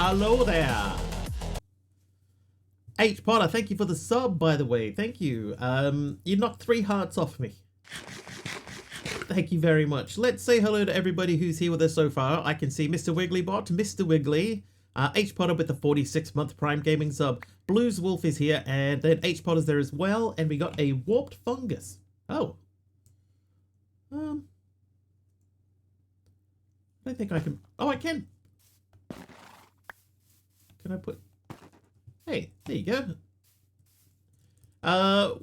Hello there. H Potter, thank you for the sub, by the way. Thank you. You knocked 3 hearts off me. Thank you very much. Let's say hello to everybody who's here with us so far. I can see Mr. Wigglybot, Mr. Wiggly, H Potter with the 46-month Prime Gaming sub. Blues Wolf is here, and then H Potter's there as well, and we got a Warped Fungus. Oh. I don't think I can... Oh, I can. Can I put... Hey, there you go.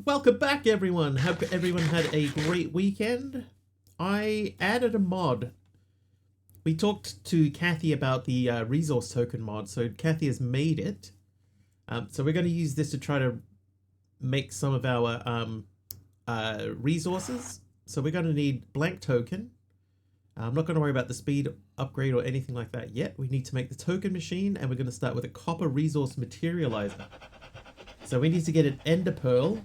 Welcome back, everyone. Hope everyone had a great weekend. I added a mod. We talked to Kathy about the resource token mod, so Kathy has made it. So we're going to use this to try to make some of our resources. So we're going to need blank token. I'm not going to worry about the speed upgrade or anything like that yet. We need to make the token machine, and we're going to start with a copper resource materializer. So we need to get an ender pearl,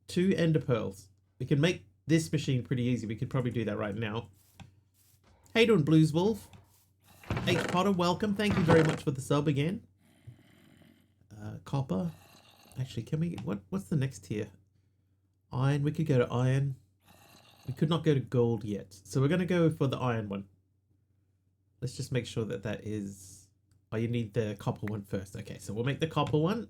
2 ender pearls. We can make this machine pretty easy. We could probably do that right now. How you doing, Blues Wolf? H Potter, welcome. Thank you very much for the sub again. Copper. Actually, can we... What's the next tier? Iron. We could go to iron. We could not go to gold yet. So we're going to go for the iron one. Let's just make sure that that is... Oh, you need the copper one first. Okay, so we'll make the copper one.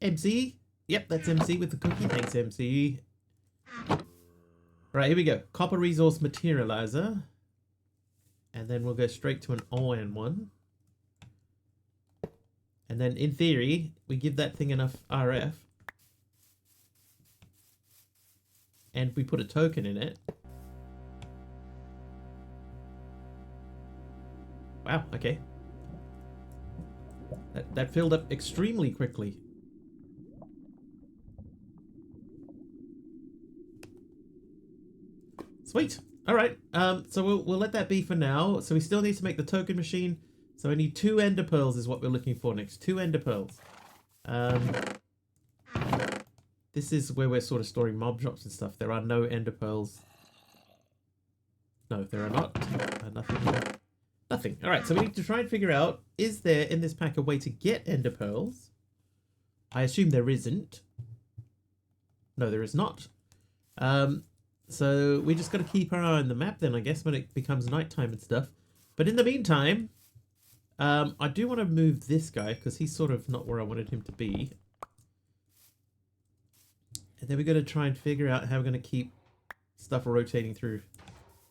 MC. Yep, that's MC with the cookie. Thanks, MC. Right, here we go. Copper resource materializer. And then we'll go straight to an iron one. And then, in theory, we give that thing enough RF. And we put a token in it. Wow, okay. That filled up extremely quickly. Sweet. All right. So we'll let that be for now. So we still need to make the token machine. So I need 2 ender pearls is what we're looking for next. 2 ender pearls. This is where we're sort of storing mob drops and stuff. There are no ender pearls. No, there are not. Nothing. Nothing. All right. So we need to try and figure out, is there in this pack a way to get ender pearls? I assume there isn't. No, there is not. So we just got to keep our eye on the map then, I guess, when it becomes nighttime and stuff. But in the meantime, I do want to move this guy because he's sort of not where I wanted him to be. And then we're going to try and figure out how we're going to keep stuff rotating through.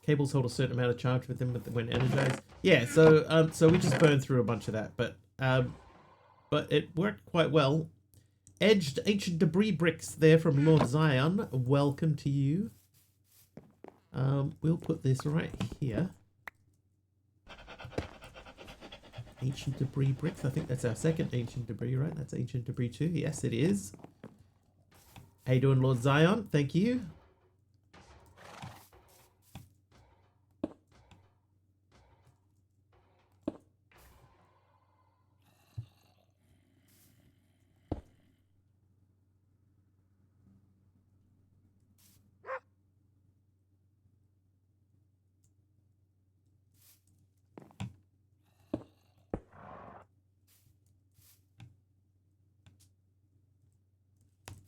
Cables hold a certain amount of charge with them when energized. Yeah, so we just burned through a bunch of that, but it worked quite well. Edged ancient debris bricks there from Lord Zion. Welcome to you. We'll put this right here. Ancient debris bricks. I think that's our second ancient debris, right? That's ancient debris 2. Yes, it is. How you doing, Lord Zion? Thank you.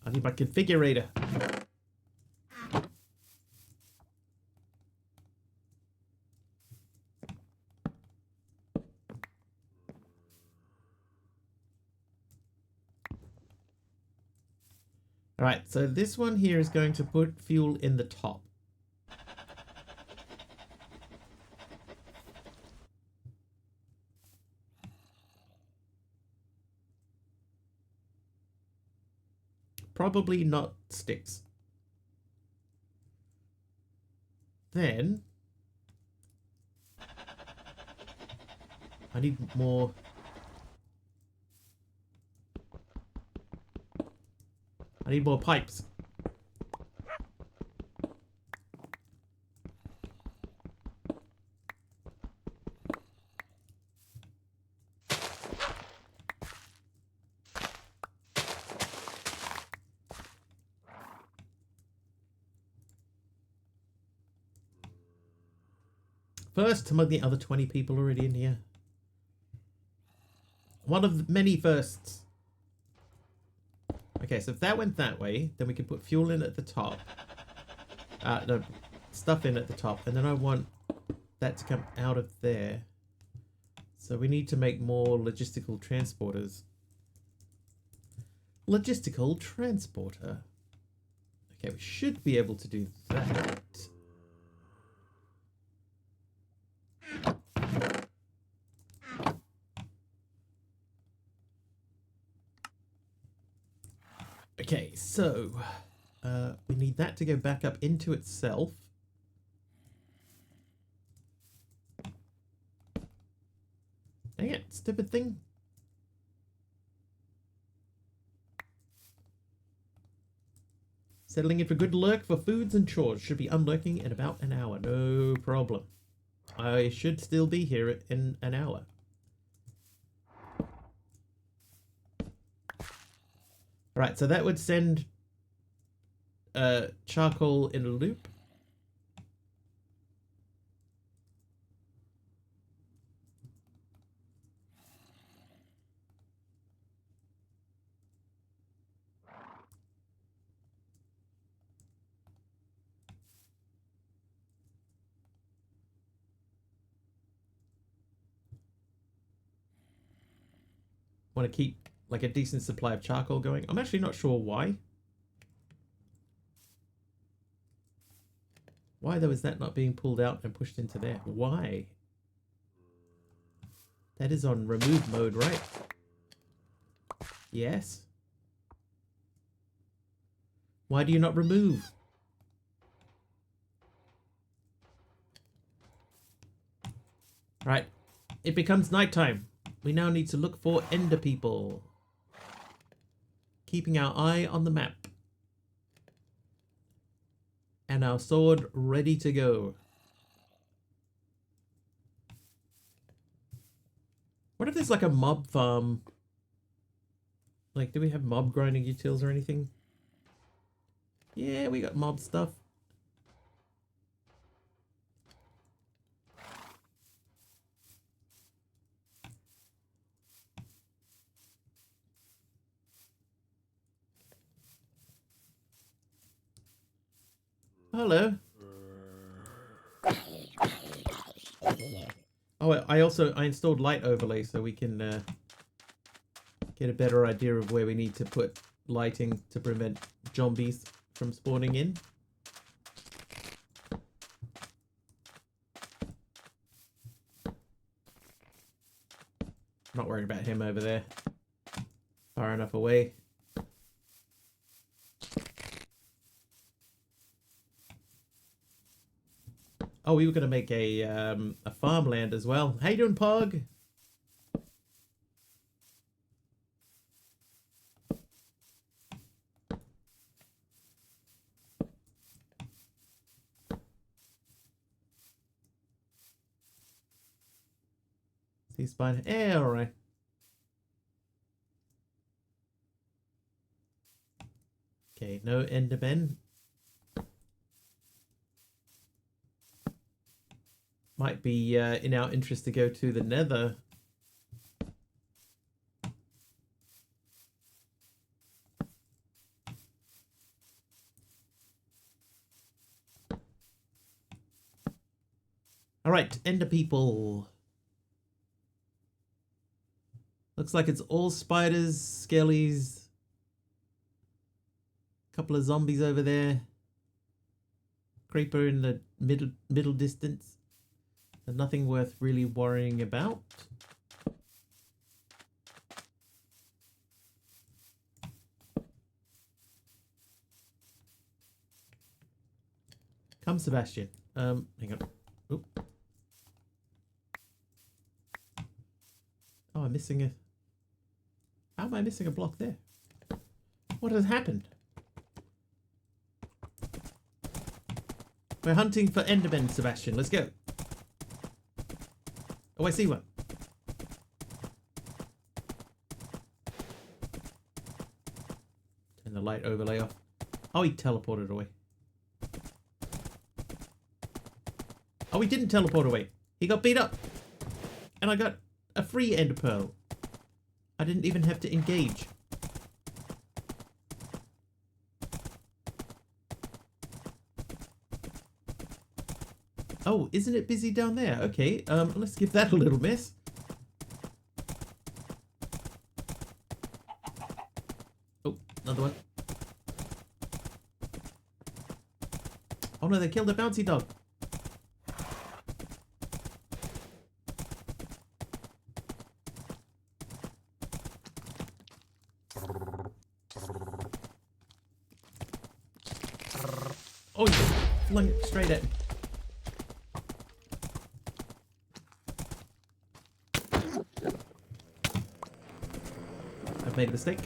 I need my configurator. Alright, so this one here is going to put fuel in the top. Probably not sticks. Then I need more. I need more pipes. First among the other 20 people already in here. One of the many firsts. Okay, so if that went that way, then we can put fuel in at the top. No, stuff in at the top. And then I want that to come out of there. So we need to make more logistical transporters. Logistical transporter. Okay, we should be able to do that. Okay, so we need that to go back up into itself. Dang it, stupid thing. Settling in for good lurk for foods and chores. Should be unlurking in about an hour. No problem. I should still be here in an hour. Right, so that would send charcoal in a loop. Want to keep like a decent supply of charcoal going. I'm actually not sure why. Why though is that not being pulled out and pushed into there? Why? That is on remove mode, right? Yes. Why do you not remove? Right. It becomes nighttime. We now need to look for Ender people. Keeping our eye on the map. And our sword ready to go. What if there's like a mob farm? Like, do we have mob grinding utils or anything? Yeah, we got mob stuff. Hello. Oh, I installed light overlay so we can get a better idea of where we need to put lighting to prevent zombies from spawning in. Not worried about him over there. Far enough away. Oh, we were going to make a farmland as well. How you doing, Pog? He's fine. Eh, all right. Okay, no Endermen. Might be in our interest to go to the Nether. All right, Ender people. Looks like it's all spiders, skellies. Couple of zombies over there. Creeper in the middle distance. And nothing worth really worrying about. Come, Sebastian. Hang on. Oop. Oh, I'm missing a... How am I missing a block there? What has happened? We're hunting for Endermen, Sebastian. Let's go. Oh, I see one. Turn the light overlay off. Oh, he teleported away. Oh, he didn't teleport away. He got beat up. And I got a free ender pearl. I didn't even have to engage. Oh, isn't it busy down there? Okay, let's give that a little miss. Oh, another one. Oh no, they killed a bouncy dog. Oh, you flung it straight at me. I've made a mistake.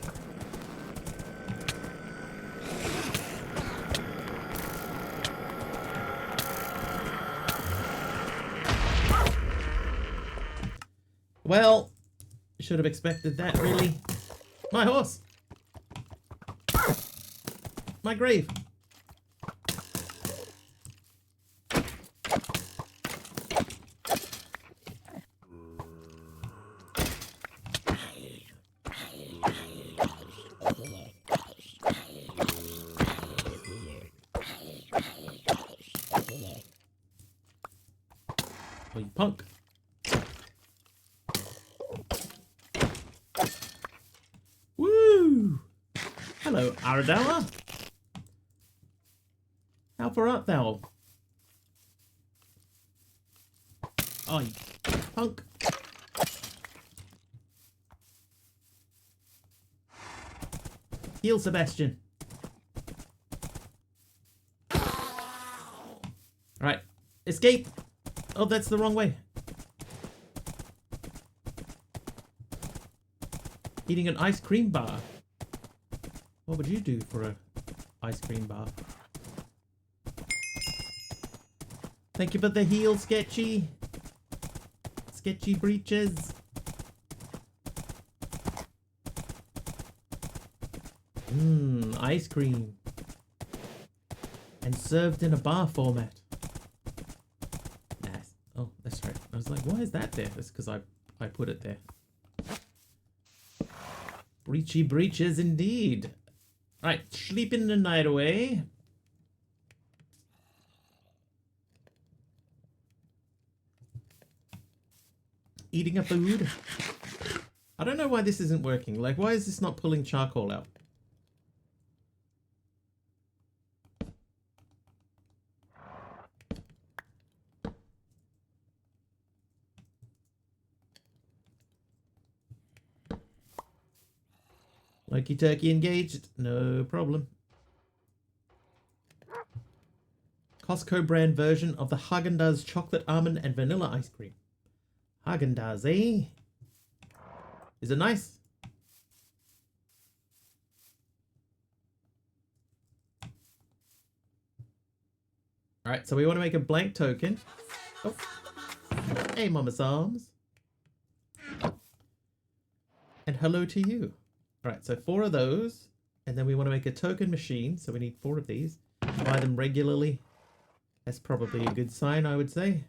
Well, should have expected that, really. My horse! My grave! Oh, you punk. Woo! Hello, Aradala. How far art thou? Oh, you punk. Heal, Sebastian. Alright, escape! Oh, that's the wrong way. Eating an ice cream bar. What would you do for a ice cream bar? Thank you for the heal, Sketchy. Sketchy breeches. Ice cream. And served in a bar format. Nice. Oh, that's right. I was like, why is that there? That's because I put it there. Breachy breeches indeed. Right, sleeping the night away. Eating a food. I don't know why this isn't working. Like, why is this not pulling charcoal out? Likey turkey engaged. No problem. Costco brand version of the Haagen-Dazs chocolate almond and vanilla ice cream. Haagen-Dazs, eh? Is it nice? Alright, so we want to make a blank token. Oh. Hey, Mama Psalms. And hello to you. Alright, so 4 of those. And then we want to make a token machine. So we need 4 of these. Buy them regularly. That's probably a good sign, I would say.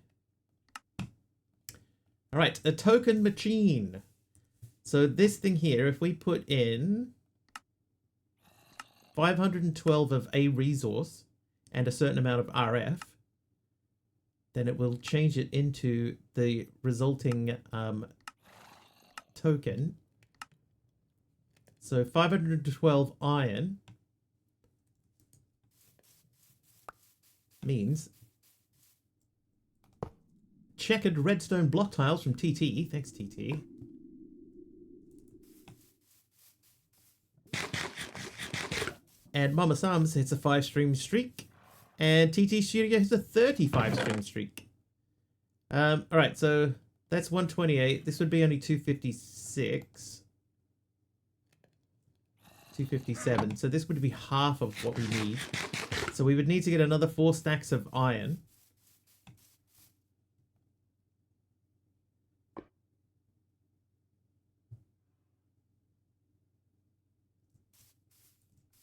Alright, a token machine. So this thing here, if we put in 512 of a resource and a certain amount of RF, then it will change it into the resulting token. So 512 iron means checkered redstone block tiles from TT. Thanks, TT. And Mama Sam's hits a 5-stream streak. And TT Studio hits a 35-stream streak. Alright, so that's 128. This would be only 256. 257. So this would be half of what we need. So we would need to get another 4 stacks of iron.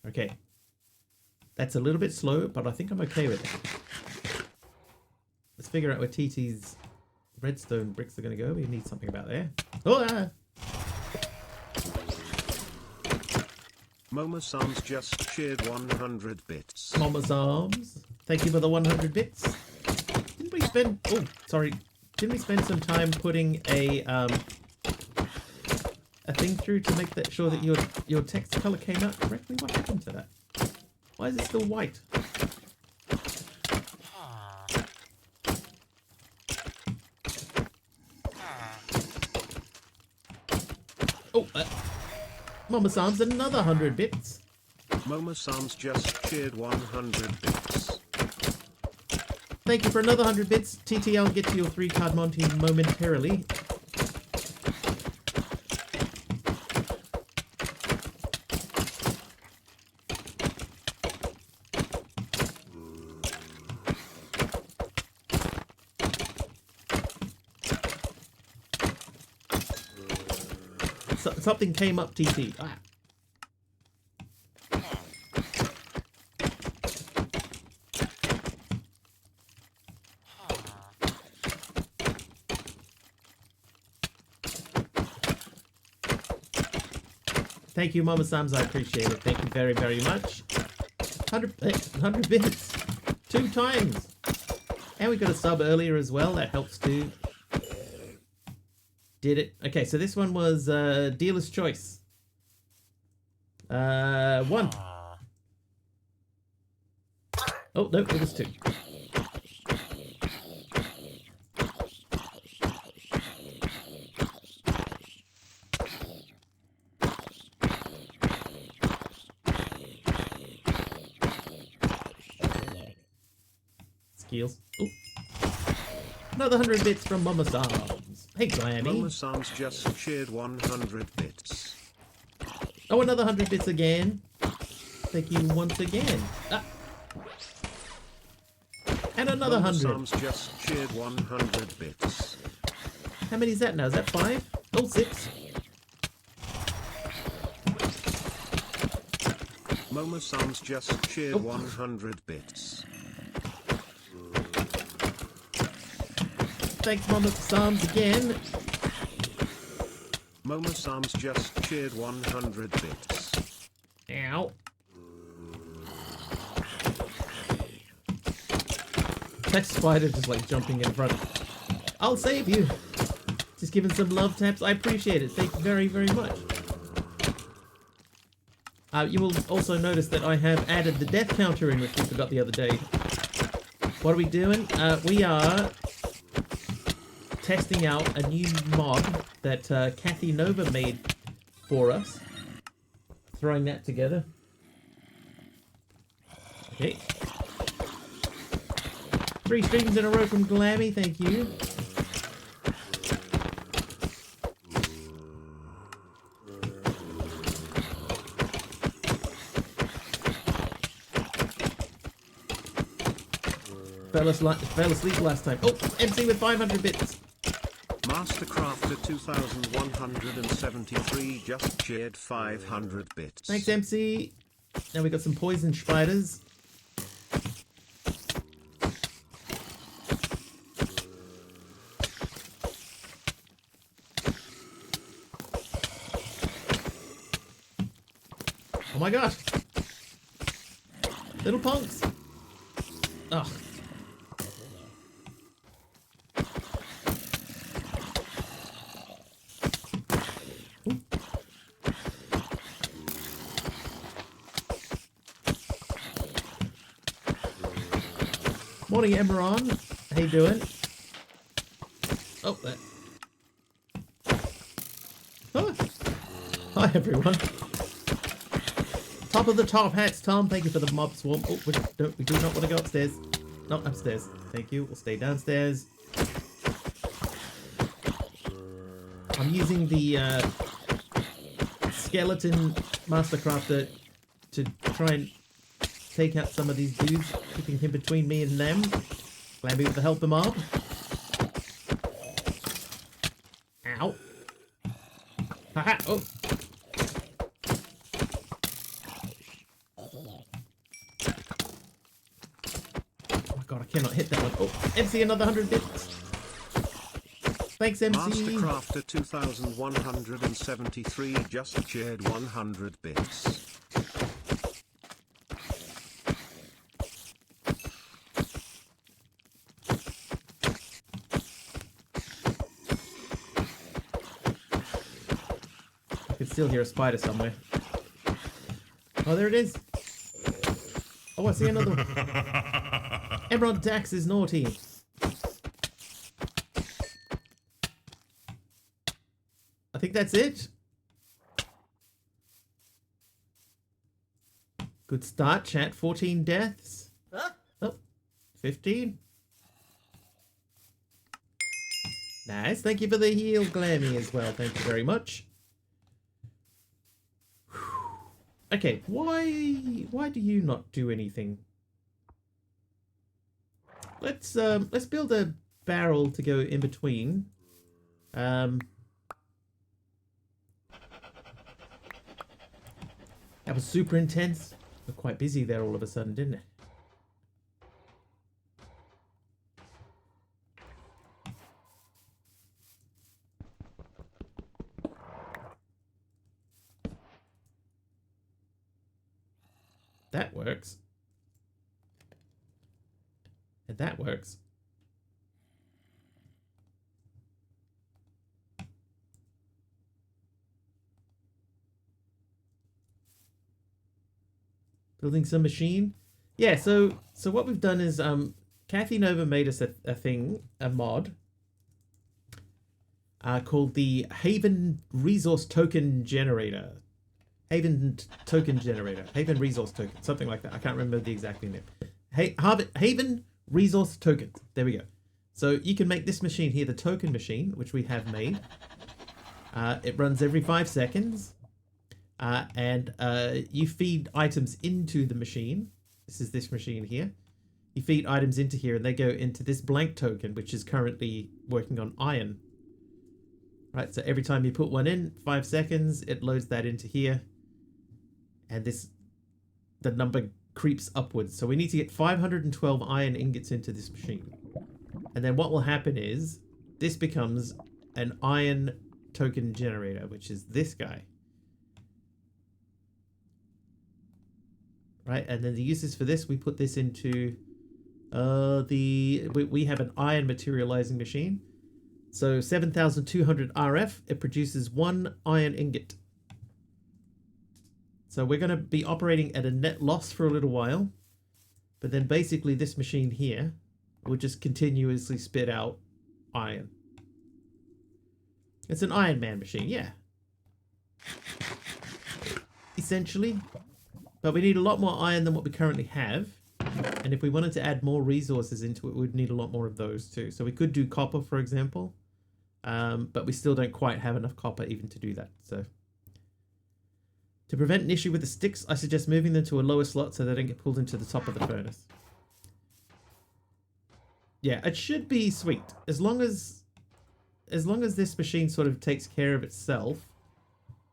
Okay. That's a little bit slow, but I think I'm okay with it. Let's figure out where TT's redstone bricks are going to go? We need something about there. Oh, ah! Momo Sam's just shared 100 bits. Mama's Arms. Thank you for the 100 bits. Didn't we spend... Oh, sorry. Didn't we spend some time putting a thing through to make that sure that your text color came out correctly? What happened to that? Why is it still white? Oh, Mama Sam's another 100 bits. Momo Sam's just shared 100 bits. Thank you for another 100 bits. TT, I'll get to your 3-card Monty momentarily. Something came up, TT. Ah. Thank you, Mama Sams. I appreciate it. Thank you very, very much. 100 bits. 2 times. And we got a sub earlier as well. That helps too. Did it. Okay, so this one was dealer's choice. 1. Oh, no, it was 2. Skills. Oh. Another 100 bits from Mama Sam's. Hey, Glammy. Mama Sam's just shared 100 bits. Oh, another 100 bits again. Thank you once again. Ah. And another Mama 100. Sam's just shared 100 bits. How many is that now? Is that 5? Oh, 6. Momo Sam's just shared 100 bits. Thanks, Mama Sam's again. Momo Sam's just shared 100 bits. Ow. That spider just like jumping in front. I'll save you. Just giving some love taps. I appreciate it. Thank you very, very much. You will also notice that I have added the death counter in, which we forgot the other day. What are we doing? We are testing out a new mod that Kathy Nova made for us. Throwing that together. Okay. 3 streams in a row from Glammy, thank you. Fell asleep last time. Oh, MC with 500 bits. Mastercrafter 2173 just shared 500 bits. Thanks, MC. Now we got some poison spiders. Oh my gosh. Little punks. Ugh. Morning, Emeron. How you doing? Oh, there. Oh. Hi, everyone. Top of the top hats, Tom. Thank you for the mob swarm. Oh, we do not want to go upstairs. Not upstairs. Thank you. We'll stay downstairs. I'm using the skeleton mastercrafter to try and take out some of these dudes, keeping him between me and them. Glammy with the help of mob. Ow. Haha. Oh. Oh my god, I cannot hit that one. Oh, MC another 100 bits. Thanks, MC. Mastercrafter 2173 just cheered 100 bits. I can still hear a spider somewhere. Oh, there it is. Oh, I see another one. Emerald Dax is naughty. I think that's it. Good start, chat. 14 deaths. Huh? Oh, 15. Nice. Thank you for the heal, Glammy, as well. Thank you very much. Okay, why do you not do anything? Let's build a barrel to go in between. That was super intense. We're quite busy there all of a sudden, didn't it? That works. And that works. Building some machine. Yeah, so what we've done is Kathy Nova made us a mod called the Haven Resource Token Generator. Haven Resource Token, something like that. I can't remember the exact name. Haven Resource Tokens. There we go. So you can make this machine here, the token machine, which we have made. It runs every 5 seconds. And you feed items into the machine. This is this machine here. You feed items into here and they go into this blank token, which is currently working on iron. Right, so every time you put one in, 5 seconds, it loads that into here. And the number creeps upwards. So we need to get 512 iron ingots into this machine. And then what will happen is this becomes an iron token generator, which is this guy. Right, and then the uses for this, we put this into we have an iron materializing machine. So 7,200 RF, it produces 1 iron ingot. So we're going to be operating at a net loss for a little while. But then basically this machine here will just continuously spit out iron. It's an Iron Man machine, yeah. Essentially. But we need a lot more iron than what we currently have. And if we wanted to add more resources into it, we'd need a lot more of those too. So we could do copper, for example. But we still don't quite have enough copper even to do that. So to prevent an issue with the sticks, I suggest moving them to a lower slot so they don't get pulled into the top of the furnace. Yeah, it should be sweet. As long as this machine sort of takes care of itself.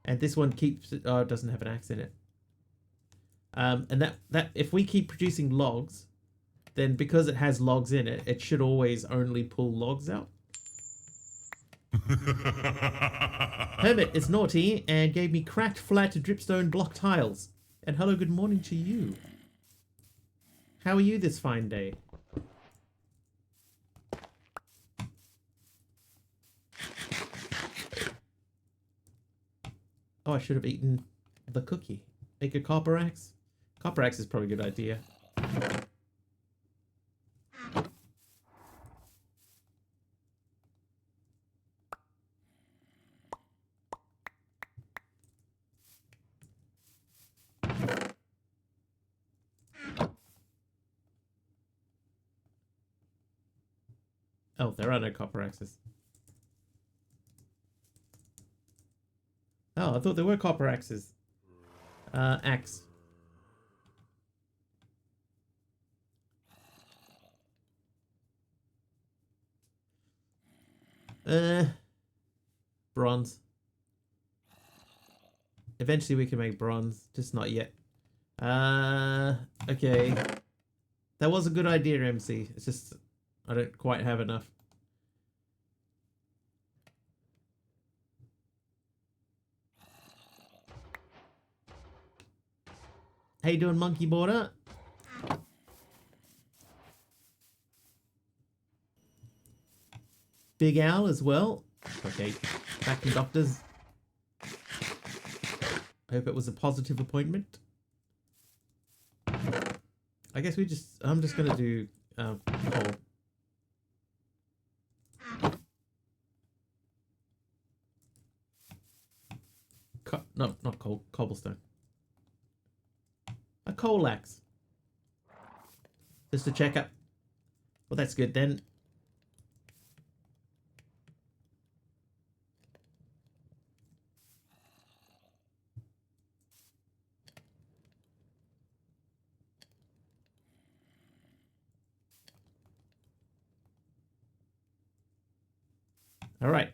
And this one keeps it... Oh, it doesn't have an axe in it. And that if we keep producing logs, then because it has logs in it, it should always only pull logs out. Hermit is naughty and gave me cracked flat dripstone block tiles. And hello, good morning to you. How are you this fine day? Oh, I should have eaten the cookie. Make a copper axe. Copper axe is probably a good idea. Oh, there are no copper axes. Oh, I thought there were copper axes. Axe. Bronze. Eventually we can make bronze, just not yet. Okay. That was a good idea, MC. It's just I don't quite have enough. How you doing, Monkey Border? Big Al as well. Okay, back to doctors. Hope it was a positive appointment. I guess I'm just gonna do coal. No, not coal, cobblestone. A coal axe. Just to check up. Well, that's good then. All right.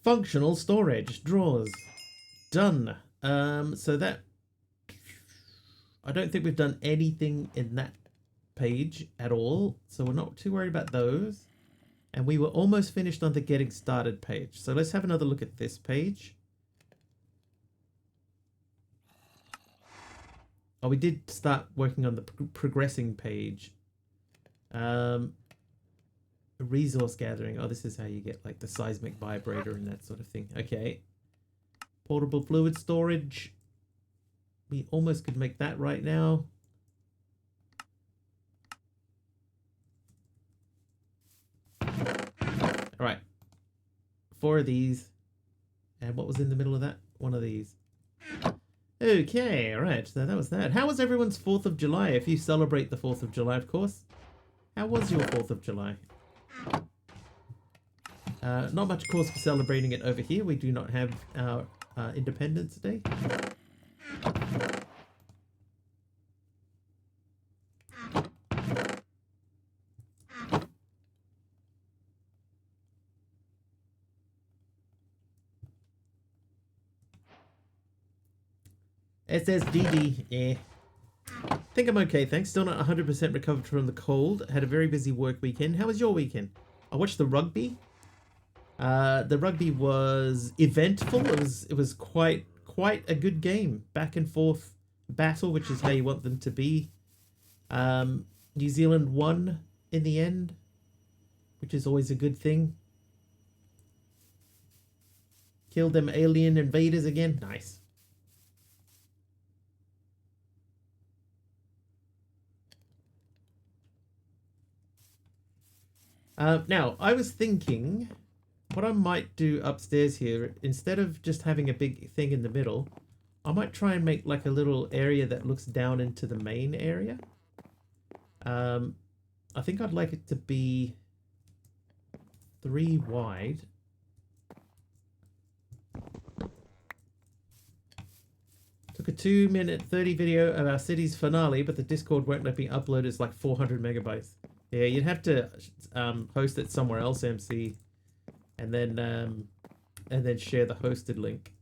Functional storage drawers. Done. So that I don't think we've done anything in that page at all, so we're not too worried about those. And we were almost finished on the getting started page. So let's have another look at this page. Oh, we did start working on the progressing page. Resource gathering. Oh, this is how you get like the seismic vibrator and that sort of thing. Okay. Portable fluid storage. We almost could make that right now. All right. 4 of these. And what was in the middle of that? 1 of these. Okay, all right. So that was that. How was everyone's 4th of July? If you celebrate the 4th of July, of course. How was your 4th of July? Not much cause for celebrating it over here. We do not have our Independence Day. SSDD, yeah. I think I'm okay, thanks. Still not 100% recovered from the cold. Had a very busy work weekend. How was your weekend? I watched the rugby. The rugby was eventful. It was quite a good game. Back and forth battle, which is how you want them to be. New Zealand won in the end, which is always a good thing. Killed them alien invaders again. Nice. Now, I was thinking what I might do upstairs here, instead of just having a big thing in the middle, I might try and make like a little area that looks down into the main area. I think I'd like it to be 3 wide. Took a 2-minute 30 video of our city's finale, but the Discord won't let me upload. It's like 400 megabytes. Yeah, you'd have to host it somewhere else, MC, and then share the hosted link.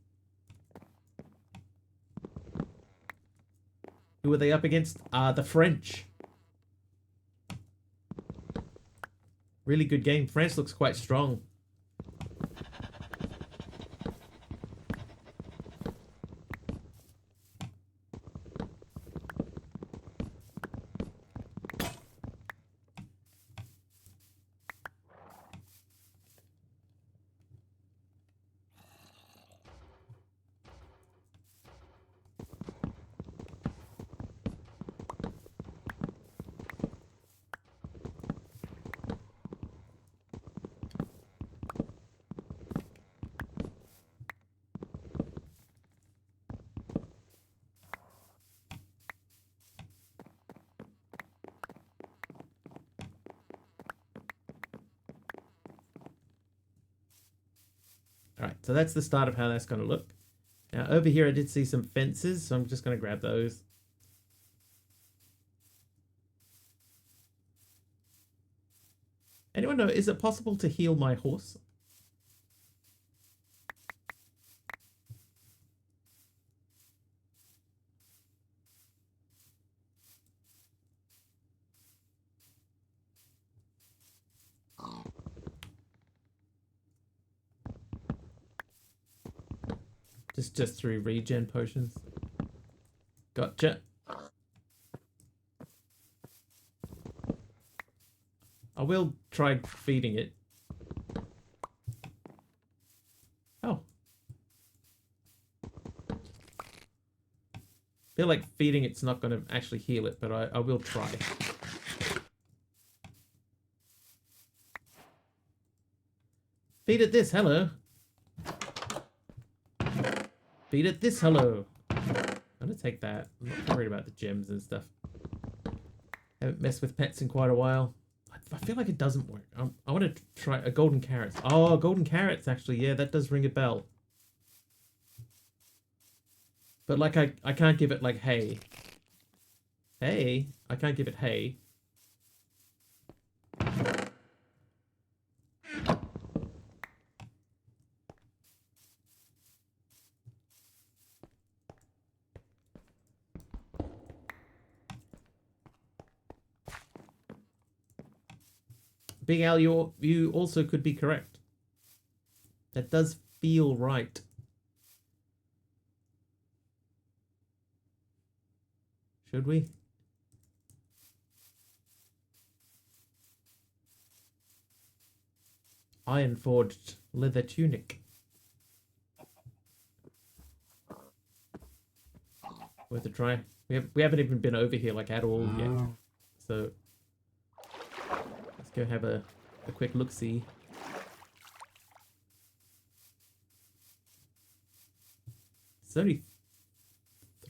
Who are they up against? The French. Really good game. France looks quite strong. Alright, so that's the start of how that's going to look. Now, over here I did see some fences, so I'm just going to grab those. Anyone know, is it possible to heal my horse? Just through regen potions. Gotcha. I will try feeding it. Oh. Feel like feeding it's not going to actually heal it, but I will try. Feed it this, hello. Feed it this, hello. I'm gonna take that. I'm not worried about the gems and stuff. Haven't messed with pets in quite a while. I feel like it doesn't work. I want to try a golden carrot. Oh, golden carrots, actually. Yeah, that does ring a bell. But, like, I can't give it, like, hay. Hay? I can't give it hay. Big Al, you also could be correct. That does feel right. Should we? Iron forged leather tunic. Worth a try. We haven't even been over here like at all yet. So let's go have a quick look-see. There's only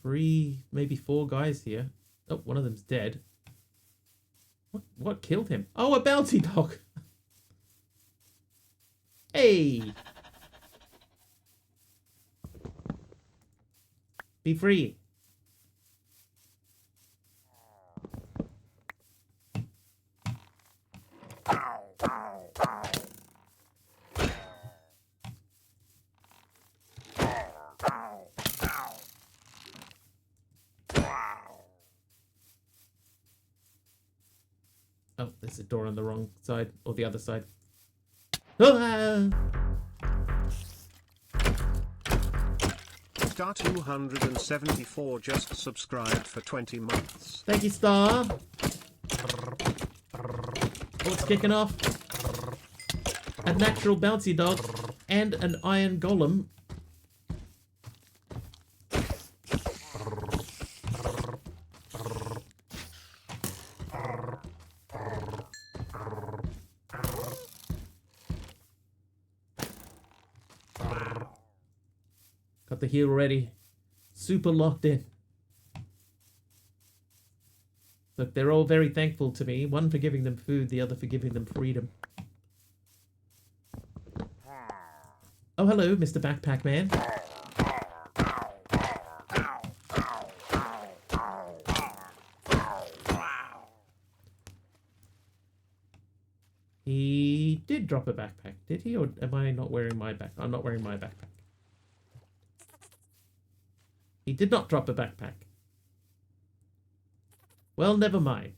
3, maybe 4 guys here. Oh, one of them's dead. What killed him? Oh, a bounty dog. Hey! Be free. Oh, there's a door on the wrong side, or the other side. Ah! Star 274 just subscribed for 20 months. Thank you, Star. Oh, it's kicking off. A natural bouncy dog and an iron golem. Got the heal ready. Super locked in. Look, they're all very thankful to me. One for giving them food, the other for giving them freedom. Oh, hello, Mr. Backpack Man. He did drop a backpack, did he? Or am I not wearing my backpack? I'm not wearing my backpack. He did not drop a backpack. Well, never mind.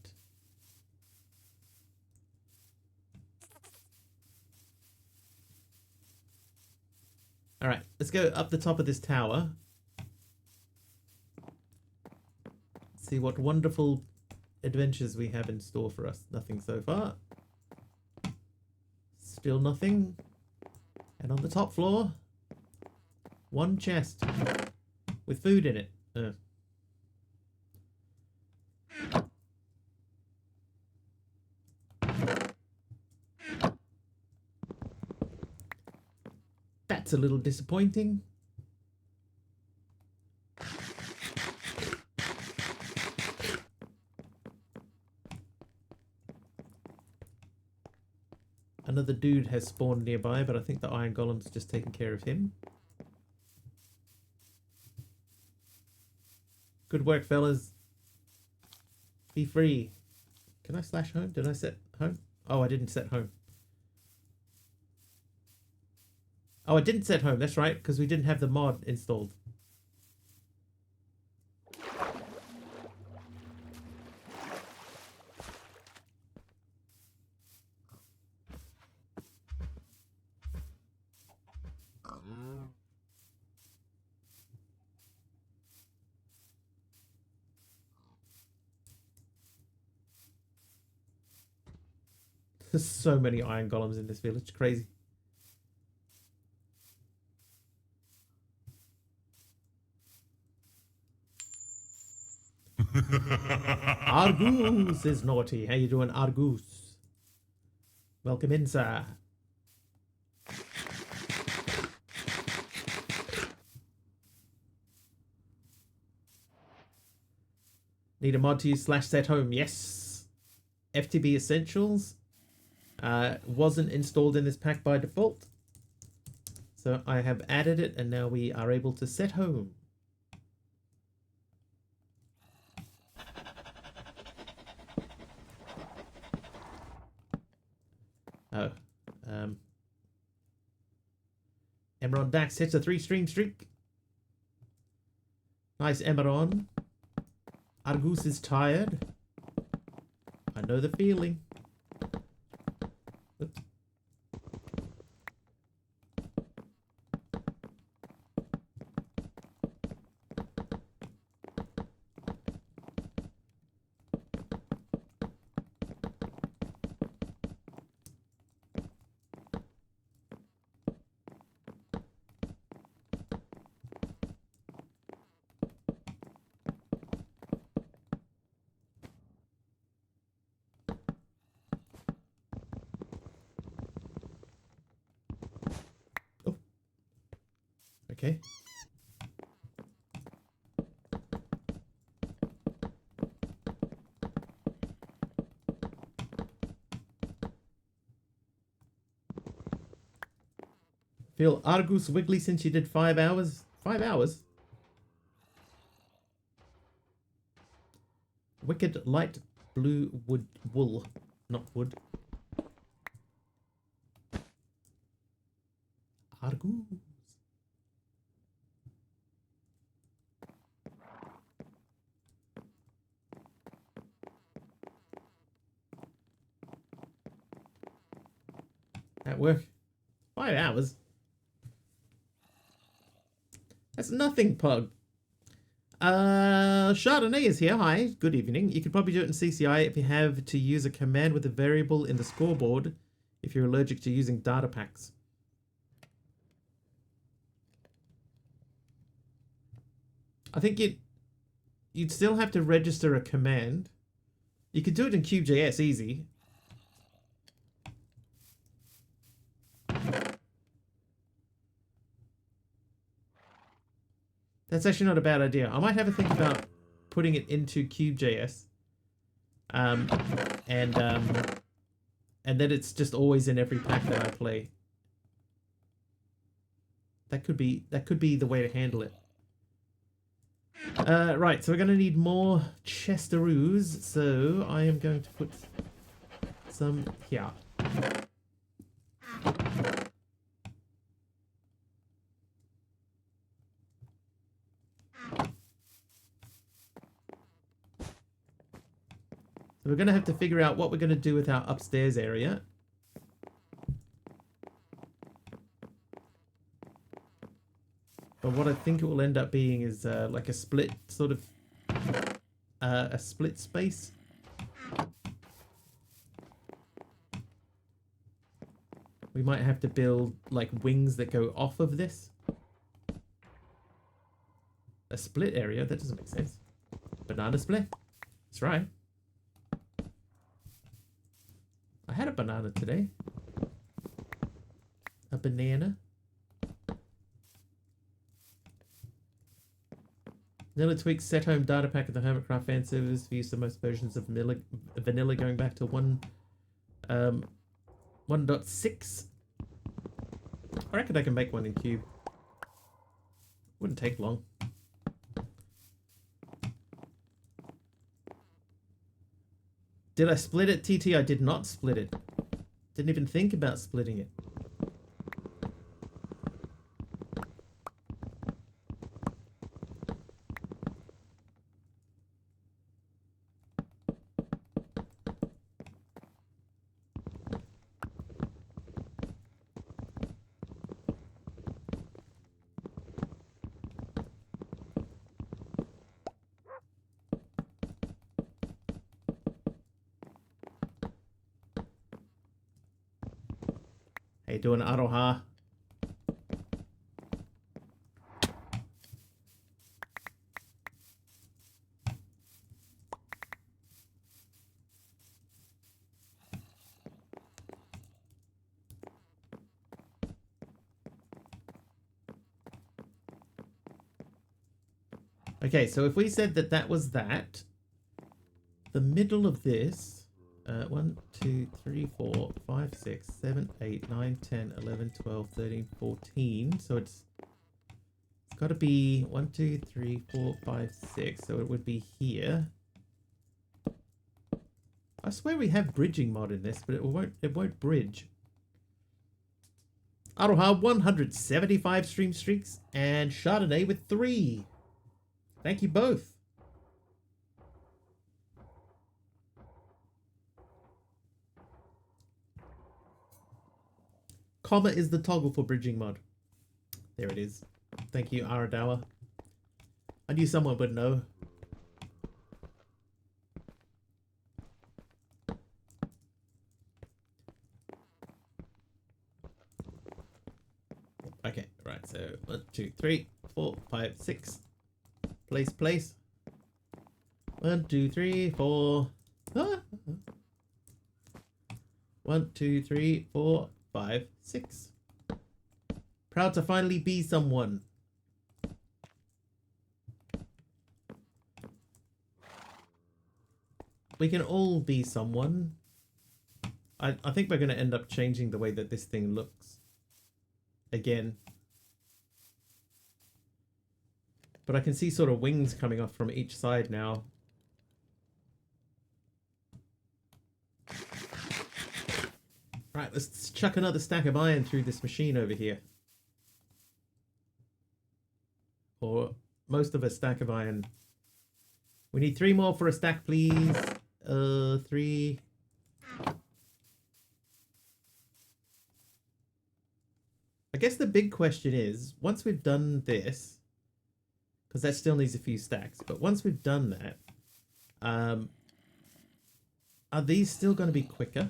Alright, let's go up the top of this tower. See what wonderful adventures we have in store for us. Nothing so far. Still nothing. And on the top floor, one chest with food in it. That's a little disappointing. Another dude has spawned nearby, but I think the Iron Golem's just taking care of him. Good work, fellas. Be free. Can I slash home? Did I set home? Oh, I didn't set home. Oh, I didn't set home. That's right, because we didn't have the mod installed. There's so many iron golems in this village. Crazy. Argus is naughty. How you doing, Argus? Welcome in, sir. Need a mod to use /set home. Yes. FTB Essentials wasn't installed in this pack by default. So I have added it and now we are able to set home. Oh. Emeron Dax hits a 3-stream streak. Nice, Emeron. Argus is tired. I know the feeling. Oops. Okay. Feel Argus Wiggly since you did 5 hours? 5 hours? Wicked light blue wood wool. Not wood. Argus. At work. 5 hours? That's nothing, Pug. Chardonnay is here. Hi, good evening. You could probably do it in CCI if you have to use a command with a variable in the scoreboard if you're allergic to using data packs. I think you'd still have to register a command. You could do it in CubeJS easy. That's actually not a bad idea. I might have a think about putting it into CubeJS. And then it's just always in every pack that I play. That could be the way to handle it. Right, so we're going to need more Chesteroos. So I am going to put some here. So we're going to have to figure out what we're going to do with our upstairs area. But what I think it will end up being is like a split sort of a split space. We might have to build like wings that go off of this. A split area? That doesn't make sense. Banana split? That's right. I had a banana today. A banana. Vanilla Tweaks set home data pack of the Hermitcraft fan servers for use of most versions of vanilla going back to 1.6. I reckon I can make one in Cube. Wouldn't take long. Did I split it, TT? I did not split it. Didn't even think about splitting it. How you doing, Aroha? Okay, so if we said that that was that, the middle of this, 1, 2, 3, 4, 5, 6, 7, 8, 9, 10, 11, 12, 13, 14. So it's got to be 1, 2, 3, 4, 5, 6. So it would be here. I swear we have bridging mod in this, but it won't bridge. Aroha 175 stream streaks and Chardonnay with 3. Thank you both. Comma is the toggle for bridging mod. There it is. Thank you, Aradawa. I knew someone would know. Okay, right, so 1, 2, 3, 4, 5, 6. Place. 1, 2, 3, 4. 1, 2, 3, 4, 5, 6. Proud to finally be someone. We can all be someone. I think we're going to end up changing the way that this thing looks. Again. But I can see sort of wings coming off from each side now. Right, let's chuck another stack of iron through this machine over here. Or most of a stack of iron. We need 3 more for a stack, please. 3. I guess the big question is, once we've done this, because that still needs a few stacks, but once we've done that, are these still going to be quicker?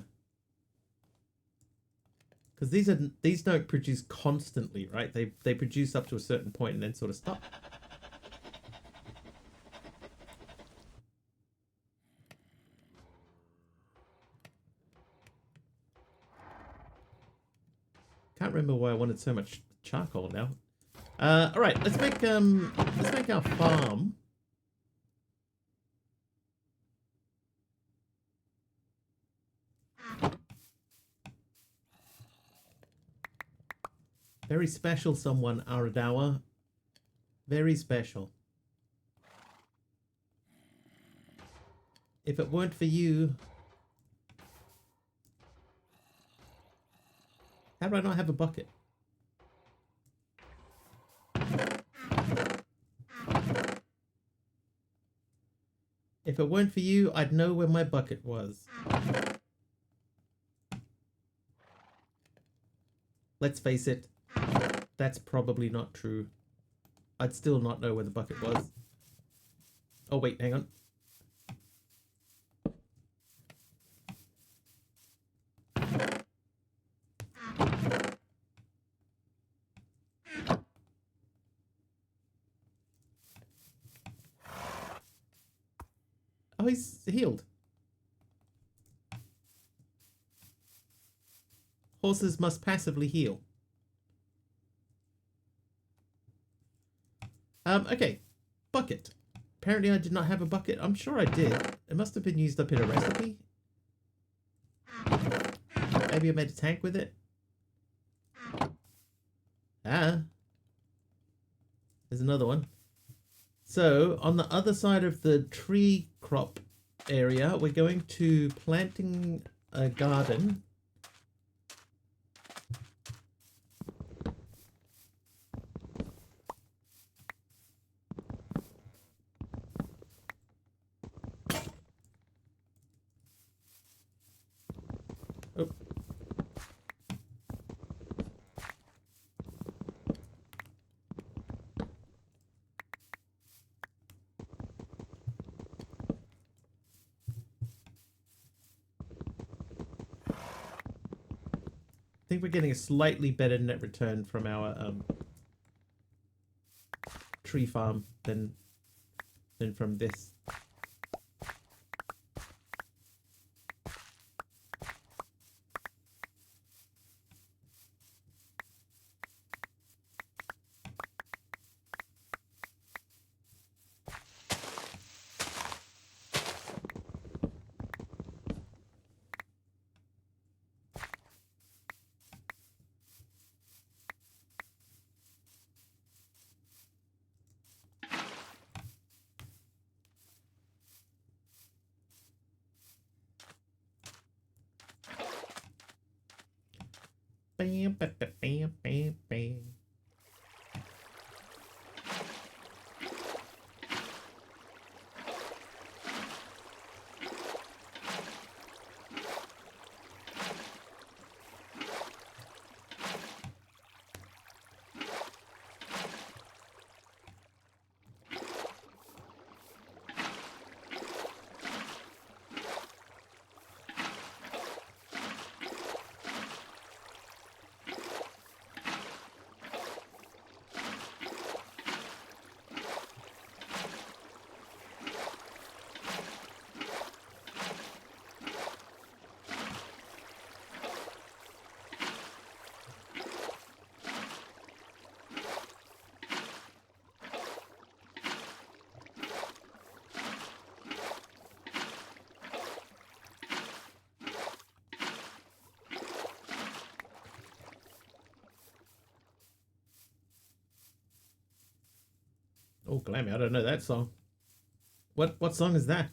Because these don't produce constantly, right? They produce up to a certain point and then sort of stop. Can't remember why I wanted so much charcoal now. All right, let's make our farm. Very special someone, Aradawa. Very special. If it weren't for you... How do I not have a bucket? If it weren't for you, I'd know where my bucket was. Let's face it, that's probably not true. I'd still not know where the bucket was. Oh wait, hang on. Oh, he's healed. Horses must passively heal. Okay. Bucket. Apparently I did not have a bucket. I'm sure I did. It must have been used up in a recipe. Maybe I made a tank with it. Ah. There's another one. So, on the other side of the tree crop area, we're going to planting a garden. Oh. think we're getting a slightly better net return from our tree farm than from this. Bam, bam, bam, bam, bam, bam. Oh, Glammy, I don't know that song. What song is that?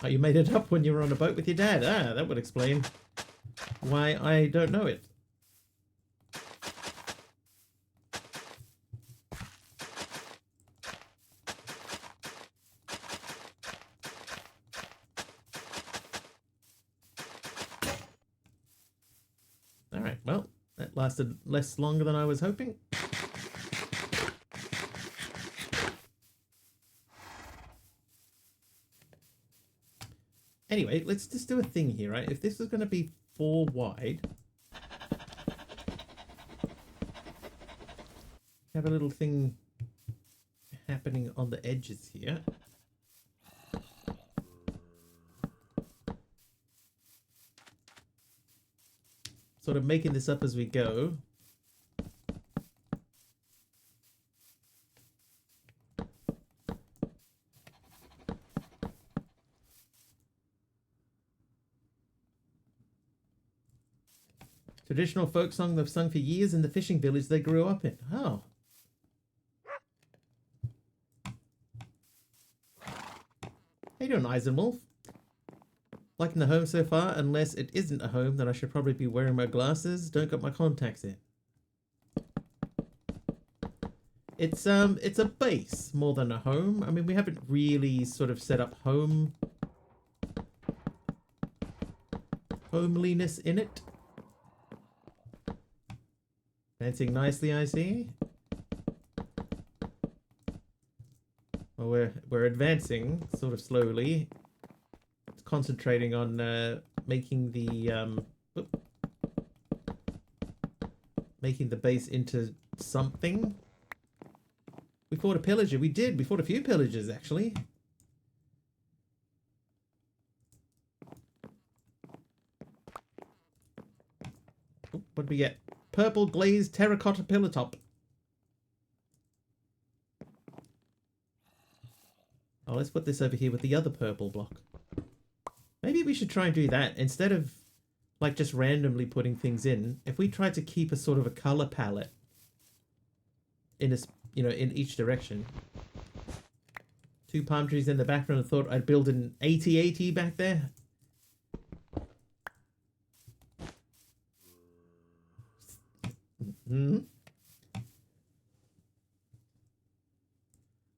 Oh, you made it up when you were on a boat with your dad. Ah, that would explain why I don't know it. Alright, well, that lasted less longer than I was hoping. Anyway, let's just do a thing here, right? If this is going to be 4 wide, have a little thing happening on the edges here. Sort of making this up as we go. Traditional folk song they've sung for years in the fishing village they grew up in. Oh. How you doing, Eisenwolf? Liking the home so far? Unless it isn't a home, then I should probably be wearing my glasses. Don't got my contacts in. It's a base more than a home. I mean, we haven't really sort of set up homeliness in it. Dancing nicely, I see. Well, we're advancing sort of slowly. It's concentrating on making the base into something. We fought a pillager. We did. We fought a few pillagers actually. Oop, what did we get? Purple glazed terracotta pillar top. Oh, let's put this over here with the other purple block. Maybe we should try and do that instead of like just randomly putting things in. If we try to keep a sort of a color palette in a, you know, in each direction. 2 palm trees in the background. I thought I'd build an 80-80 back there. Hmm.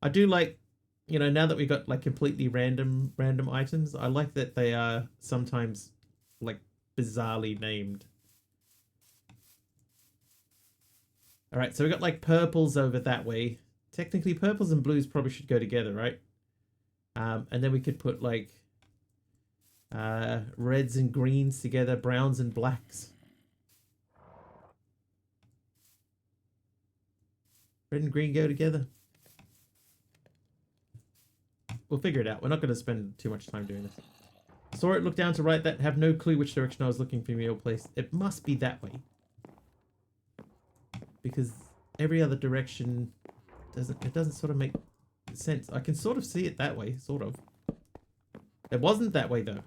I do like, you know, now that we got like completely random items, I like that they are sometimes like bizarrely named. All right, so we got like purples over that way. Technically, purples and blues probably should go together, right? And then we could put like reds and greens together, browns and blacks. Red and green go together. We'll figure it out. We're not going to spend too much time doing this. Saw it, look down to right, that have no clue which direction I was looking for your place. It must be that way. Because every other direction doesn't sort of make sense. I can sort of see it that way, sort of. It wasn't that way though.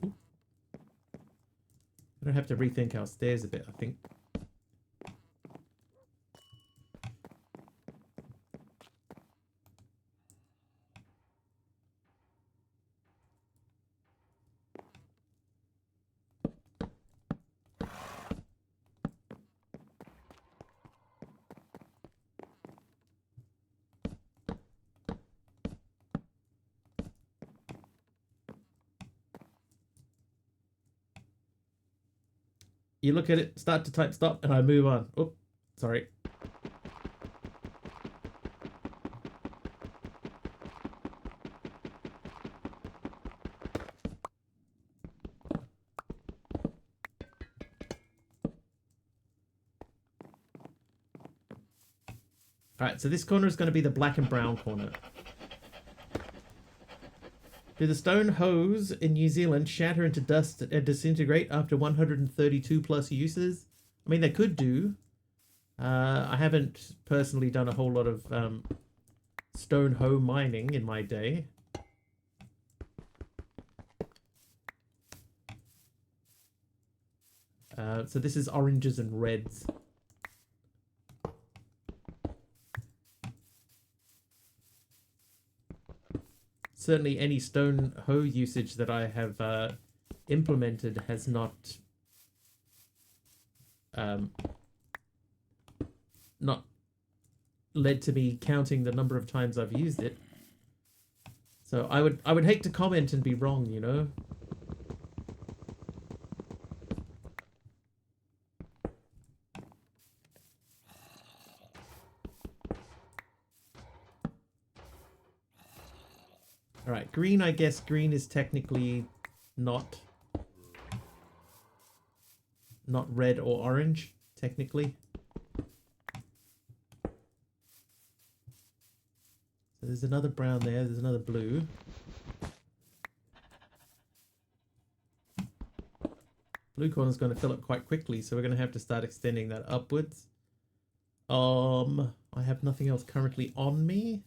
I'm gonna have to rethink our stairs a bit, I think. You look at it, start to type stop, and I move on. Oh, sorry. Alright, so this corner is going to be the black and brown corner. Do the stone hoes in New Zealand shatter into dust and disintegrate after 132 plus uses? I mean, they could do. I haven't personally done a whole lot of stone hoe mining in my day. So this is oranges and reds. Certainly any stone hoe usage that I have implemented has not led to me counting the number of times I've used it. So I would hate to comment and be wrong, you know. Alright, green, I guess green is technically not red or orange, technically. So there's another brown there, there's another blue. Blue corner's going to fill up quite quickly, so we're going to have to start extending that upwards. I have nothing else currently on me.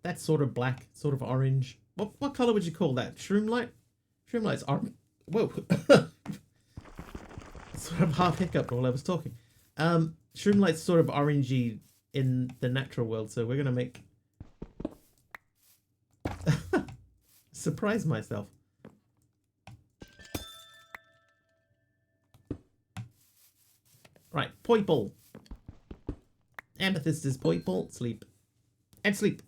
That's sort of black, sort of orange. What color would you call that? Shroom light? Shroom light's orange. Whoa. Sort of half hiccup while I was talking. Shroom light's sort of orangey in the natural world, so we're gonna make surprise myself. Right, purple. Amethyst is purple. Sleep. And sleep.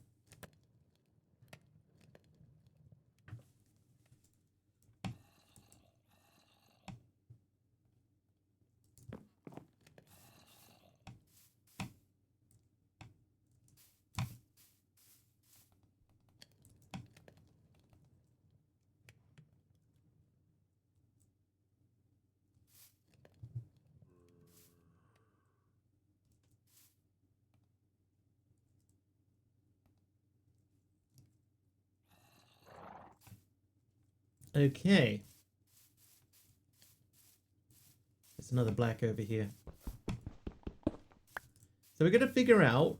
Okay. There's another black over here. So we're gonna figure out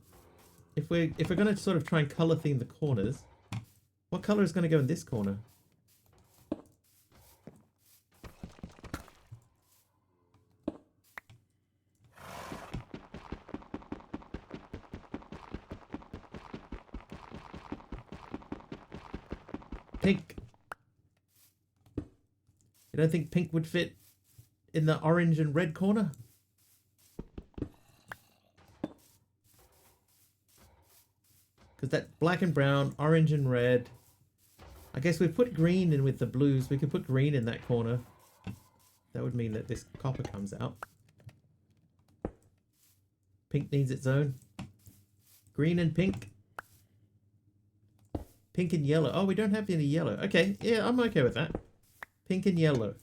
if we're gonna sort of try and color theme the corners, what color is gonna go in this corner? Pink. You don't think pink would fit in the orange and red corner? Because that black and brown, orange and red. I guess we put green in with the blues. We could put green in that corner. That would mean that this copper comes out. Pink needs its own. Green and pink. Pink and yellow. Oh, we don't have any yellow. Okay, yeah, I'm okay with that. Pink and yellow.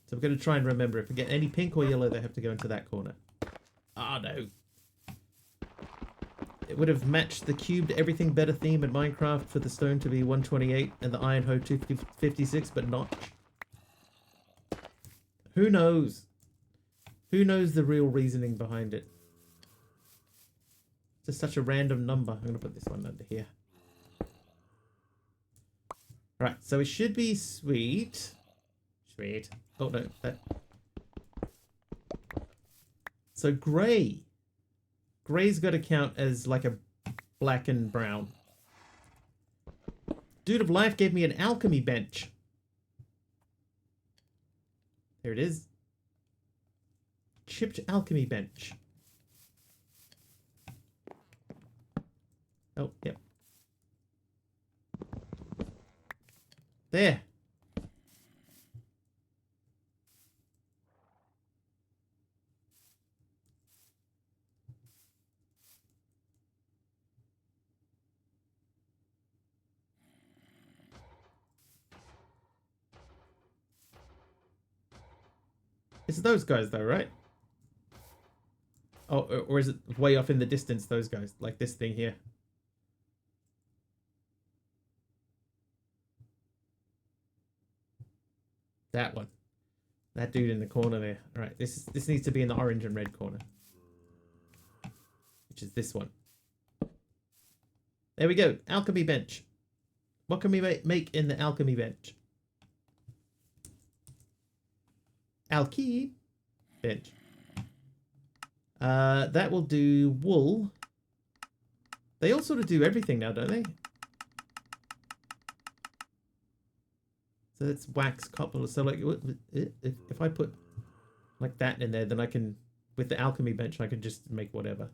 So we're going to try and remember, if we get any pink or yellow, they have to go into that corner. Ah, no. It would have matched the cubed everything better theme in Minecraft for the stone to be 128 and the iron hoe 256, but not. Who knows? Who knows the real reasoning behind it? It's just such a random number. I'm going to put this one under here. Alright, so it should be sweet. Sweet. Oh, no. That. So grey. Grey's got to count as like a black and brown. Dude of Life gave me an alchemy bench. There it is. Chipped alchemy bench. Oh, yep. There. It's those guys though, right? Oh, or is it way off in the distance, those guys? Like this thing here. That one. That dude in the corner there. Alright, this needs to be in the orange and red corner. Which is this one. There we go. Alchemy bench. What can we make in the alchemy bench? Alchemy bench. That will do wool. They all sort of do everything now, don't they? So that's wax, copper. So like, if I put like that in there, then I can, with the alchemy bench, I can just make whatever.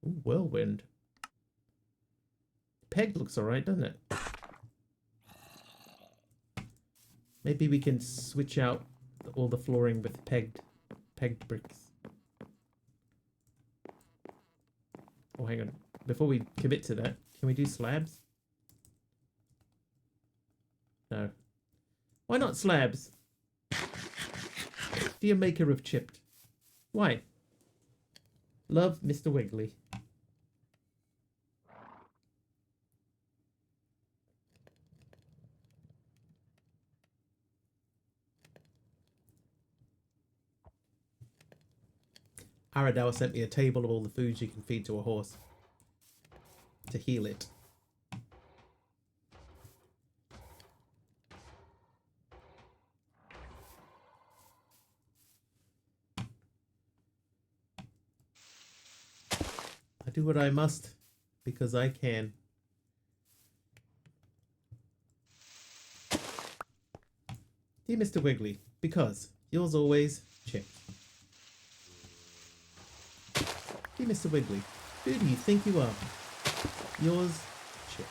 Ooh, whirlwind. Peg looks alright, doesn't it? Maybe we can switch out all the flooring with pegged bricks. Oh, hang on. Before we commit to that, can we do slabs? No. Why not slabs? Dear maker of chipped. Why? Love, Mr. Wiggly. Aradawa sent me a table of all the foods you can feed to a horse to heal it. I do what I must because I can. Dear Mr. Wiggly, because yours always, Chip. Dear Mr. Wiggly, who do you think you are? Yours, Chip.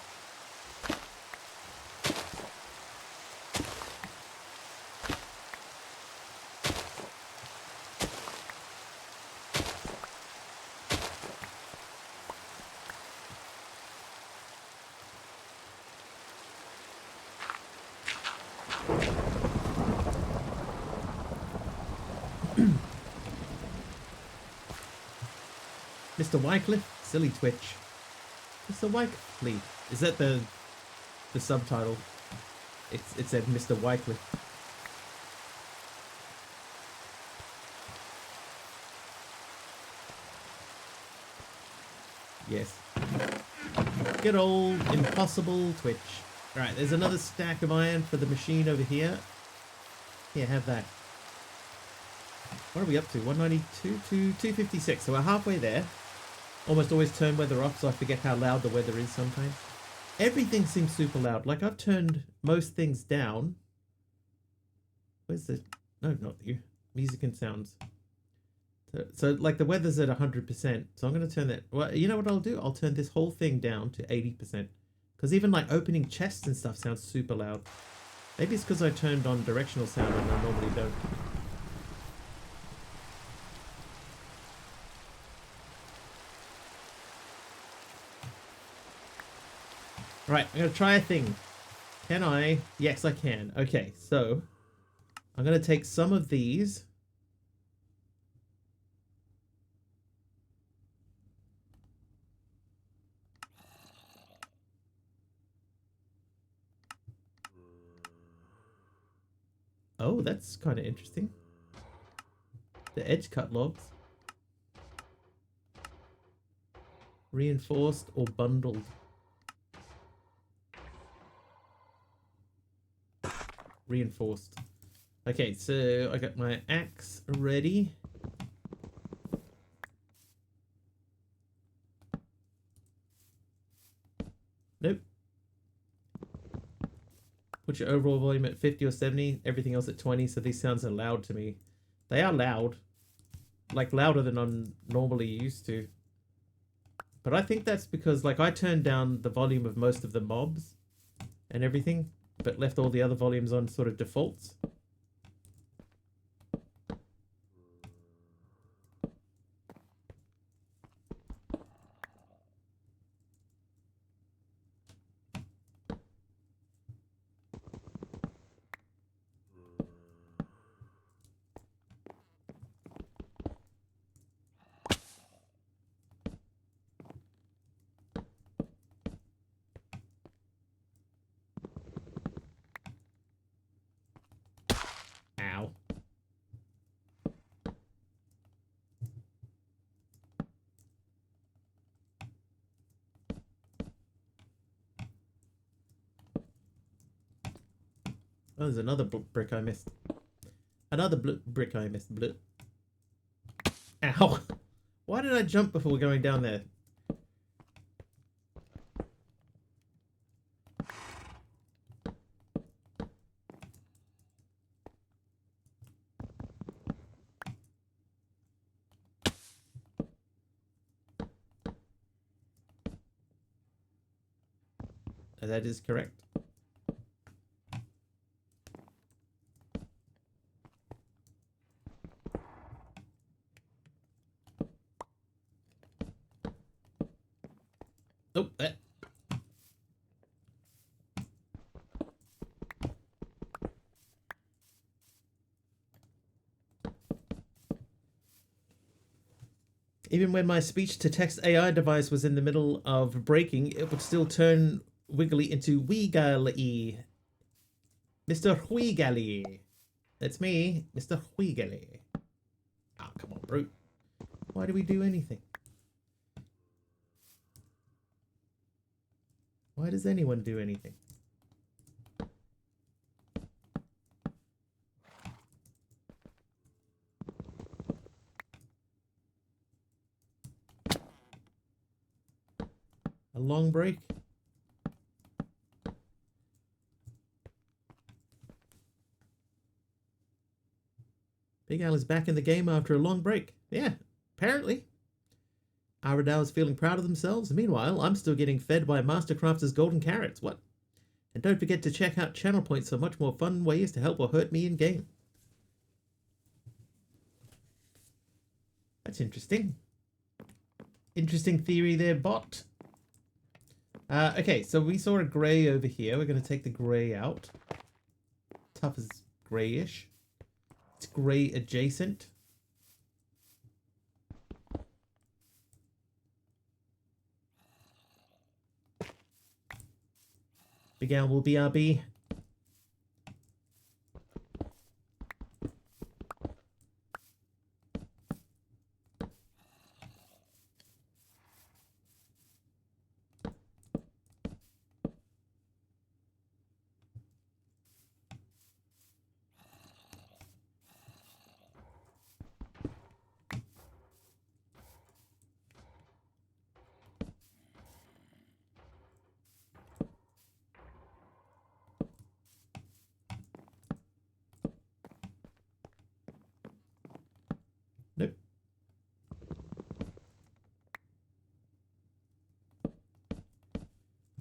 Mr. Wycliffe, silly twitch. Mr. Wycliffe. Is that the subtitle? It said Mr. Wycliffe. Yes. Good old impossible twitch. Alright, there's another stack of iron for the machine over here. Here, have that. What are we up to? 192 to 256. So we're halfway there. Almost always turn weather off, so I forget how loud the weather is sometimes. Everything seems super loud. Like, I've turned most things down. Where's the... No, not you. Music and sounds. So like, the weather's at 100%. So I'm going to turn that... Well, you know what I'll do? I'll turn this whole thing down to 80%. Because even, like, opening chests and stuff sounds super loud. Maybe it's because I turned on directional sound and I normally don't. Right, I'm going to try a thing. Can I? Yes, I can. Okay, so I'm going to take some of these. Oh, that's kind of interesting. The edge cut logs. Reinforced or bundled. Reinforced. Okay, so I got my axe ready. Nope. Put your overall volume at 50 or 70, everything else at 20, so these sounds are loud to me. They are loud. Like, louder than I'm normally used to. But I think that's because, like, I turned down the volume of most of the mobs and everything, but left all the other volumes on sort of defaults. Ow. Oh, there's another brick I missed. Another brick I missed. Blue. Ow. Why did I jump before going down there? That is correct. Oh, that. Even when my speech-to-text AI device was in the middle of breaking, it would still turn Wiggly into Wiggly. Mr. Wiggly. That's me, Mr. Wiggly. Ah, come on, brute. Why do we do anything? Why does anyone do anything? A long break? Big Al is back in the game after a long break. Yeah, apparently. Aradao is feeling proud of themselves. Meanwhile, I'm still getting fed by Mastercrafters golden carrots. What? And don't forget to check out channel points for much more fun ways to help or hurt me in game. That's interesting. Interesting theory there, bot. Okay, so we saw a grey over here. We're going to take the grey out. Tough as greyish. It's grey adjacent. Big Al will BRB.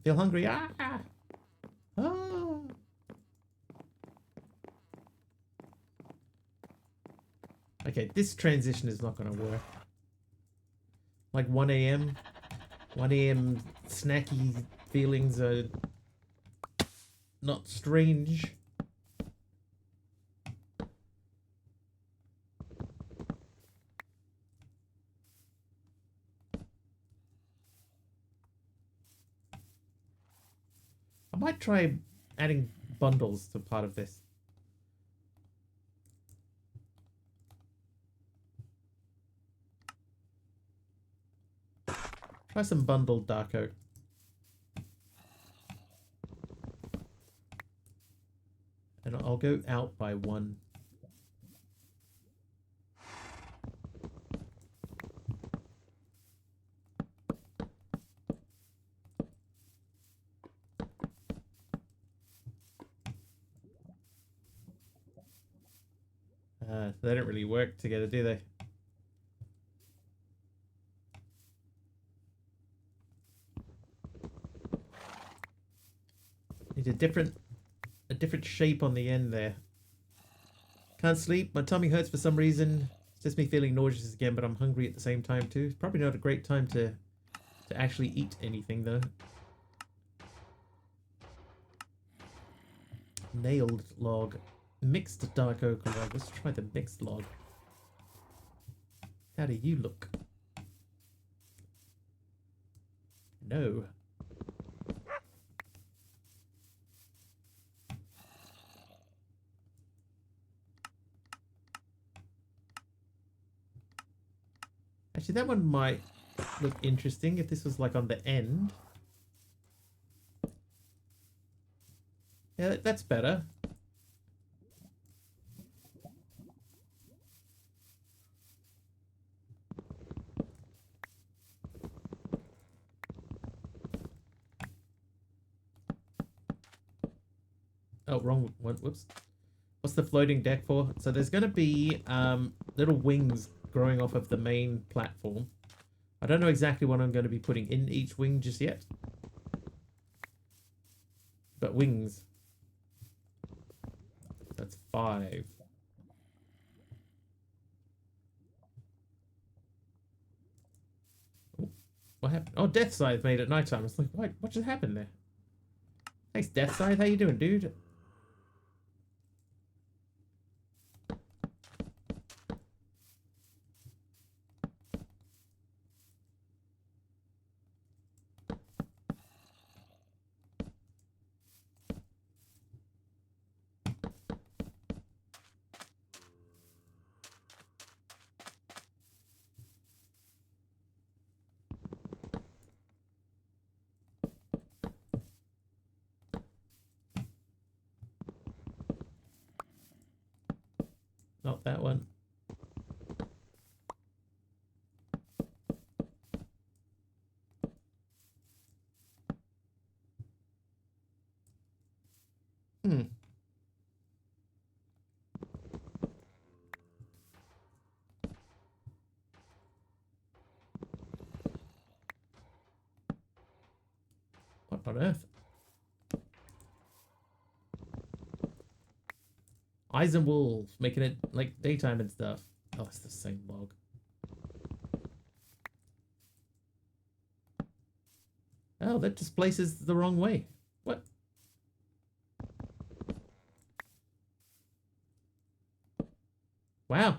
Feel hungry? Ah! Ah! Okay, this transition is not going to work. Like 1 a.m. 1 a.m. snacky feelings are not strange. I might try adding bundles to part of this. Try some bundled dark oak. And I'll go out by 1. They don't really work together, do they? Need a different shape on the end there. Can't sleep. My tummy hurts for some reason. It's just me feeling nauseous again, but I'm hungry at the same time too. It's probably not a great time to actually eat anything though. Nailed log. Mixed dark oak log. Let's try the mixed log. How do you look? No. Actually, that one might look interesting if this was like on the end. Yeah, that's better. Oh, wrong one. Whoops. What's the floating deck for? So there's going to be little wings growing off of the main platform. I don't know exactly what I'm going to be putting in each wing just yet. But wings. That's 5. Oh, what happened? Oh, Death Scythe made it nighttime. I was like, what just happened there? Thanks, Death Scythe. How you doing, dude? Not that one. Hmm. What on earth? Eyes and wolves, making it like daytime and stuff. Oh, it's the same log. Oh, that displaces the wrong way. What? Wow.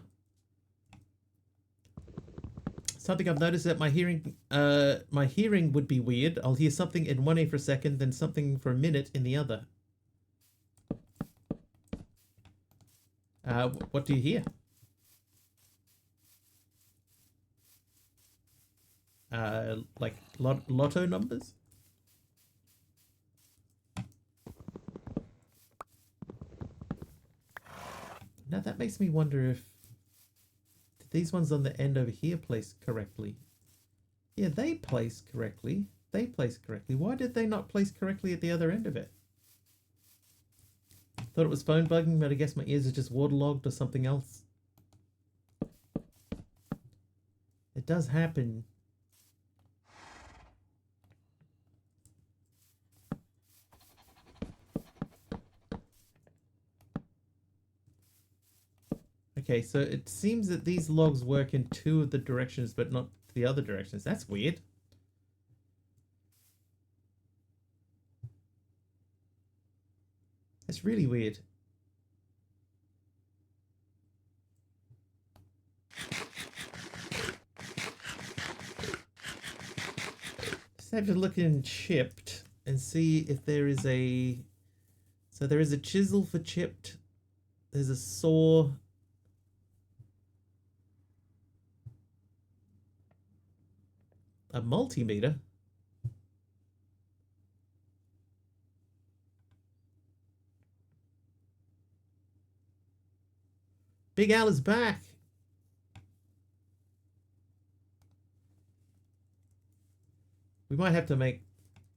Something I've noticed that my hearing would be weird. I'll hear something in one ear for a second, then something for a minute in the other. What do you hear? Like lotto numbers? Now that makes me wonder if these ones on the end over here place correctly. Yeah, they place correctly. They place correctly. Why did they not place correctly at the other end of it? Thought it was phone bugging, but I guess my ears are just waterlogged or something else. It does happen. Okay, so it seems that these logs work in two of the directions, but not the other directions. That's weird. That's really weird. Just have to look in chipped and see if there is a... So there is a chisel for chipped. There's a saw. A multimeter. Big Al is back. We might have to make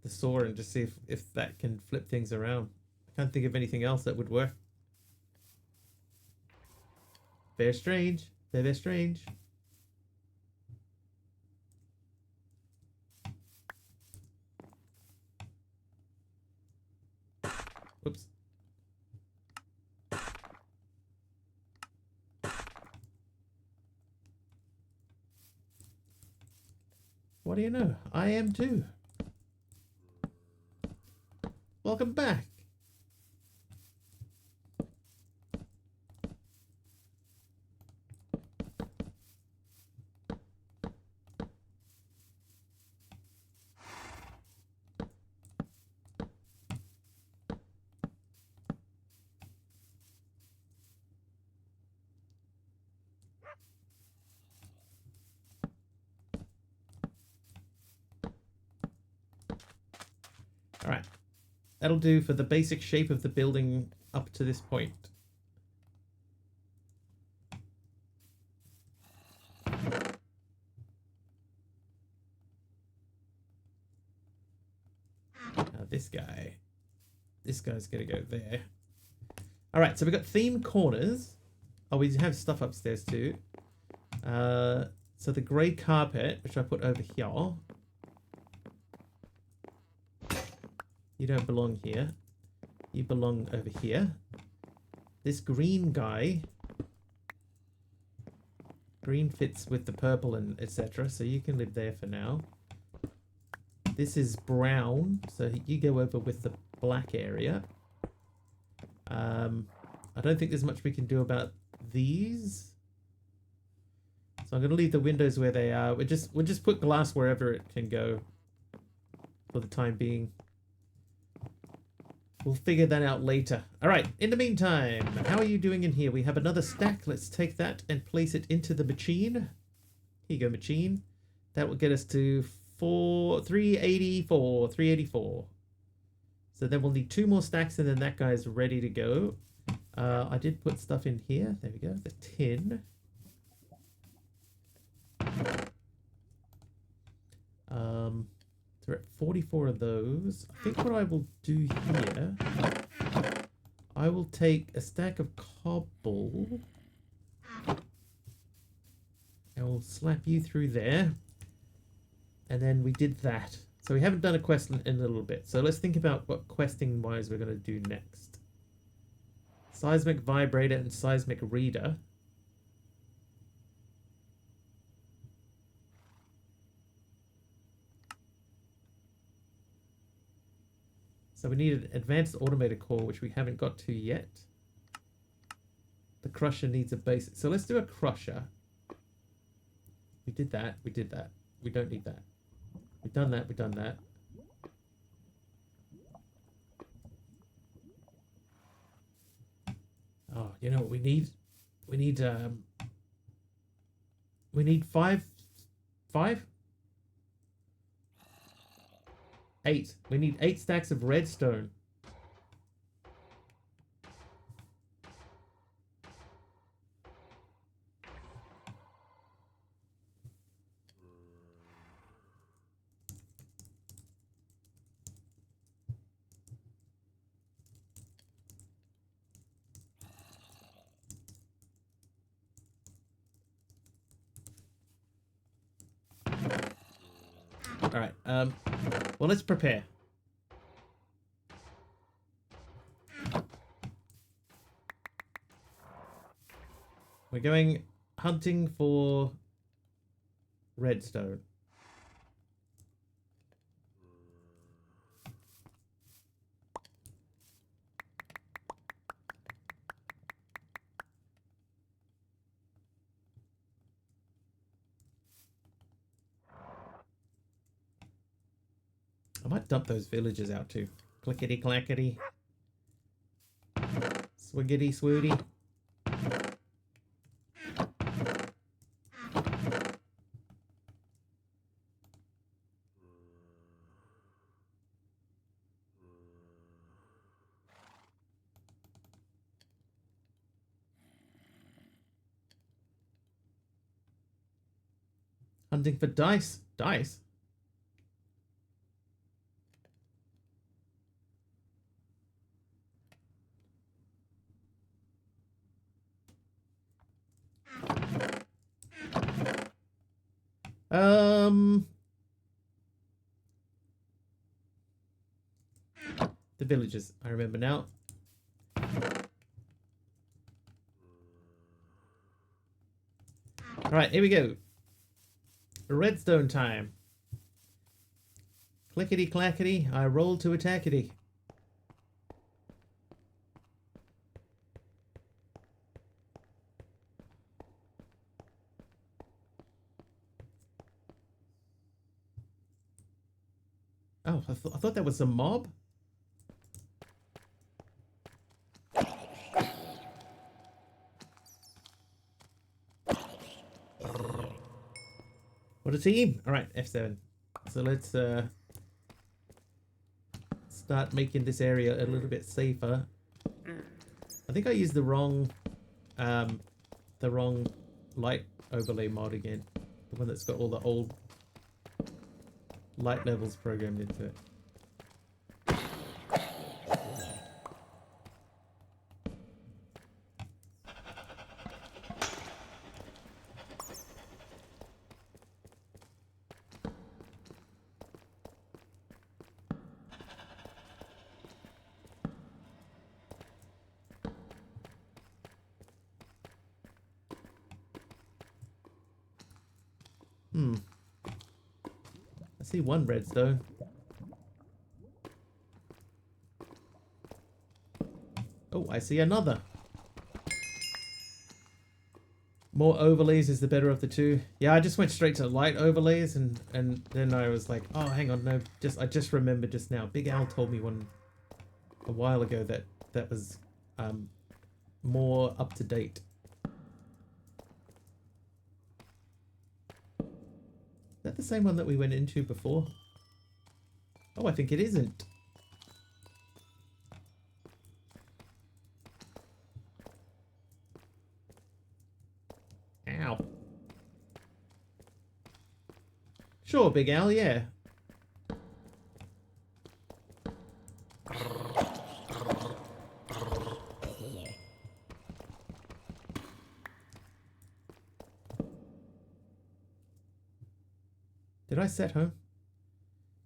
the saw and just see if that can flip things around. I can't think of anything else that would work. Very strange. Very, very strange. Whoops. What do you know? I am too. Welcome back. All right. That'll do for the basic shape of the building up to this point. Now this guy's gonna go there. All right, so we've got theme corners. Oh, we have stuff upstairs too. So the grey carpet, which I put over here. You don't belong here. You belong over here. This green guy. Green fits with the purple and etc. So you can live there for now. This is brown. So you go over with the black area. I don't think there's much we can do about these. So I'm going to leave the windows where they are. We'll just put glass wherever it can go for the time being. We'll figure that out later. All right, in the meantime, how are you doing in here? We have another stack. Let's take that and place it into the machine. Here you go, machine. That will get us to 384. So then we'll need 2 more stacks and then that guy's ready to go. I did put stuff in here. There we go, the tin. So we're at 44 of those. I think what I will do here, I will take a stack of cobble and we'll slap you through there. And then we did that. So we haven't done a quest in a little bit. So let's think about what questing wise we're going to do next. Seismic vibrator and seismic reader. So we need an advanced automator core, which we haven't got to yet. The crusher needs a basic. So let's do a crusher. We did that. We did that. We don't need that. We've done that. We've done that. Oh, you know what we need? We need 8. We need 8 stacks of redstone. All right. Well, let's prepare. We're going hunting for redstone. I might dump those villagers out too. Clickety clackety. Swiggity swooty. Hunting for dice. Dice? The villagers, I remember now. Alright, here we go. Redstone time. Clickety clackety, I roll to attackety. Oh, I thought that was a mob? What a team! Alright, F7. So let's start making this area a little bit safer. I think I used the wrong light overlay mod again. The one that's got all the old light levels programmed into it. I see one redstone. Oh, I see another. More overlays is the better of the two. Yeah, I just went straight to light overlays and then I was like, oh, hang on, no, I just remembered just now. Big Al told me a while ago that was more up to date. Is that the same one that we went into before? Oh, I think it isn't. Ow. Sure, Big Al, yeah. Did I set home?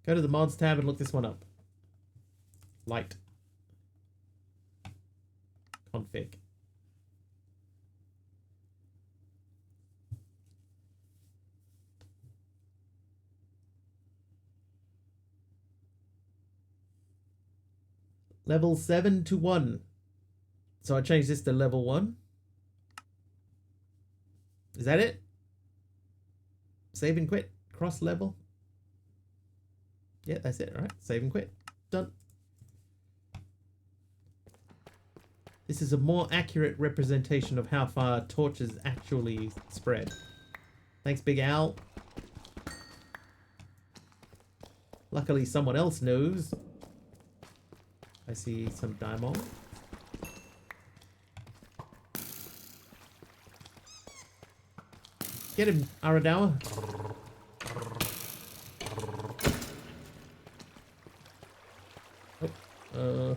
Go to the mods tab and look this one up. Light. Config. Level 7 to 1. So I changed this to level 1. Is that it? Save and quit. Cross level. Yeah, that's it. All right. Save and quit. Done. This is a more accurate representation of how far torches actually spread. Thanks, Big Al. Luckily, someone else knows. I see some diamond. Get him, Aradawa. Oh,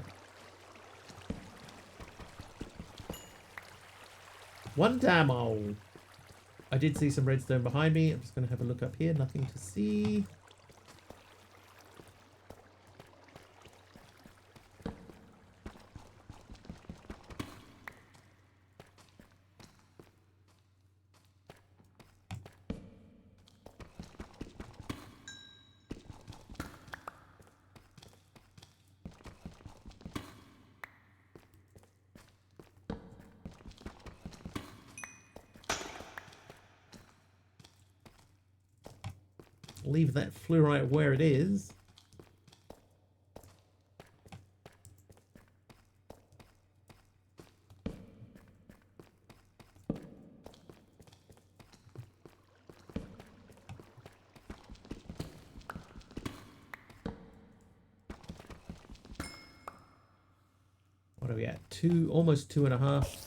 one diamond. I did see some redstone behind me. I'm just going to have a look up here. Nothing to see. leave that fluorite where it is. What are we at? Almost 2.5.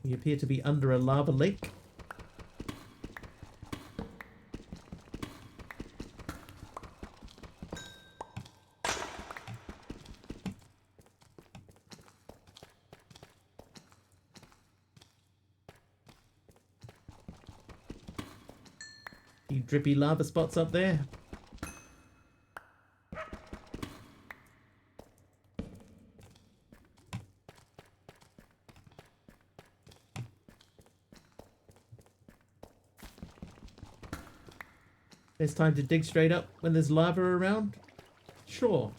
We appear to be under a lava lake. Few drippy lava spots up there. There's time to dig straight up when there's lava around? Sure.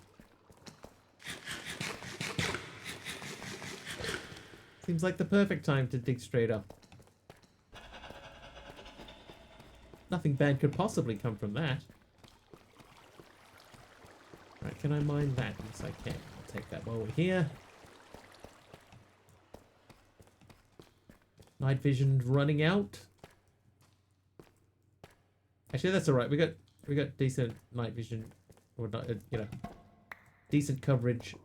Seems like the perfect time to dig straight up. Nothing bad could possibly come from that. Right, can I mine that? Yes, I can. I'll take that while we're here. Night vision running out. Actually, that's all right. We got decent night vision, or not, you know, decent coverage.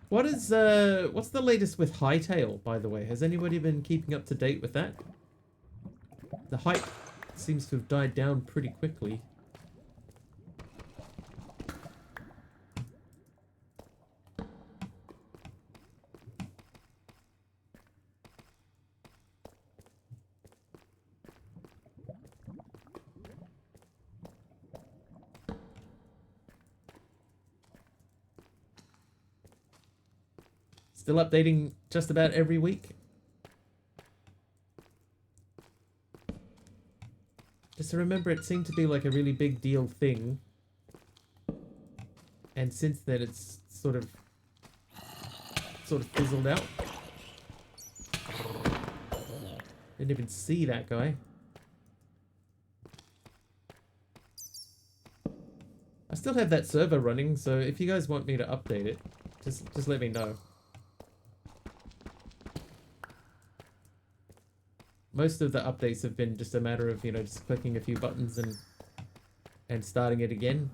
What's the latest with Hightail, by the way? Has anybody been keeping up to date with that? The hype seems to have died down pretty quickly. Still updating just about every week. Just to remember, it seemed to be like a really big deal thing. And since then, it's sort of fizzled out. Didn't even see that guy. I still have that server running, so if you guys want me to update it, just let me know. Most of the updates have been just a matter of, you know, just clicking a few buttons and starting it again.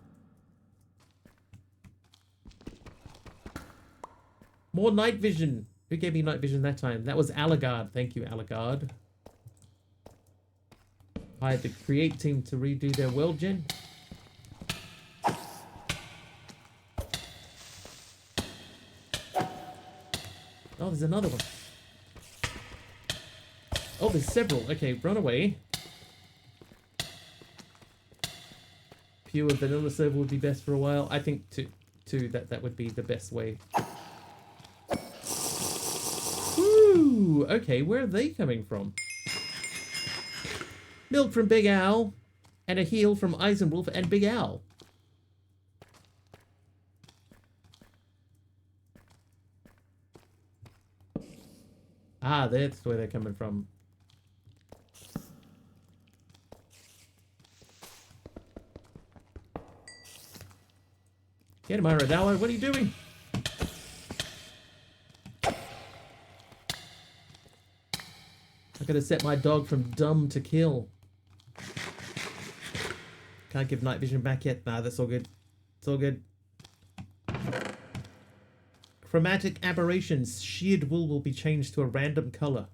More night vision. Who gave me night vision that time? That was Alagard. Thank you, Alagard. Hired the create team to redo their world gen. Oh, there's another one. Oh, there's several. Okay, run away. Pure vanilla server would be best for a while. I think that would be the best way. Woo! Okay, where are they coming from? Milk from Big Al, and a heal from Eisenwolf and Big Al. Ah, that's where they're coming from. Get him, Irodala. What are you doing? I gotta set my dog from dumb to kill. Can't give night vision back yet. Nah, that's all good. It's all good. Chromatic aberrations. Sheared wool will be changed to a random color.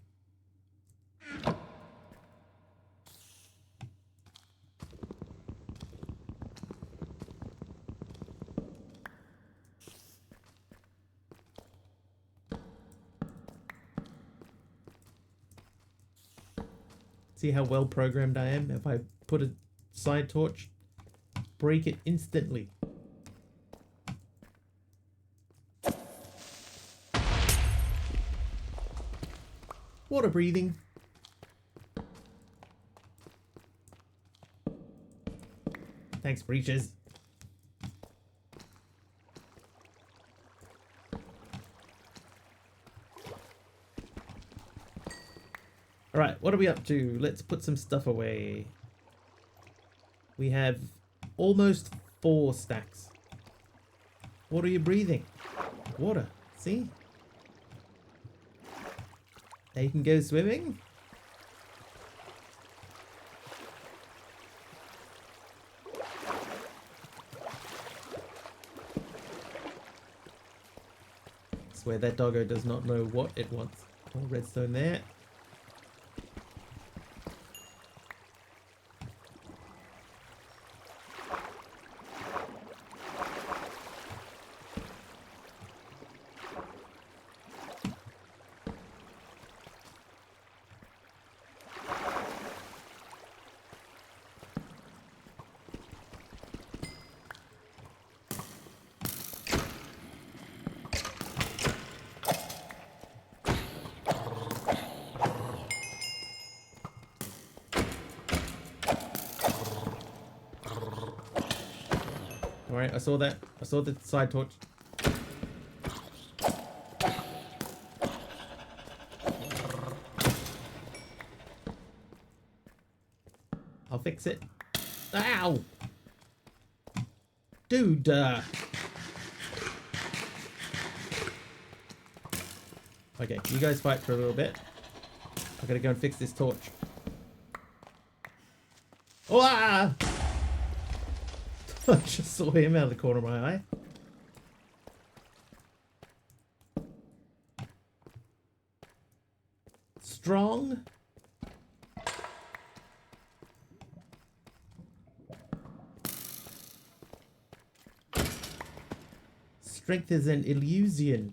See how well programmed I am? If I put a side torch, break it instantly. Water breathing. Thanks, Breaches. Alright, what are we up to? Let's put some stuff away. We have almost 4 stacks. What are you breathing? Water. See? Now you can go swimming. I swear that doggo does not know what it wants. Oh, redstone there. Alright, I saw that. I saw the side torch. I'll fix it. Ow! Dude! Okay, you guys fight for a little bit. I gotta go and fix this torch. Oh, ah! I just saw him out of the corner of my eye. Strong. Strength is an illusion.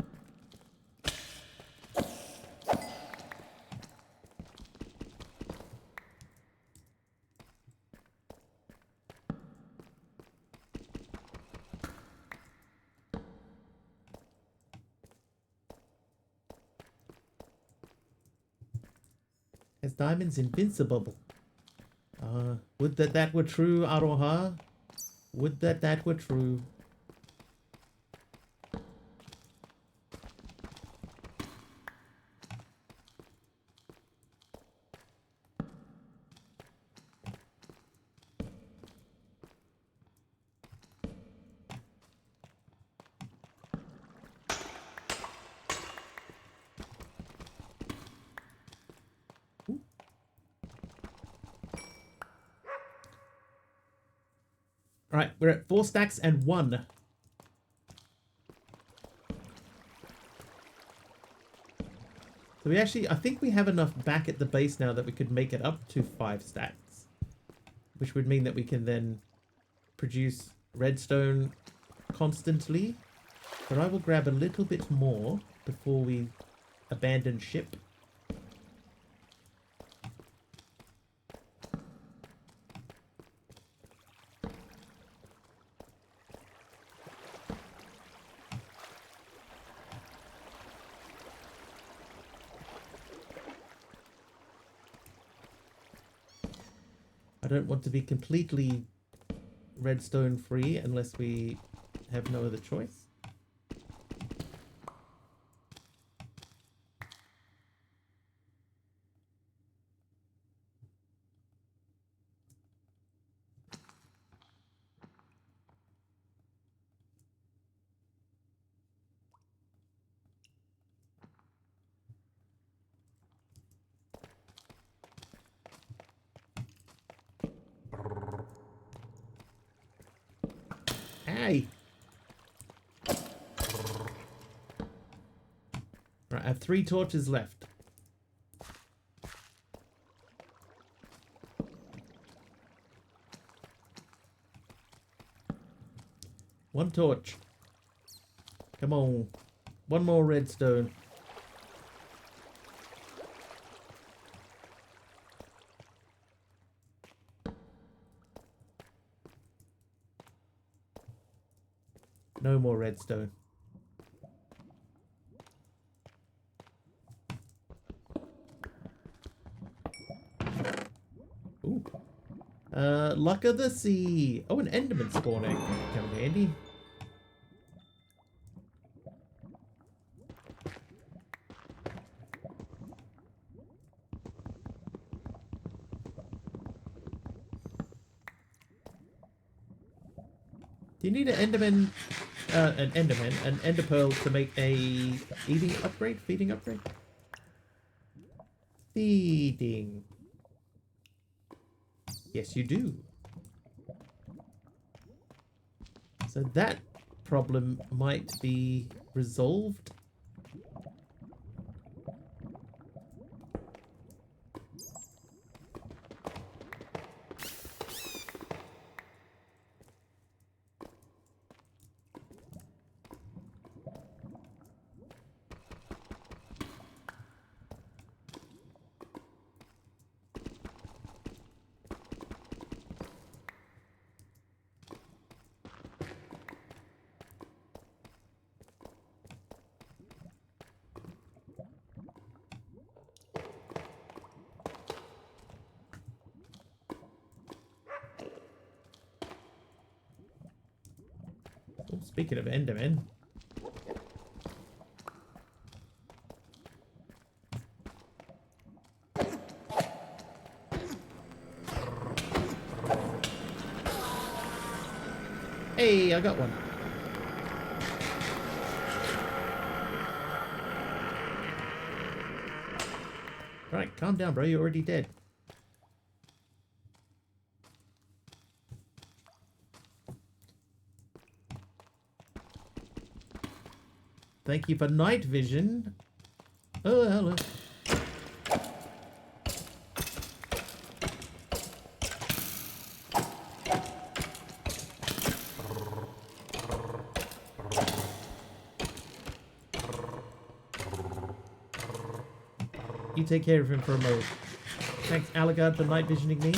As diamonds invincible. Would that were true, Aroha. Would that were true. Alright, we're at 4 stacks and 1. So we actually, I think we have enough back at the base now that we could make it up to 5 stacks. Which would mean that we can then produce redstone constantly. But I will grab a little bit more before we abandon ship. I don't want to be completely redstone free unless we have no other choice. Hey! Right, I have 3 torches left. One torch. Come on. One more redstone. No more redstone. Ooh. Luck of the sea. Oh, an Enderman spawning. Come handy. Do you need an an ender pearl to make a eating upgrade? Feeding upgrade? Feeding. Yes, you do. So that problem might be resolved. Oh, speaking of Endermen. Hey, I got one. Right, calm down, bro. You're already dead. Thank you for night vision. Oh, hello. You take care of him for a moment. Thanks, Alagard, for night visioning me.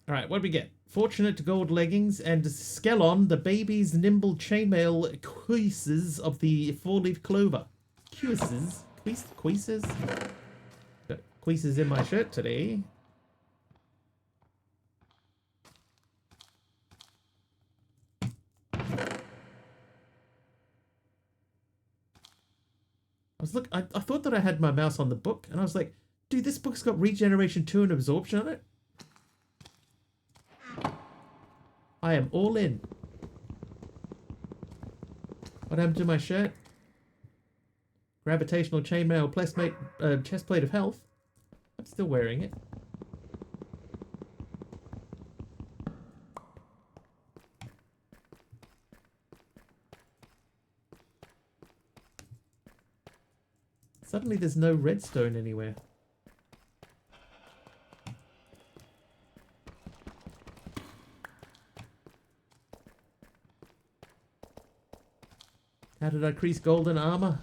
Alright, what do we get? Fortunate gold leggings and Skellon, the baby's nimble chainmail cuisses of the four-leaf clover. Cuisses? Cuisses? Got cuisses in my shirt today. I thought that I had my mouse on the book, and I was like, dude, this book's got regeneration 2 and absorption on it. I am all in. What happened to my shirt? Gravitational chainmail chest plate of health. I'm still wearing it. Suddenly there's no redstone anywhere. How did I increase golden armor?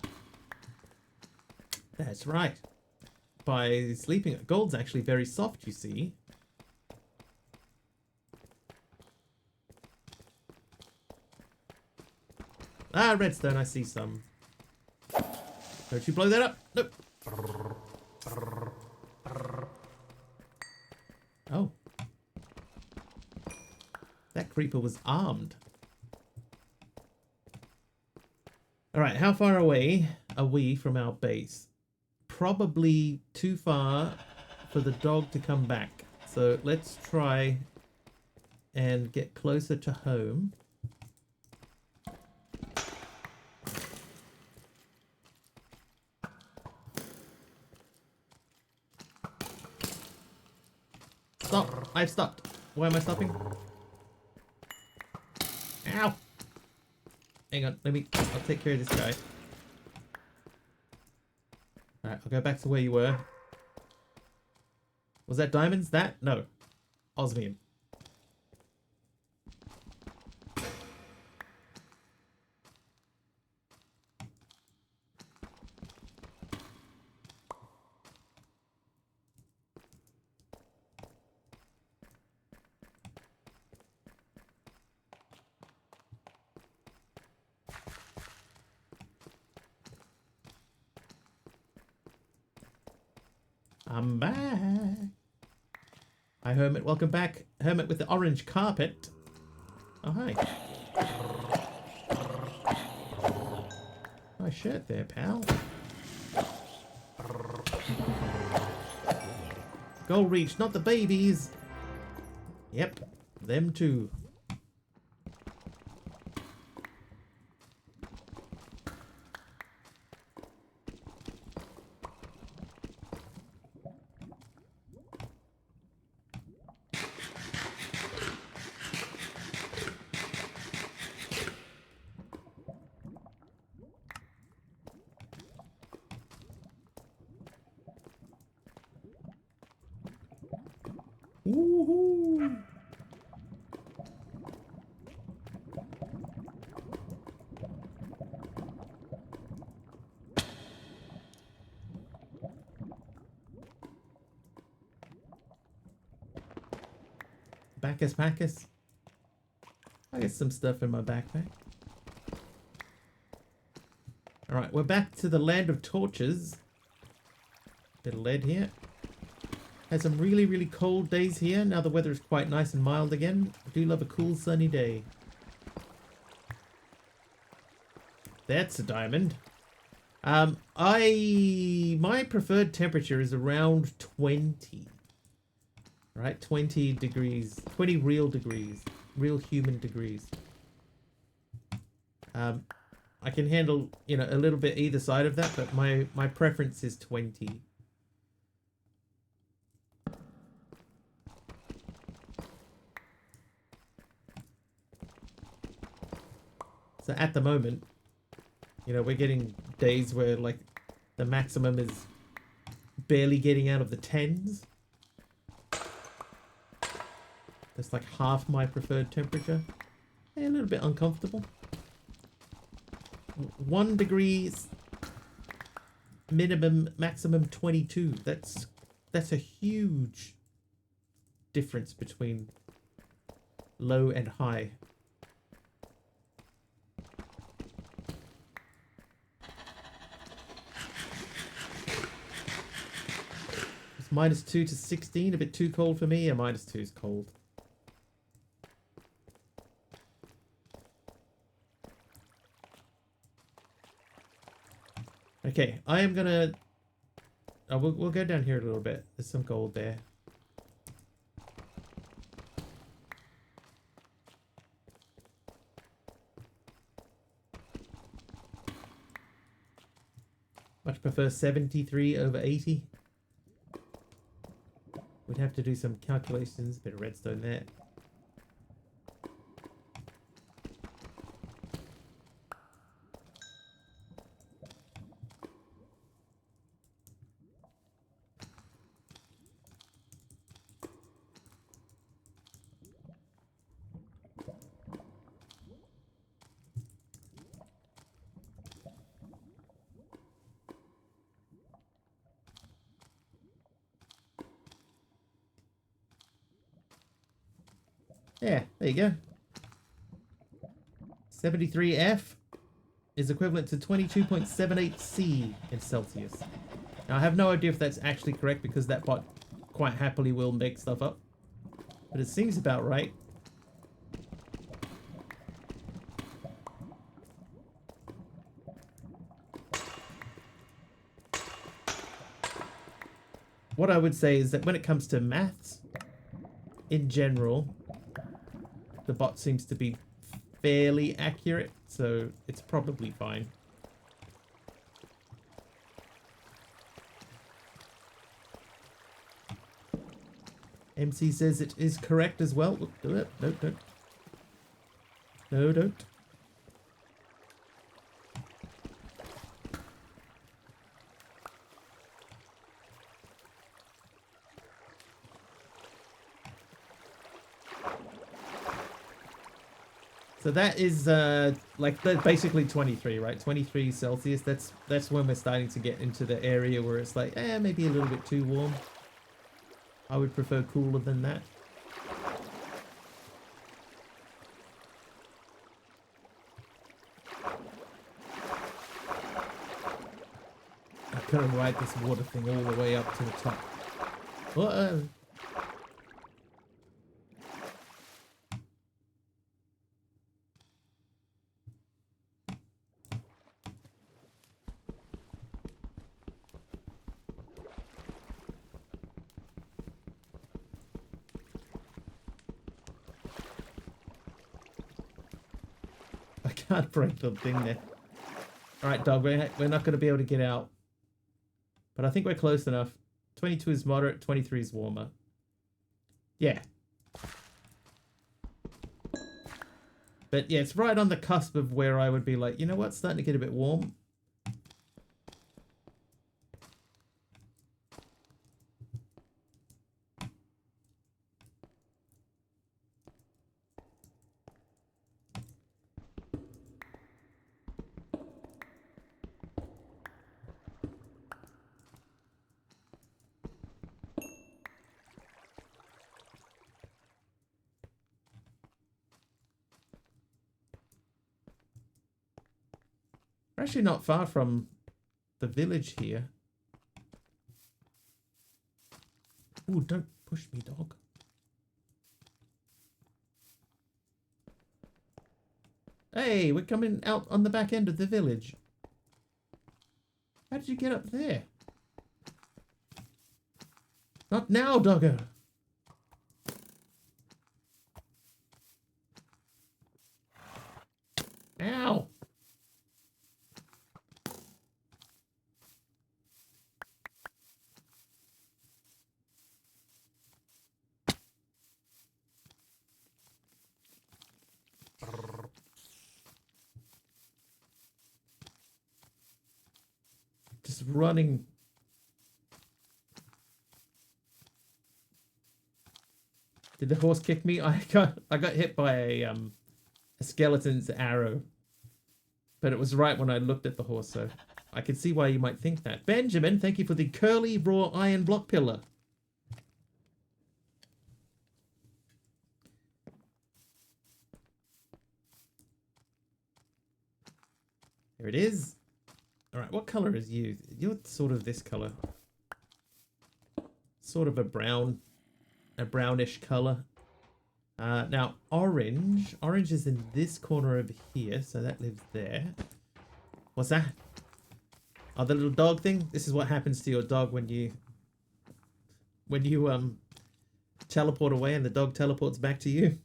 That's right. By sleeping. Gold's actually very soft, you see. Ah, redstone, I see some. Don't you blow that up? Nope. Oh. That creeper was armed. Alright, how far away are we from our base? Probably too far for the dog to come back. So let's try and get closer to home. Stop! I've stopped. Why am I stopping? Ow! Hang on, I'll take care of this guy. Alright, I'll go back to where you were. Was that diamonds? That? No. Osmium. I'm back. Hi, Hermit. Welcome back. Hermit with the orange carpet. Oh, hi. Nice shirt there, pal. Goal reached, not the babies. Yep, them too. Woohoo! Bacchus. I got some stuff in my backpack. Alright, we're back to the land of torches. Bit of lead here. Had some really, really cold days here. Now the weather is quite nice and mild again. I do love a cool sunny day. That's a diamond. My preferred temperature is around 20. Right? 20 degrees. 20 real degrees. Real human degrees. I can handle, you know, a little bit either side of that, but my preference is 20. So at the moment, you know, we're getting days where like the maximum is barely getting out of the 10s. That's like half my preferred temperature. A little bit uncomfortable. 1 degree minimum, maximum 22. That's a huge difference between low and high. It's -2 to 16, a bit too cold for me. Yeah, -2 is cold. Okay, I am gonna... Oh, we'll go down here a little bit. There's some gold there. Much prefer 73 over 80. We'd have to do some calculations. Bit of redstone there. Yeah, there you go. 73F is equivalent to 22.78 C in Celsius. Now, I have no idea if that's actually correct because that bot quite happily will make stuff up. But it seems about right. What I would say is that when it comes to maths, in general, the bot seems to be fairly accurate, so it's probably fine. MC says it is correct as well. Oop, do it. No, don't. No, don't. So that is like basically 23, right? 23 Celsius. That's when we're starting to get into the area where it's like, maybe a little bit too warm. I would prefer cooler than that. I'm gonna ride this water thing all the way up to the top. What? I can't break the thing there. Alright, dog, we're not going to be able to get out. But I think we're close enough. 22 is moderate, 23 is warmer. Yeah. But yeah, it's right on the cusp of where I would be like, you know what, starting to get a bit warm. We're actually not far from the village here. Ooh, don't push me, dog. Hey, we're coming out on the back end of the village. How did you get up there? Not now, doggo. Ow. Just running. Did the horse kick me? I got hit by a skeleton's arrow. But it was right when I looked at the horse, so I can see why you might think that. Benjamin, thank you for the curly raw iron block pillar. Here it is. Alright, what color is you? You're sort of this color. Sort of a brownish color. Now, orange. Orange is in this corner over here, so that lives there. What's that? Oh, the little dog thing? This is what happens to your dog when you teleport away and the dog teleports back to you.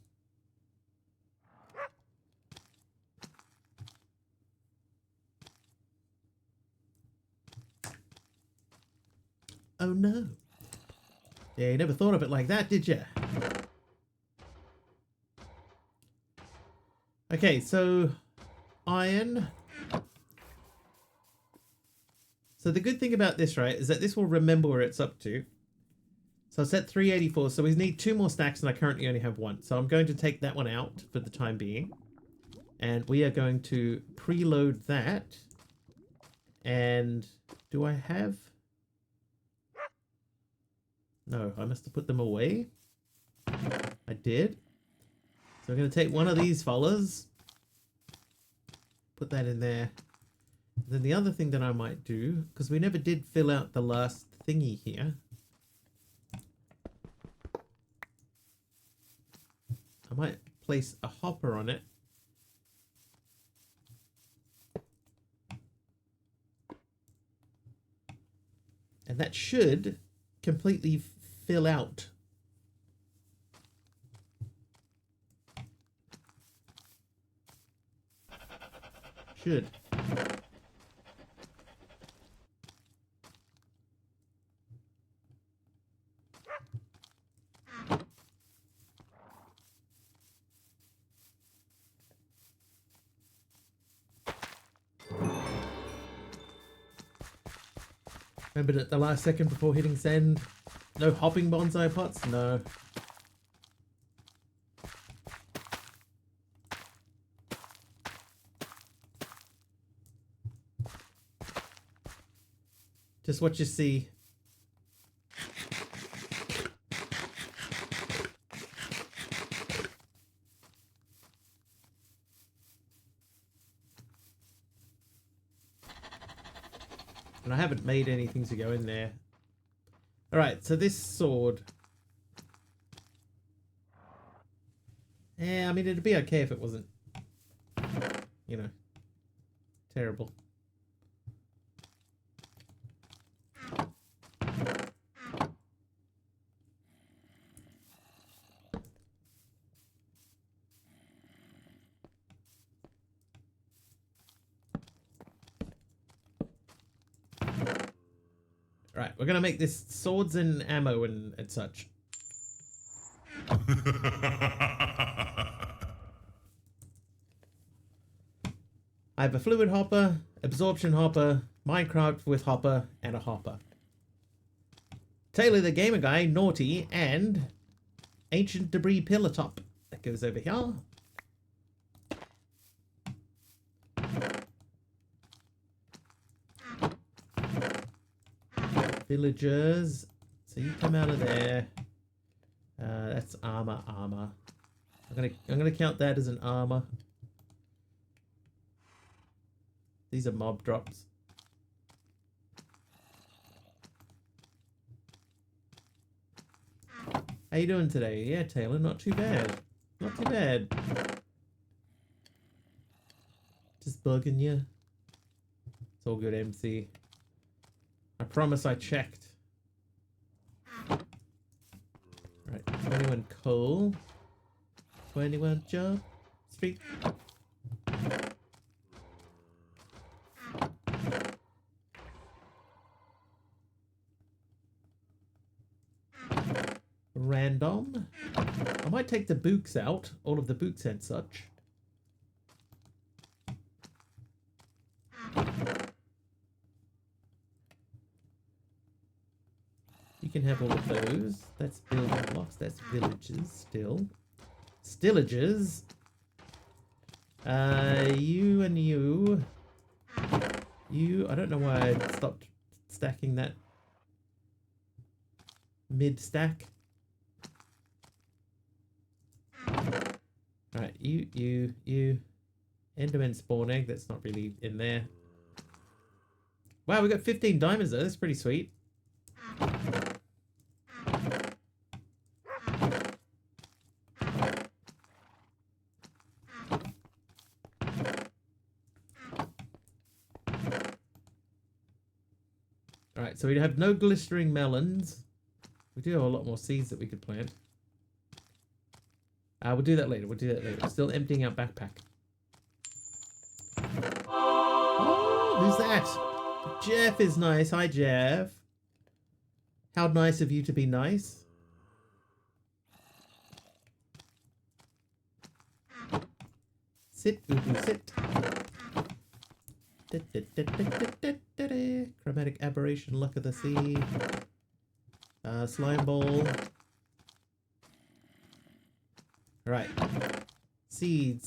Oh no. Yeah, you never thought of it like that, did you? Okay, so iron. So the good thing about this, right, is that this will remember where it's up to. So I set 384, so we need 2 more stacks and I currently only have 1. So I'm going to take that one out for the time being. And we are going to preload that. And do I have... No, I must have put them away. I did. So I'm going to take one of these fellas. Put that in there. And then the other thing that I might do, because we never did fill out the last thingy here. I might place a hopper on it. And that should completely fill out. Should. Remembered at the last second before hitting send. No hopping bonsai pots? No. Just what you see. And I haven't made anything to go in there. Alright, so this sword. Yeah, I mean, it'd be okay if it wasn't, you know, terrible. Right, we're gonna make this swords and ammo and such. I have a fluid hopper, absorption hopper, Minecraft with hopper, and a hopper. Taylor the Gamer Guy, naughty, and ancient debris pillar top that goes over here. Villagers, so you come out of there. That's armor. I'm gonna count that as an armor. These are mob drops. How you doing today? Yeah, Taylor, not too bad. Not too bad. Just bugging you. It's all good, MC. I promise I checked. Right, 21 coal. 21 job street. Random. I might take the books out, all of the books and such. You can have all of those. That's building blocks. That's villages still. Stillages. You and you. You, I don't know why I stopped stacking that mid stack. Alright, you. Enderman spawn egg, that's not really in there. Wow, we got 15 diamonds though, that's pretty sweet. Alright, so we have no glistering melons. We do have a lot more seeds that we could plant. We'll do that later. We're still emptying our backpack. Oh, who's that? Jeff is nice. Hi, Jeff. How nice of you to be nice. Sit, Ubu, sit. Chromatic aberration, luck of the sea. Slime ball. Alright. Seed.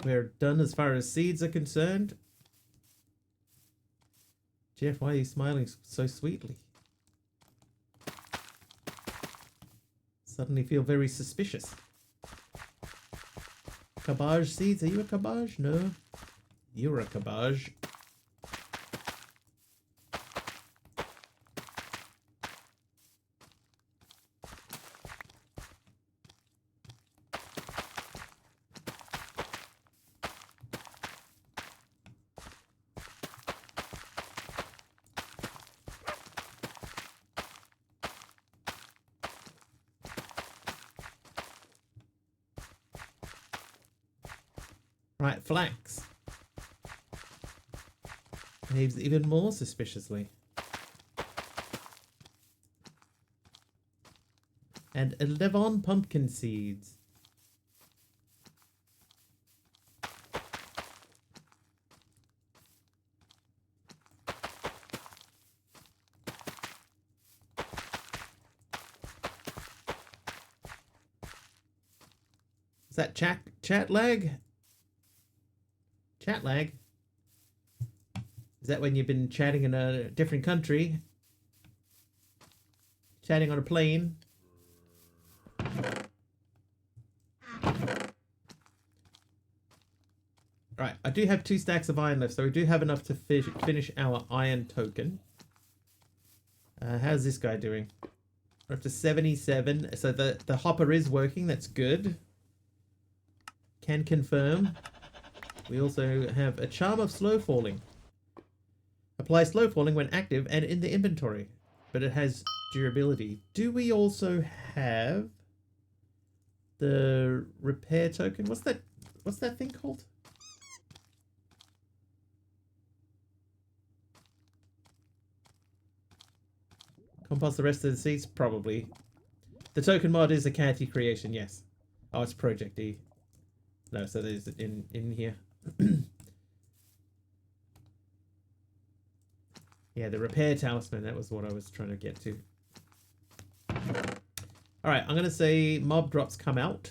We're done as far as seeds are concerned. Jeff, why are you smiling so sweetly? Suddenly feel very suspicious. Cabbage seeds? Are you a cabbage? No. You're a cabbage. Right, flax. Behaves even more suspiciously. And 11 pumpkin seeds. Is that chat lag? Chat lag? Is that when you've been chatting in a different country? Chatting on a plane? Right, I do have 2 stacks of iron left, so we do have enough to finish our iron token. How's this guy doing? We're up to 77, so the hopper is working, that's good. Can confirm. We also have a charm of slow falling. Apply slow falling when active and in the inventory, but it has durability. Do we also have the repair token? What's that thing called? Compost the rest of the seeds? Probably. The token mod is a Catty creation, yes. Oh, it's Project E. No, so there's in here. Yeah, the repair talisman, that was what I was trying to get to. Alright, I'm gonna say mob drops come out.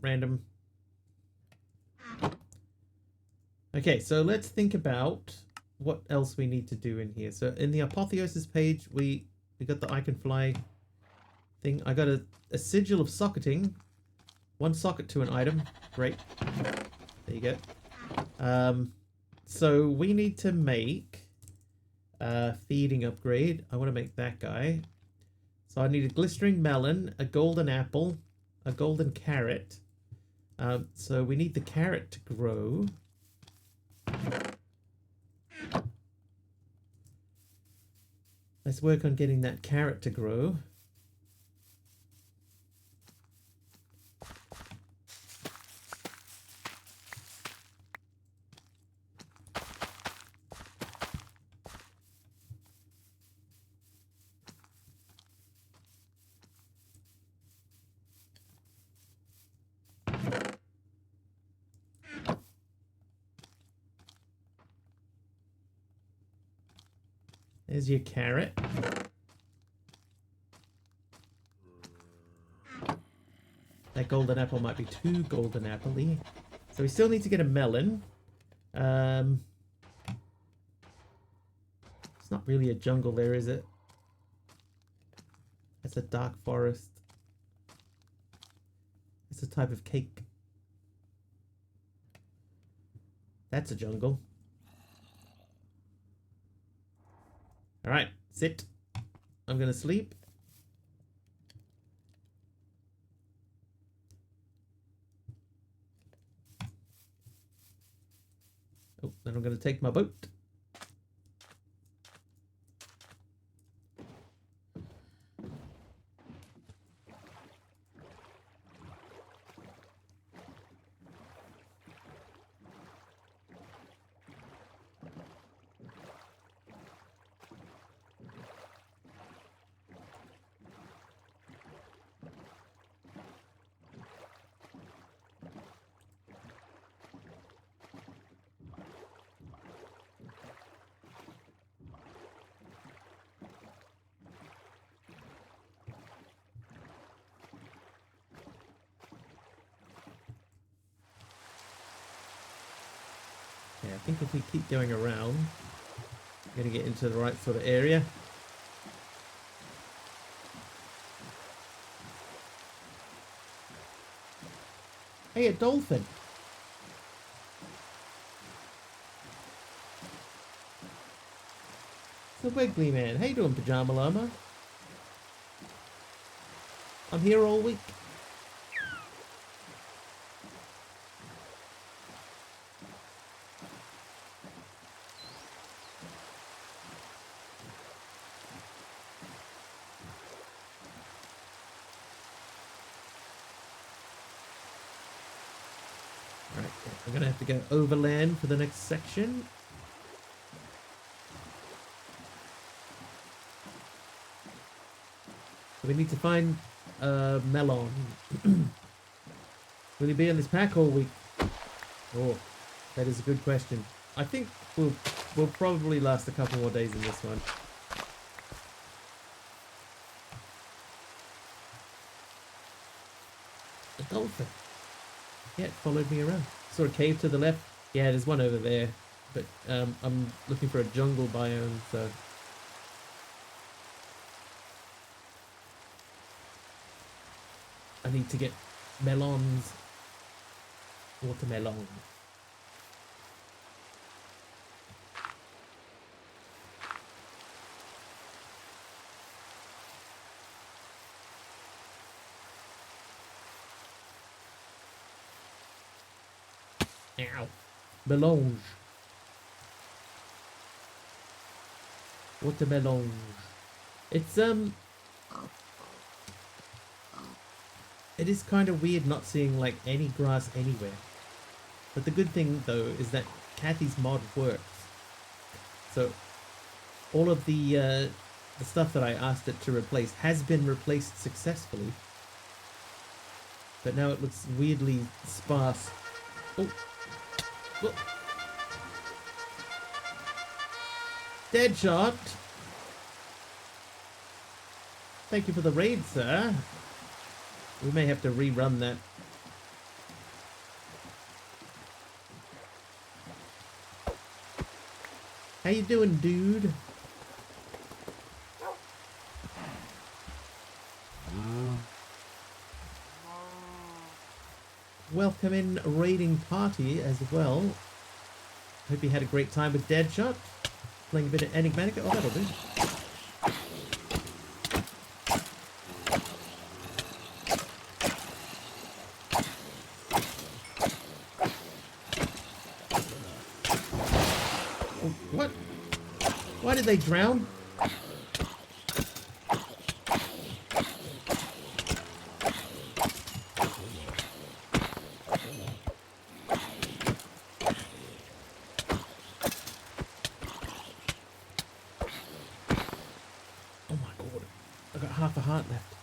Random. Okay, so let's think about what else we need to do in here. So in the apotheosis page, we got the I can fly thing. I got a sigil of socketing. 1 socket to an item. Great. There you go. So we need to make a feeding upgrade. I want to make that guy. So I need a glistering melon, a golden apple, a golden carrot. So we need the carrot to grow. Let's work on getting that carrot to grow. There's your carrot. That golden apple might be too golden apple-y. So we still need to get a melon. It's not really a jungle there, is it? It's a dark forest. It's a type of cake. That's a jungle. Alright, sit. I'm gonna sleep. Oh, then I'm gonna take my boat. Yeah, I think if we keep going around, we're going to get into the right sort of area. Hey, a dolphin. It's a wiggly man. How you doing, Pajama Llama? I'm here all week. Alright, I'm gonna have to go overland for the next section. So we need to find melon. Will he be in this pack all week? Oh, that is a good question. I think we'll probably last a couple more days in this one. A dolphin. Yeah, it followed me around. Saw a cave to the left. Yeah, there's one over there. But I'm looking for a jungle biome, so... I need to get melons. Watermelon. Ow. Melange. Watermelon. It's it is kind of weird not seeing like any grass anywhere. But the good thing though is that Kathy's mod works. So all of the stuff that I asked it to replace has been replaced successfully. But now it looks weirdly sparse. Oh. Look. Dead shot. Thank you for the raid, sir. We may have to rerun that. How you doing, dude? Welcome in raiding party as well. Hope you had a great time with Deadshot. Playing a bit of Enigmatica. Oh, that'll do. Oh, what? Why did they drown? Half a heart left.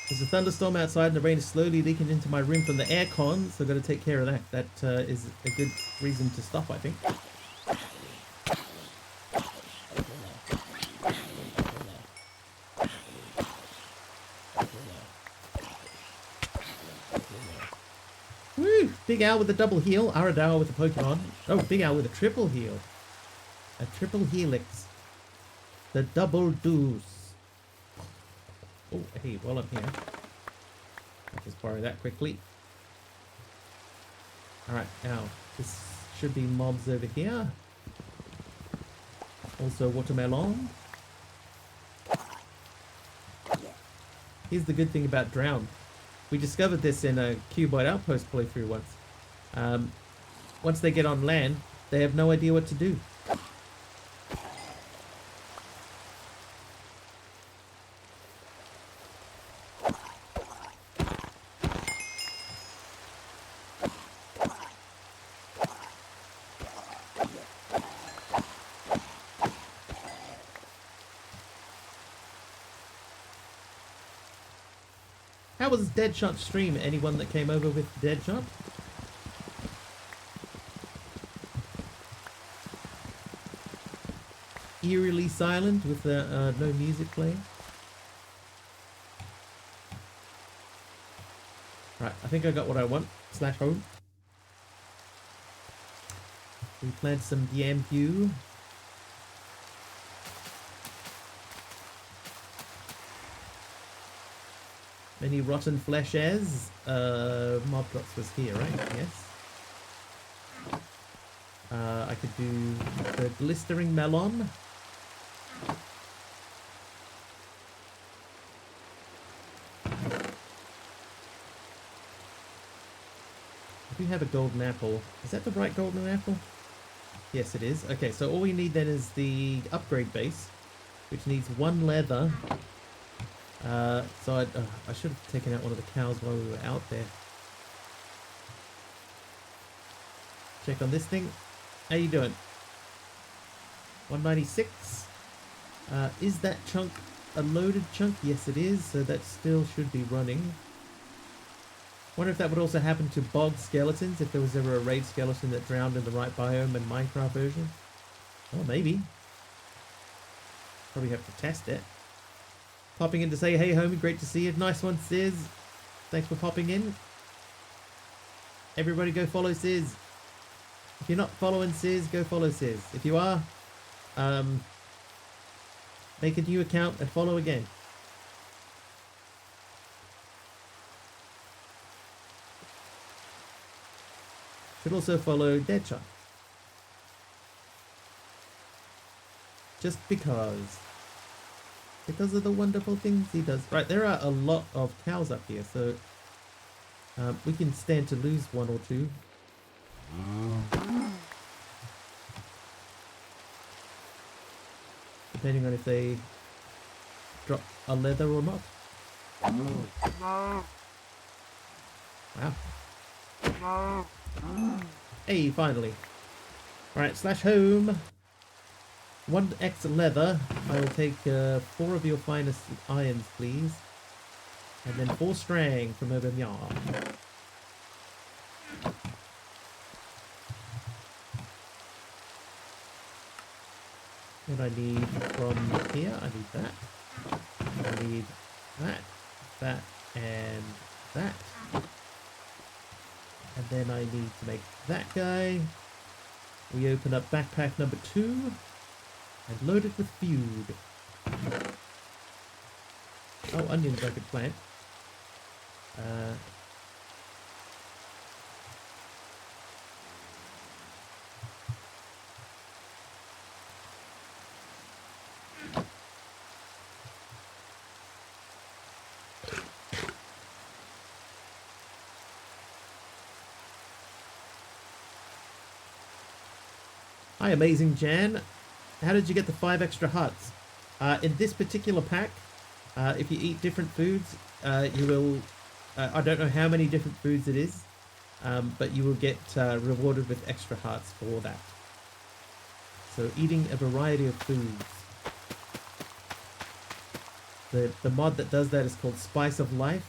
There's a thunderstorm outside and the rain is slowly leaking into my room from the aircon, so I've got to take care of that. That is a good reason to stop, I think. Woo! Big Owl with a double heal. Aradao with a Pokemon. Oh, Big Owl with a triple heal. A triple helix. The double deuce. Oh, hey, while I'm here, I'll just borrow that quickly. Alright, now, this should be mobs over here. Also watermelon. Here's the good thing about Drown. We discovered this in a Cuboid Outpost playthrough once. Once they get on land, they have no idea what to do. How was Deadshot's stream? Anyone that came over with Deadshot? Eerily silent with no music playing. Right, I think I got what I want. Slash home. We plant some bamboo. Many rotten fleshes. Mob Dots was here, right? Yes. I could do the blistering melon. I do have a golden apple. Is that the right golden apple? Yes, it is. Okay, so all we need then is the upgrade base, which needs 1 leather. So I should have taken out one of the cows while we were out there. check on this thing. How you doing? 196. Is that chunk a loaded chunk? Yes, it is. So that still should be running. Wonder if that would also happen to bog skeletons, if there was ever a raid skeleton that drowned in the right biome and Minecraft version. Oh, maybe. Probably have to test it. Popping in to say, hey homie, great to see you. Nice one, Sis. Thanks for popping in. Everybody go follow Sis. If you're not following Sis, go follow Sis. If you are, make a new account and follow again. Should also follow Deadshot. Just because. Because of the wonderful things he does. Right, there are a lot of cows up here, so we can stand to lose one or two. Depending on if they drop a leather or not. Wow. Hey, finally. Alright, slash home. 1x leather. I will take 4 of your finest irons, please. And then 4 strang from over here. What I need from here, I need that. I need that, that, and that. And then I need to make that guy. We open up backpack number 2 and load it with food. Oh, onions I could plant. Hi, Amazing Jan. How did you get the 5 extra hearts? In this particular pack, if you eat different foods, you will... I don't know how many different foods it is, but you will get rewarded with extra hearts for that. So eating a variety of foods. The mod that does that is called Spice of Life.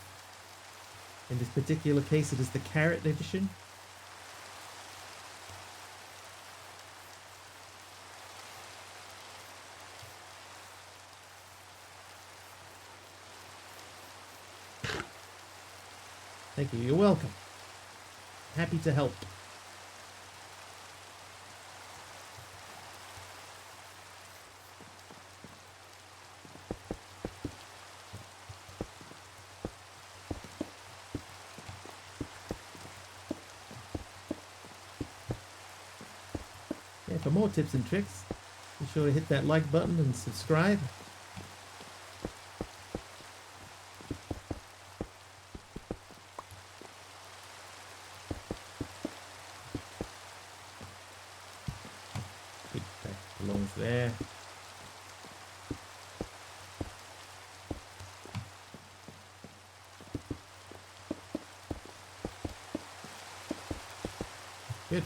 In this particular case, it is the Carrot Edition. Thank you. You're welcome. Happy to help. Yeah, for more tips and tricks, be sure to hit that like button and subscribe. That belongs there. Good.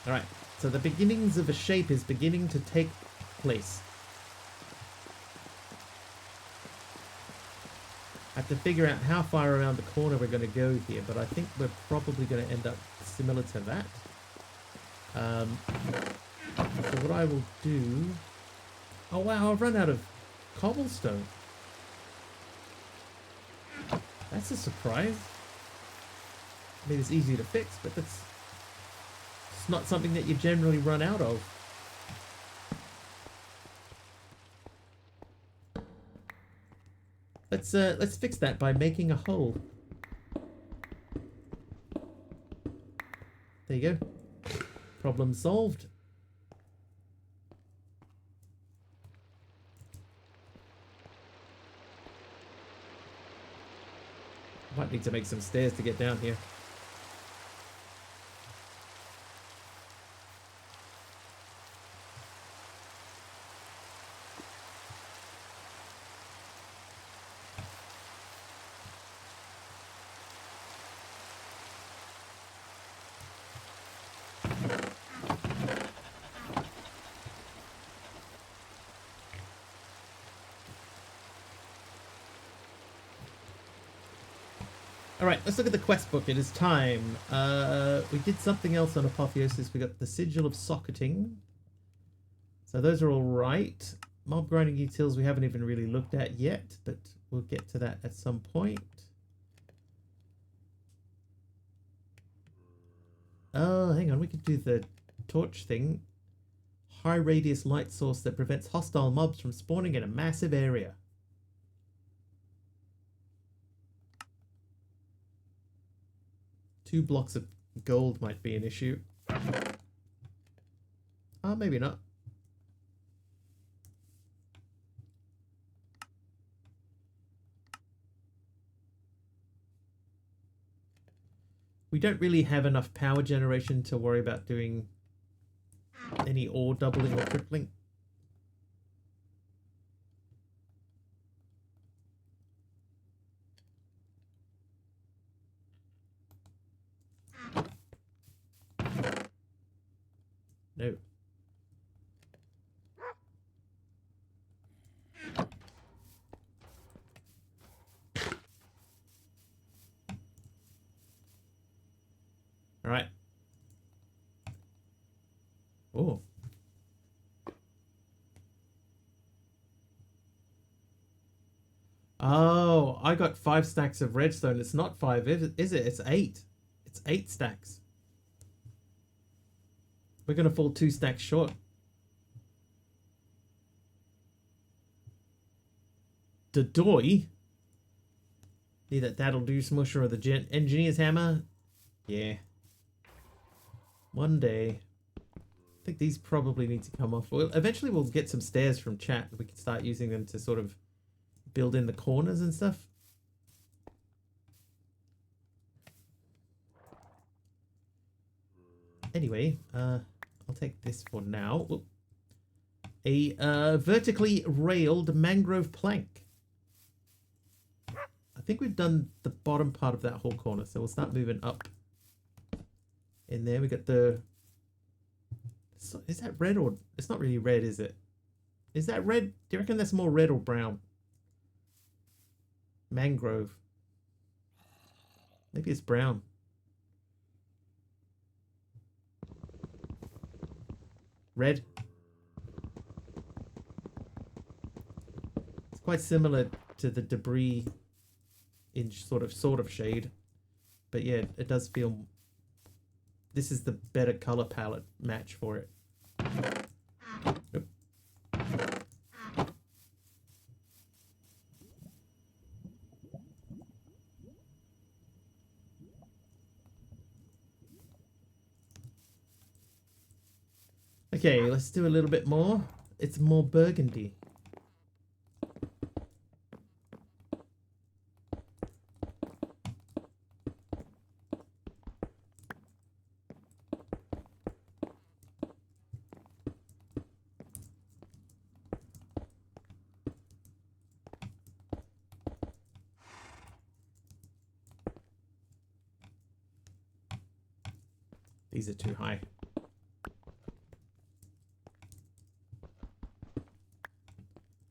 Alright, so the beginnings of a shape is beginning to take place. I have to figure out how far around the corner we're going to go here, but I think we're probably going to end up similar to that. So what I will do... Oh wow, I've run out of cobblestone. That's a surprise. I mean, it's easy to fix, but it's not something that you generally run out of. Let's fix that by making a hole. There you go. Problem solved. Might need to make some stairs to get down here. All right, let's look at the quest book. It is time. We did something else on Apotheosis. We got the Sigil of Socketing. So those are all right. Mob grinding utils we haven't even really looked at yet, but we'll get to that at some point. Oh, hang on. We could do the torch thing. High radius light source that prevents hostile mobs from spawning in a massive area. Two blocks of gold might be an issue. Maybe not. We don't really have enough power generation to worry about doing any ore doubling or tripling. No. All right. Oh. Oh, I got 5 stacks of redstone. It's not 5, is it? It's 8. It's 8 stacks. We're going to fall 2 stacks short. The doy? Need that'll do smusher or the engineer's hammer? Yeah. One day. I think these probably need to come off. Well, eventually we'll get some stairs from chat. We can start using them to sort of build in the corners and stuff. Anyway, I'll take this for now. Ooh. A vertically railed mangrove plank. I think we've done the bottom part of that whole corner, so we'll start moving up. In there we got the... Is that red or... It's not really red, is it? Is that red? Do you reckon that's more red or brown? Mangrove. Maybe it's brown. Red. It's quite similar to the debris in sort of shade. But yeah, it does feel... This is the better color palette match for it. Nope. Okay, let's do a little bit more. It's more burgundy. These are too high.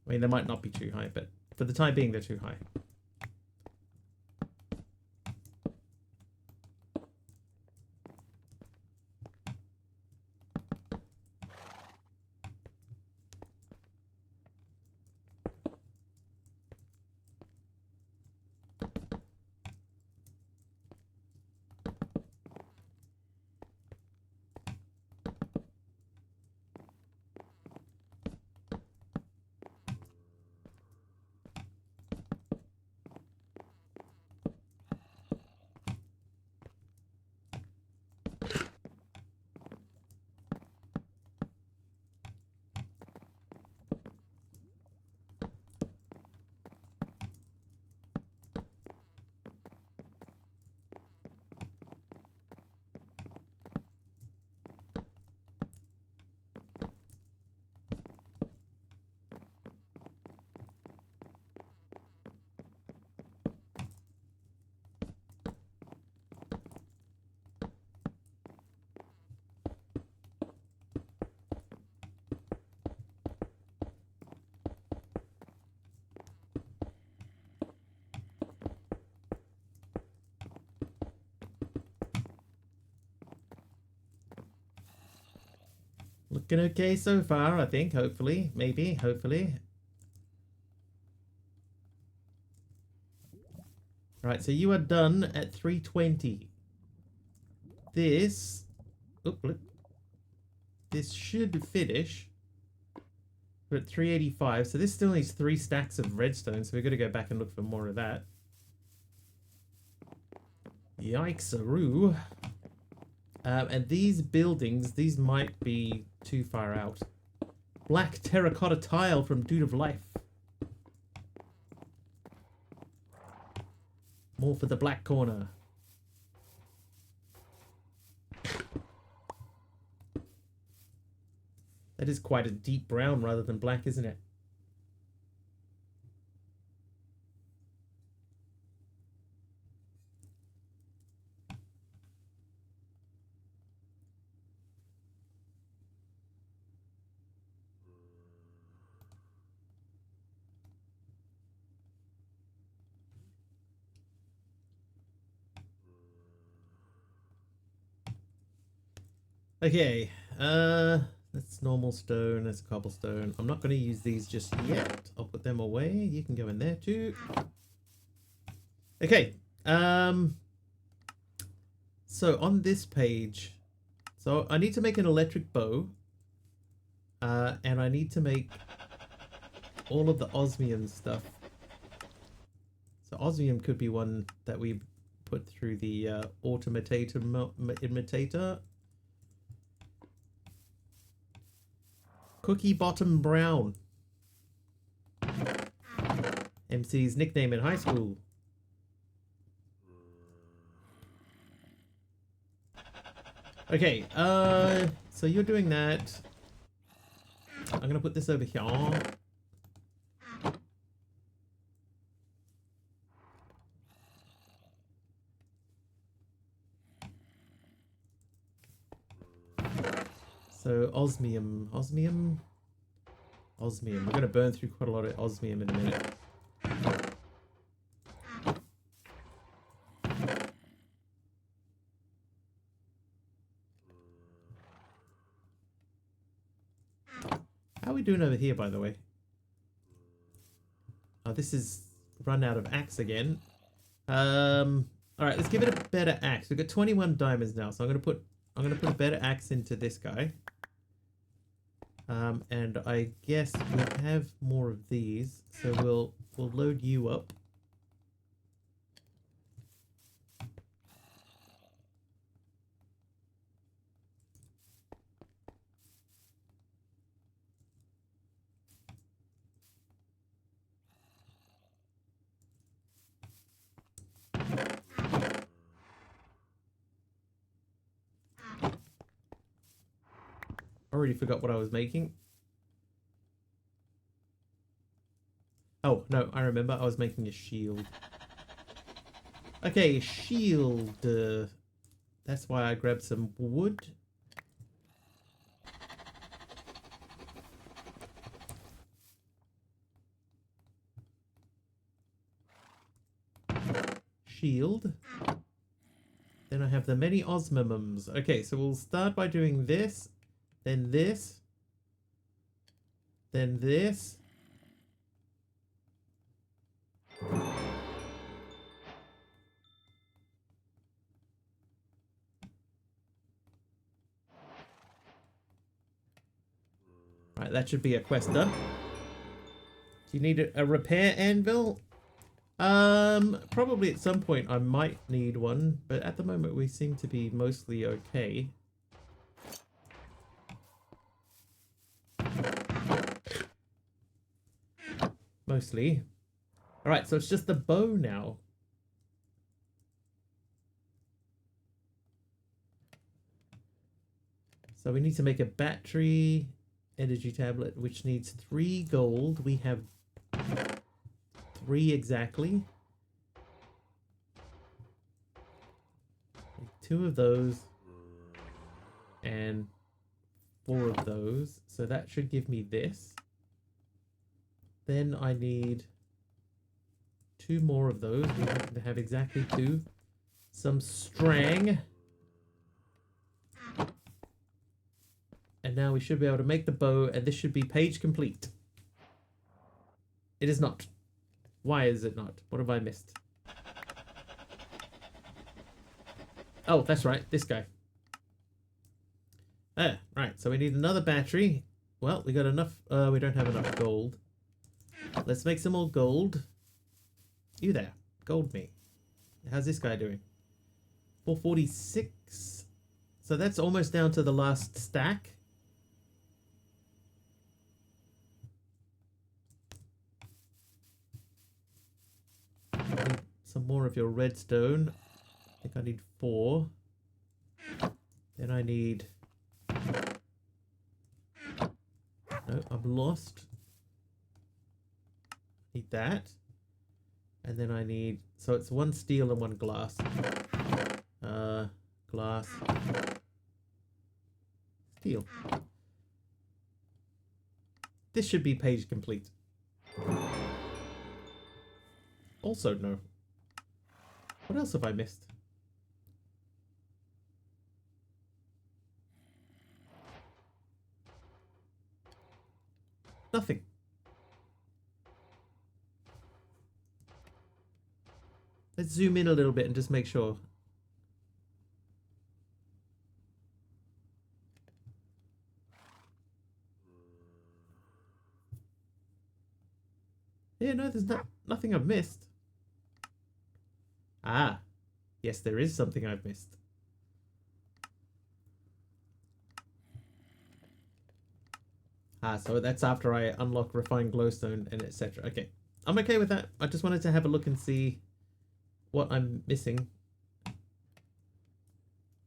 I mean, they might not be too high, but for the time being, they're too high. Looking okay so far, I think. Hopefully. Maybe. Hopefully. Right, so you are done at 320. This... Oop, look. This should finish. We're at 385, so this still needs 3 stacks of redstone, so we've got to go back and look for more of that. Yikes-a-roo. And these buildings, these might be too far out. Black terracotta tile from Dude of Life. More for the black corner. That is quite a deep brown rather than black, isn't it? Okay, that's normal stone, that's cobblestone. I'm not going to use these just yet. I'll put them away. You can go in there too. Okay, so on this page, so I need to make an electric bow, and I need to make all of the osmium stuff. So osmium could be one that we put through the automator imitator. Cookie Bottom Brown. MC's nickname in high school. Okay, so you're doing that. I'm gonna put this over here. So osmium. We're gonna burn through quite a lot of osmium in a minute. How are we doing over here, by the way? Oh, this is run out of axe again. Alright, let's give it a better axe. We've got 21 diamonds now, so I'm gonna put a better axe into this guy. And I guess we have more of these, so we'll load you up. Already forgot what I was making. Oh, no, I remember. I was making a shield. Okay, shield. That's why I grabbed some wood. Shield. Then I have the many osmimums. Okay, so we'll start by doing this, then this, then this. Right, that should be a quest done. Do you need a repair anvil? Probably at some point I might need one, but at the moment we seem to be mostly okay. Mostly. Alright, so it's just the bow now. So we need to make a battery energy tablet, which needs 3 gold. We have 3 exactly. 2 of those and 4 of those. So that should give me this. Then I need 2 more of those. We happen to have exactly 2. Some string. And now we should be able to make the bow, and this should be page complete. It is not. Why is it not? What have I missed? Oh, that's right. This guy. Ah, right. So we need another battery. Well, we got enough. We don't have enough gold. Let's make some more gold. You there. Gold me. How's this guy doing? 446. So that's almost down to the last stack. Need some more of your redstone. I think I need 4. Then I need... No, I'm lost. Need that. And then I need... So it's 1 steel and 1 glass. Glass. Steel. This should be page complete. Also no. What else have I missed? Nothing. Let's zoom in a little bit and just make sure. Yeah, no, there's nothing I've missed. Ah, yes, there is something I've missed. Ah, so that's after I unlock refined glowstone and etc. Okay, I'm okay with that. I just wanted to have a look and see what I'm missing.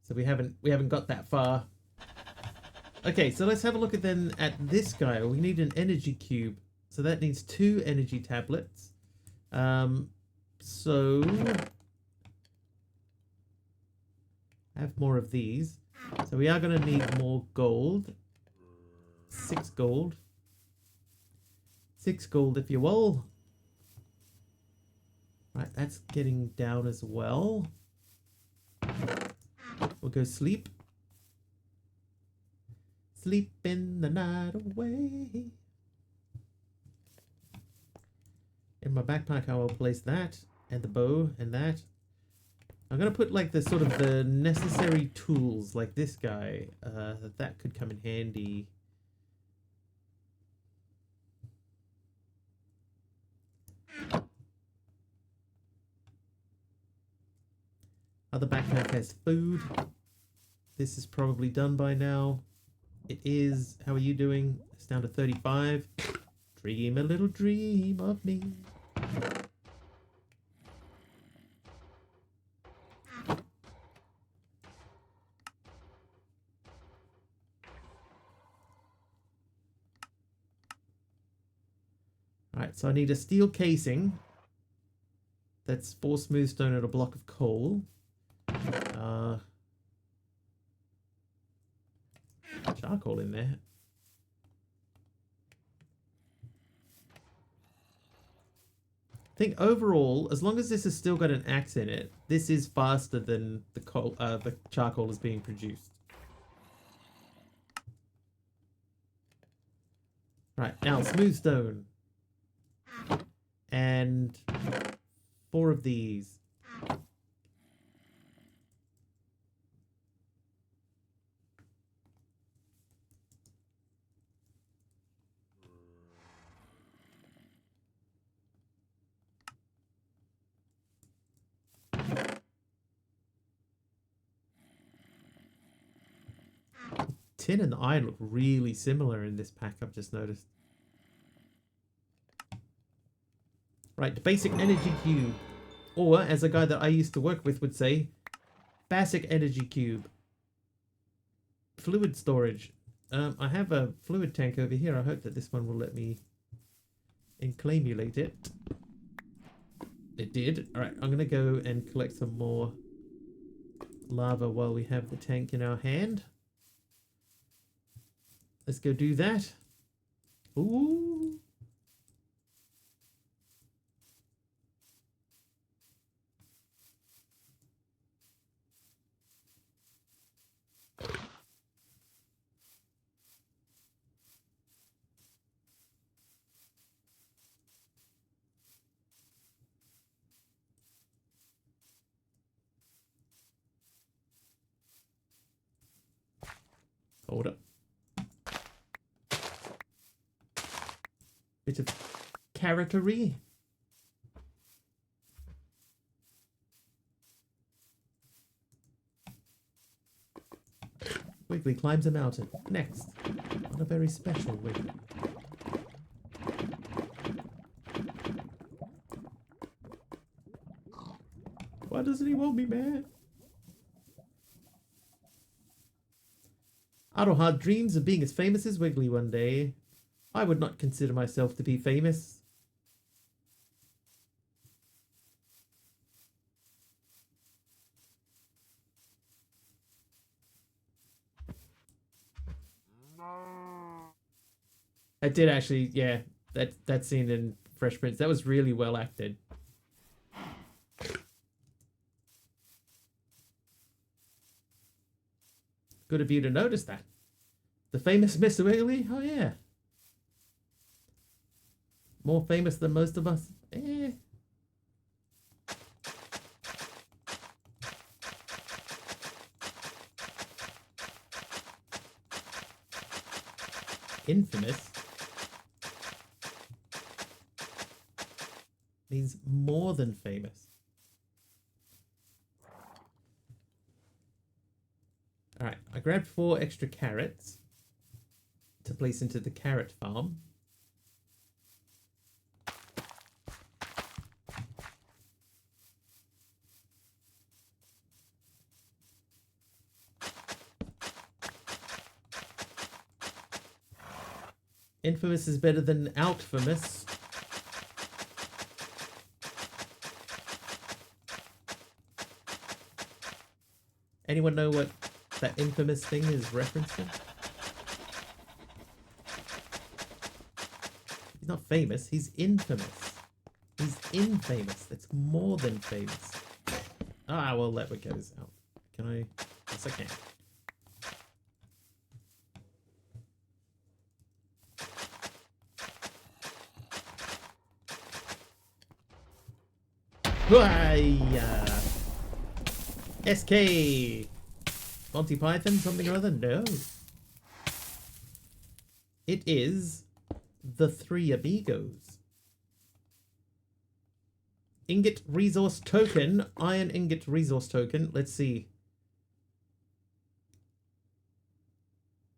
So we haven't got that far. Okay, so let's have a look at this guy. We need an energy cube. So that needs 2 energy tablets. So I have more of these. So we are going to need more gold. 6 gold. 6 gold if you will. Right, that's getting down as well. We'll go sleep. Sleep in the night away. In my backpack I will place that and the bow and that. I'm gonna put like the sort of the necessary tools like this guy. That could come in handy. Other backpack has food. This is probably done by now. It is. How are you doing? It's down to 35. Dream a little dream of me. Alright, so I need a steel casing. That's 4 smooth stone and a block of coal. Charcoal in there. I think overall, as long as this has still got an axe in it, this is faster than the charcoal is being produced. Right, now smooth stone. And 4 of these. Tin and iron look really similar in this pack, I've just noticed. Right, the basic energy cube. Or, as a guy that I used to work with would say, basic energy cube. Fluid storage. I have a fluid tank over here. I hope that this one will let me enclamulate it. It did. Alright, I'm going to go and collect some more lava while we have the tank in our hand. Let's go do that. Ooh. Hold up. Bit of carrotery. Wiggly climbs a mountain. Next, on a very special Wiggly. Why doesn't he want me, man? Arohard dreams of being as famous as Wiggly one day. I would not consider myself to be famous. I did actually, yeah, that scene in Fresh Prince, that was really well acted. Good of you to notice that. The famous Mr. Wiggly? Oh yeah. More famous than most of us? Eh. Infamous means more than famous. Alright, I grabbed 4 extra carrots to place into the carrot farm. Infamous is better than outfamous. Anyone know what that infamous thing is referenced to? He's not famous, he's infamous. He's infamous. That's more than famous. Ah, well, that one goes out. Can I? Yes, I can. SK Monty Python, something or other? No. It is the Three Amigos. Ingot resource token. Iron ingot resource token. Let's see.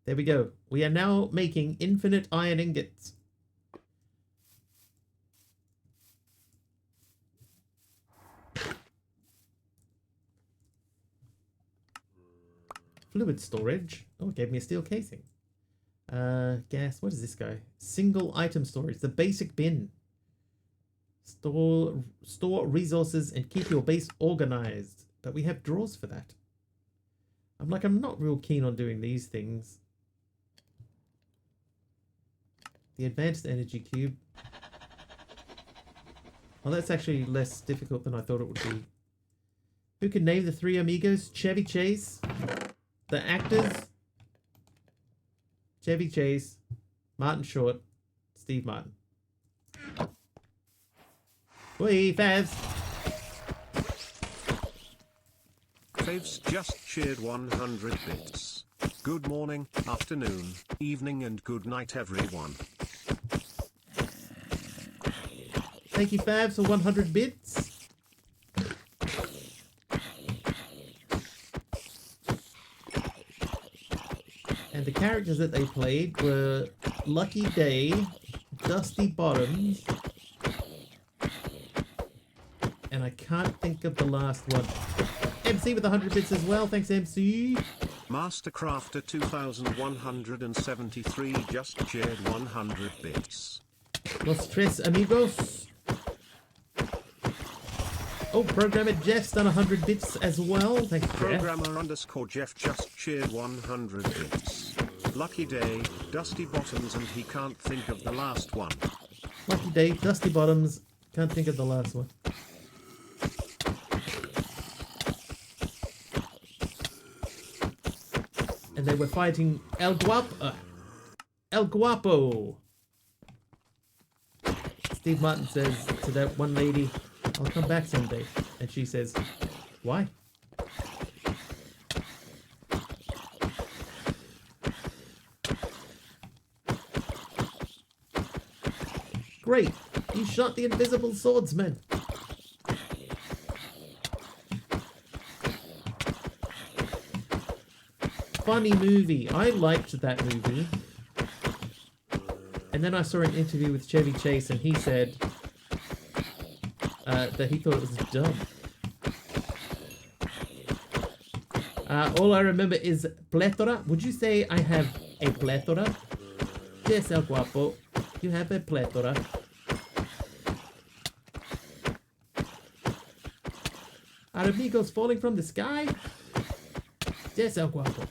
There we go. We are now making infinite iron ingots. Fluid storage. Oh, it gave me a steel casing. Gas. What is this guy? Single item storage. The basic bin. Store resources and keep your base organized. But we have drawers for that. I'm not real keen on doing these things. The advanced energy cube. Well, that's actually less difficult than I thought it would be. Who can name the Three Amigos? Chevy Chase. The actors, Chevy Chase, Martin Short, Steve Martin. Oi, Favs! Favs just cheered 100 bits. Good morning, afternoon, evening and good night everyone. Thank you, Favs, for 100 bits. And the characters that they played were Lucky Day, Dusty Bottoms, and I can't think of the last one. MC with 100 bits as well, thanks MC. Mastercrafter 2173 just cheered 100 bits. Los tres amigos. Oh, Programmer Jeff's done 100 bits as well. Thanks, Jeff. Programmer underscore Jeff just cheered 100 bits. Lucky Day, Dusty Bottoms and he can't think of the last one. Lucky Day, Dusty Bottoms. Can't think of the last one. And they were fighting El Guapo. El Guapo. Steve Martin says to that one lady, I'll come back someday. And she says, why? Great. You shot the invisible swordsman. Funny movie. I liked that movie. And then I saw an interview with Chevy Chase and he said that he thought it was dumb. All I remember is plethora. Would you say I have a plethora? Yes, El Guapo. You have a plethora. Are amigos falling from the sky? Yes, El Guapo.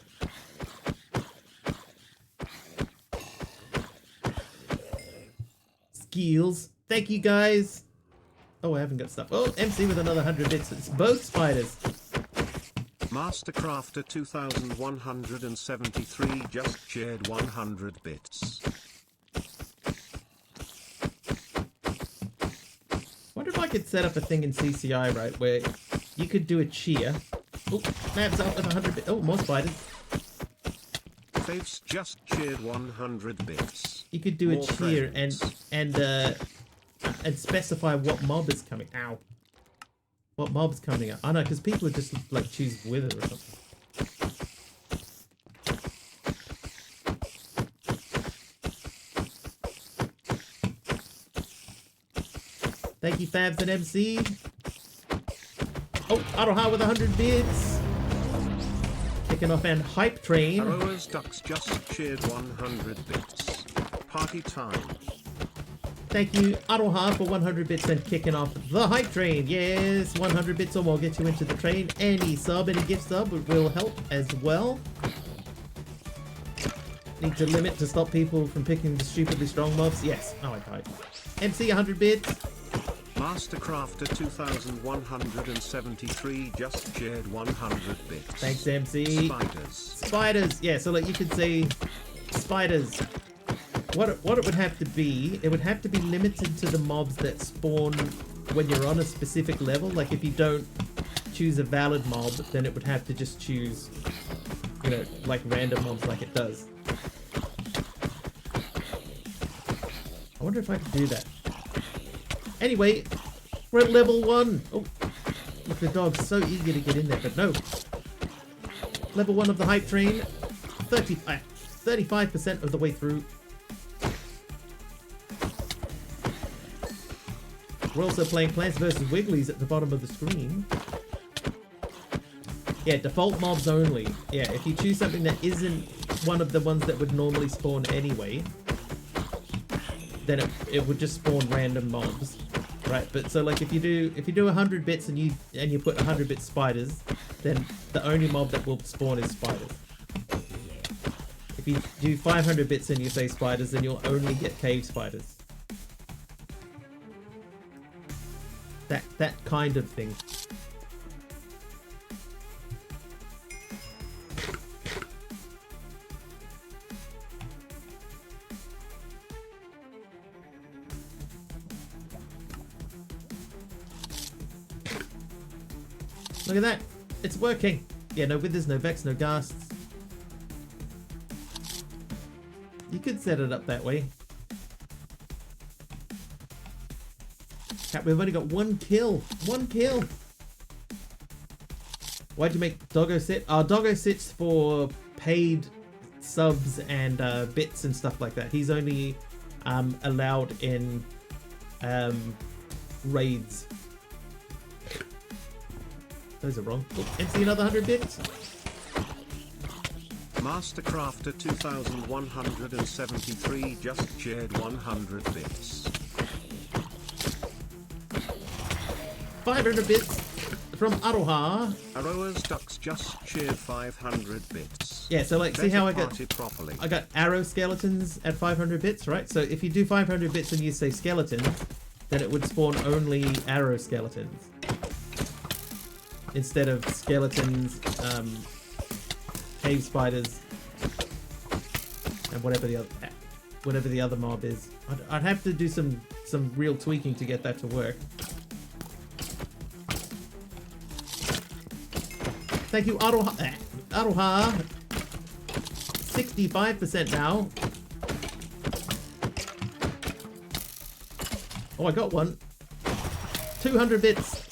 Skills. Thank you, guys. Oh, I haven't got stuff. Oh, MC with another 100 bits. It's both spiders. Mastercrafter 2173 just shared 100 bits. Wonder if I could set up a thing in CCI, right, where you could do a cheer. Oh, Mav's up with 100 bits. Oh, more spiders. Faves just shared 100 bits. You could do a More cheer friends. and specify what mob is coming. Ow. What mob's coming up? I know, because people would just like choose wither or something. Thank you, Fabs and MC. Oh, Aroha with 100 bits. Kicking off and hype train. Arrowa's Ducks just shared 100 bits. Party time. Thank you, Aroha, for 100 bits and kicking off the hype train. Yes, 100 bits or more get you into the train. Any sub, any gift sub will help as well. Need to limit to stop people from picking the stupidly strong mobs. Yes. Oh, I died. MC 100 bits. Mastercrafter 2173 just shared 100 bits. Thanks, MC. Spiders. Spiders. Yeah, so like you could say spiders. What it would have to be, it would have to be limited to the mobs that spawn when you're on a specific level. Like if you don't choose a valid mob, then it would have to just choose, you know, like random mobs like it does. I wonder if I could do that. Anyway, we're at level 1. Oh, look, the dog's so eager to get in there, but no. Level 1 of the hype train, 35% of the way through. We're also playing Plants vs. Wigglies at the bottom of the screen. Yeah, default mobs only. Yeah, if you choose something that isn't one of the ones that would normally spawn anyway, then it would just spawn random mobs, right? But so like if you do 100 bits and you put 100 bit spiders, then the only mob that will spawn is spiders. If you do 500 bits and you say spiders, then you'll only get cave spiders. That kind of thing. Look at that. It's working. Yeah, no withers, no vex, no ghasts. You could set it up that way. We've only got 1 kill. 1 kill. Why'd you make Doggo sit? Doggo sits for paid subs and bits and stuff like that. He's only allowed in raids. Those are wrong. Oh, MC another 100 bits. Mastercrafter 2173 just shared 100 bits. 500 bits from Aroha. Arrowa's Ducks just shared 500 bits. Yeah, so like, see how I got properly. I got arrow skeletons at 500 bits, right? So if you do 500 bits and you say skeletons, then it would spawn only arrow skeletons instead of skeletons, cave spiders, and whatever the other mob is. I'd have to do some real tweaking to get that to work. Thank you, Aroha. 65% now. Oh, I got one. 200 bits.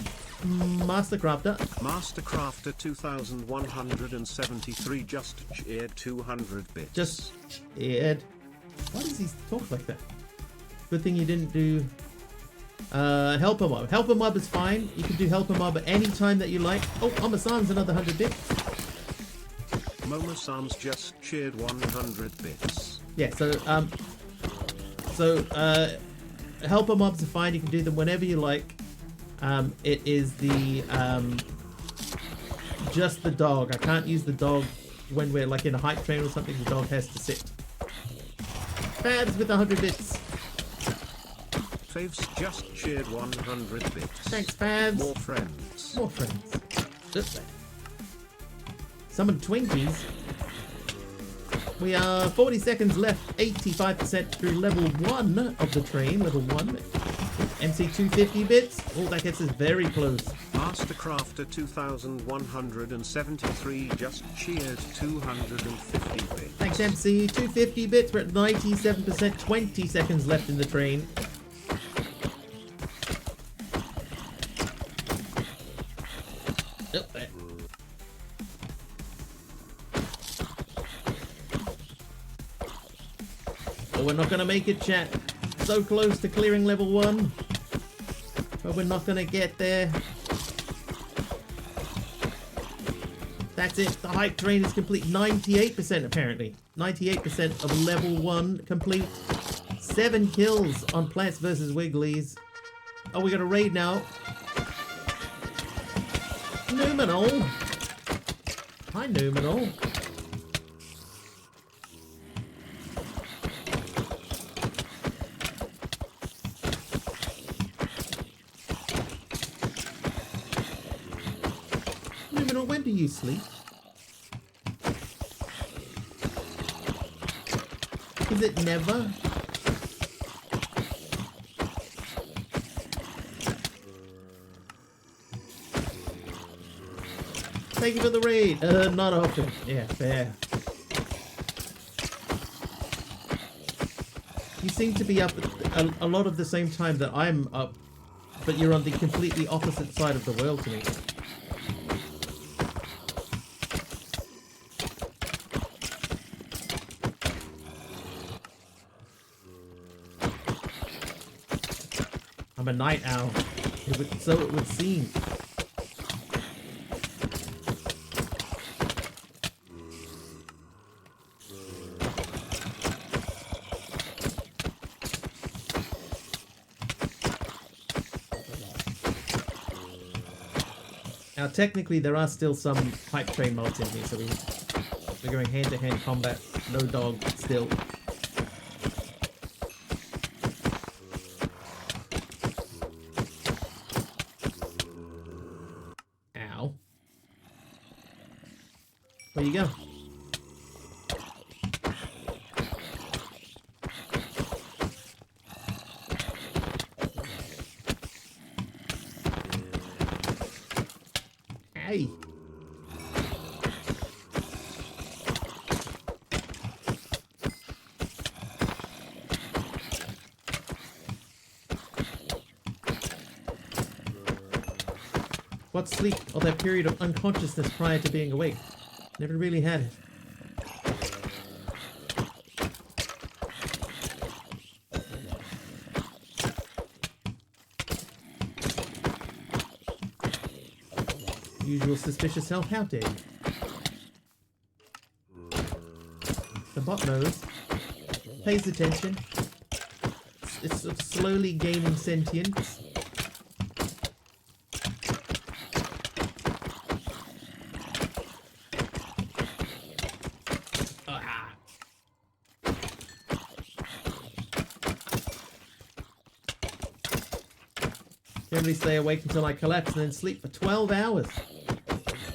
Master Crafter. Master Crafter 2173 just cheered 200 bits. Just cheered. Why does he talk like that? Good thing you didn't do Helper Mob. Helper Mob is fine. You can do Helper Mob at any time that you like. Oh, Omasan's another 100 bits. Momo-san's just cheered 100 bits. Yeah, so Helper Mobs are fine. You can do them whenever you like. It is the just the dog. I can't use the dog when we're like in a hype train or something. The dog has to sit. Fabs with 100 bits. Faves just cheered 100 bits. Thanks, Fabs. More friends. More friends. Oops. Summon Twinkies. We are 40 seconds left. 85% through level 1 of the train. Level 1. MC 250 bits. Oh, that gets us very close. Master Crafter 2173 just cheered 250 bits. Thanks, MC. 250 bits. We're at 97%. 20 seconds left in the train. Oh, there. Oh, we're not going to make it, chat. So close to clearing level 1. But we're not going to get there. That's it. The hype train is complete. 98% apparently. 98% of level 1 complete. 7 kills on Plants vs. Wigglies. Oh, we got a raid now. Numenal. Hi, Numenal. Numenal, when do you sleep? Is it never? Thank you for the raid. Not often. Yeah, fair. You seem to be up at a lot of the same time that I'm up, but you're on the completely opposite side of the world to me. I'm a night owl, so it would seem. Now, technically, there are still some hype train mods in here, so we're going hand-to-hand combat, no dog, still. Ow. Where you go? Hey. What's sleep or that period of unconsciousness prior to being awake? Never really had it. Usual suspicious self, how dare you? The bot knows, pays attention, it's sort of slowly gaining sentience. Ah. Generally stay awake until I collapse and then sleep for 12 hours.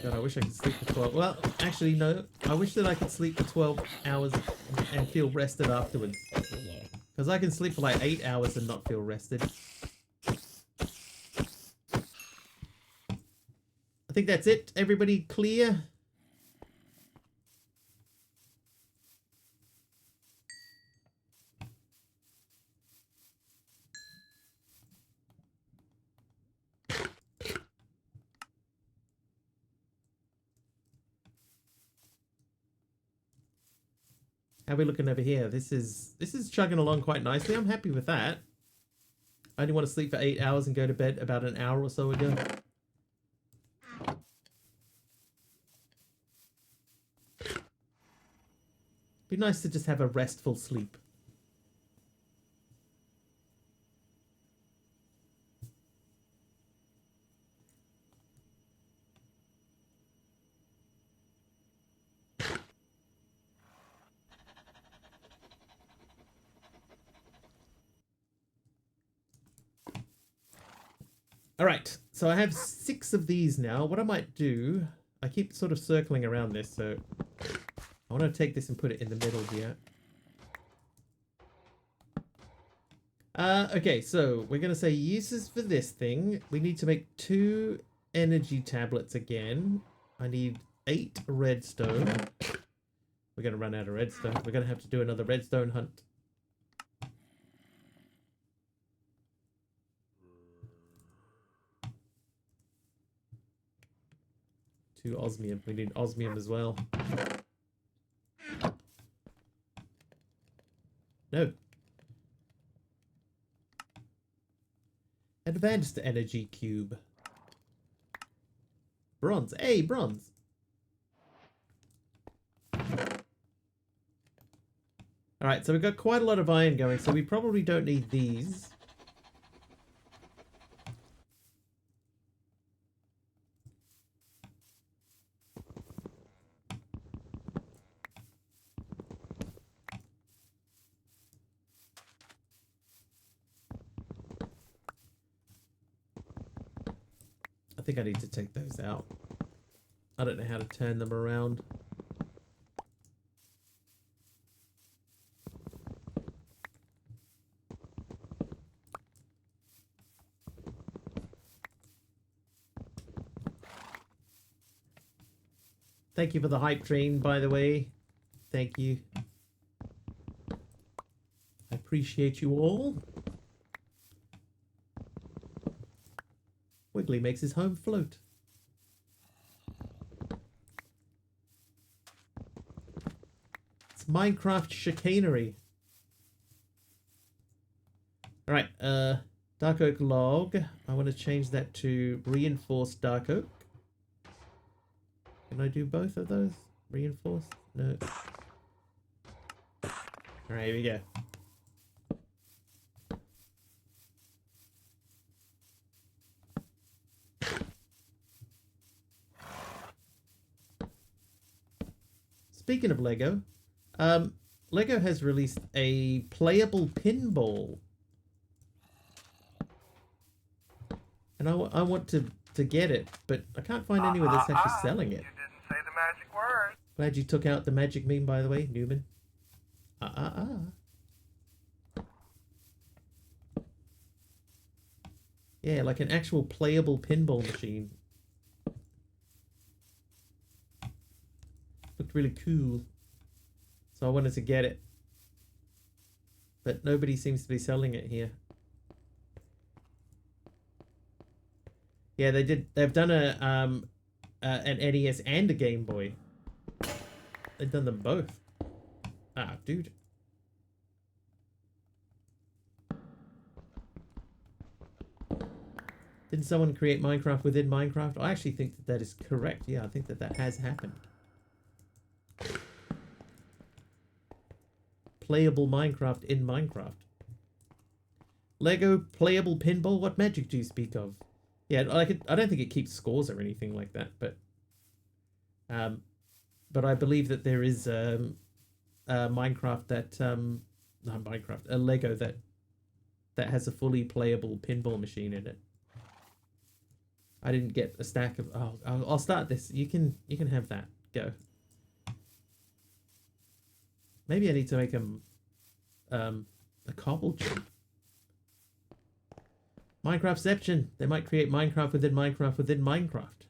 God, I wish I could sleep for 12. Well, actually, no. I wish that I could sleep for 12 hours and feel rested afterwards. Because I can sleep for like 8 hours and not feel rested. I think that's it. Everybody clear? How are we looking over here? This is chugging along quite nicely. I'm happy with that. I only want to sleep for 8 hours and go to bed about an hour or so ago. Be nice to just have a restful sleep. All right, so I have 6 of these now. What I might do, I keep sort of circling around this, so I want to take this and put it in the middle here. Okay, so we're going to say uses for this thing. We need to make 2 energy tablets again. I need 8 redstone. We're going to run out of redstone. We're going to have to do another redstone hunt. 2 osmium. We need osmium as well. No. Advanced energy cube. Bronze. Hey, bronze. Alright, so we've got quite a lot of iron going, so we probably don't need these. I think I need to take those out. I don't know how to turn them around. Thank you for the hype train, by the way. Thank you. I appreciate you all. Wiggly makes his home float. It's Minecraft chicanery. Alright, dark oak log. I want to change that to reinforced dark oak. Can I do both of those? Reinforced? No. Alright, here we go. Speaking of Lego, Lego has released a playable pinball. And I want to get it, but I can't find anywhere that's actually selling it. You didn't say the magic word. Glad you took out the magic meme, by the way, Newman. Yeah, like an actual playable pinball machine. Looked really cool. So I wanted to get it. But nobody seems to be selling it here. Yeah, they did. They've done an NES and a Game Boy. They've done them both. Ah, dude. Didn't someone create Minecraft within Minecraft? I actually think that that is correct. Yeah, I think that that has happened. Playable Minecraft in Minecraft. Lego playable pinball? What magic do you speak of? Yeah, I don't think it keeps scores or anything like that, but I believe that there is Minecraft that not Minecraft, a Lego that has a fully playable pinball machine in it. I didn't get a stack of. Oh, I'll start this. You can have that. Go. Maybe I need to make a cobble chip. Minecraftception. They might create Minecraft within Minecraft within Minecraft.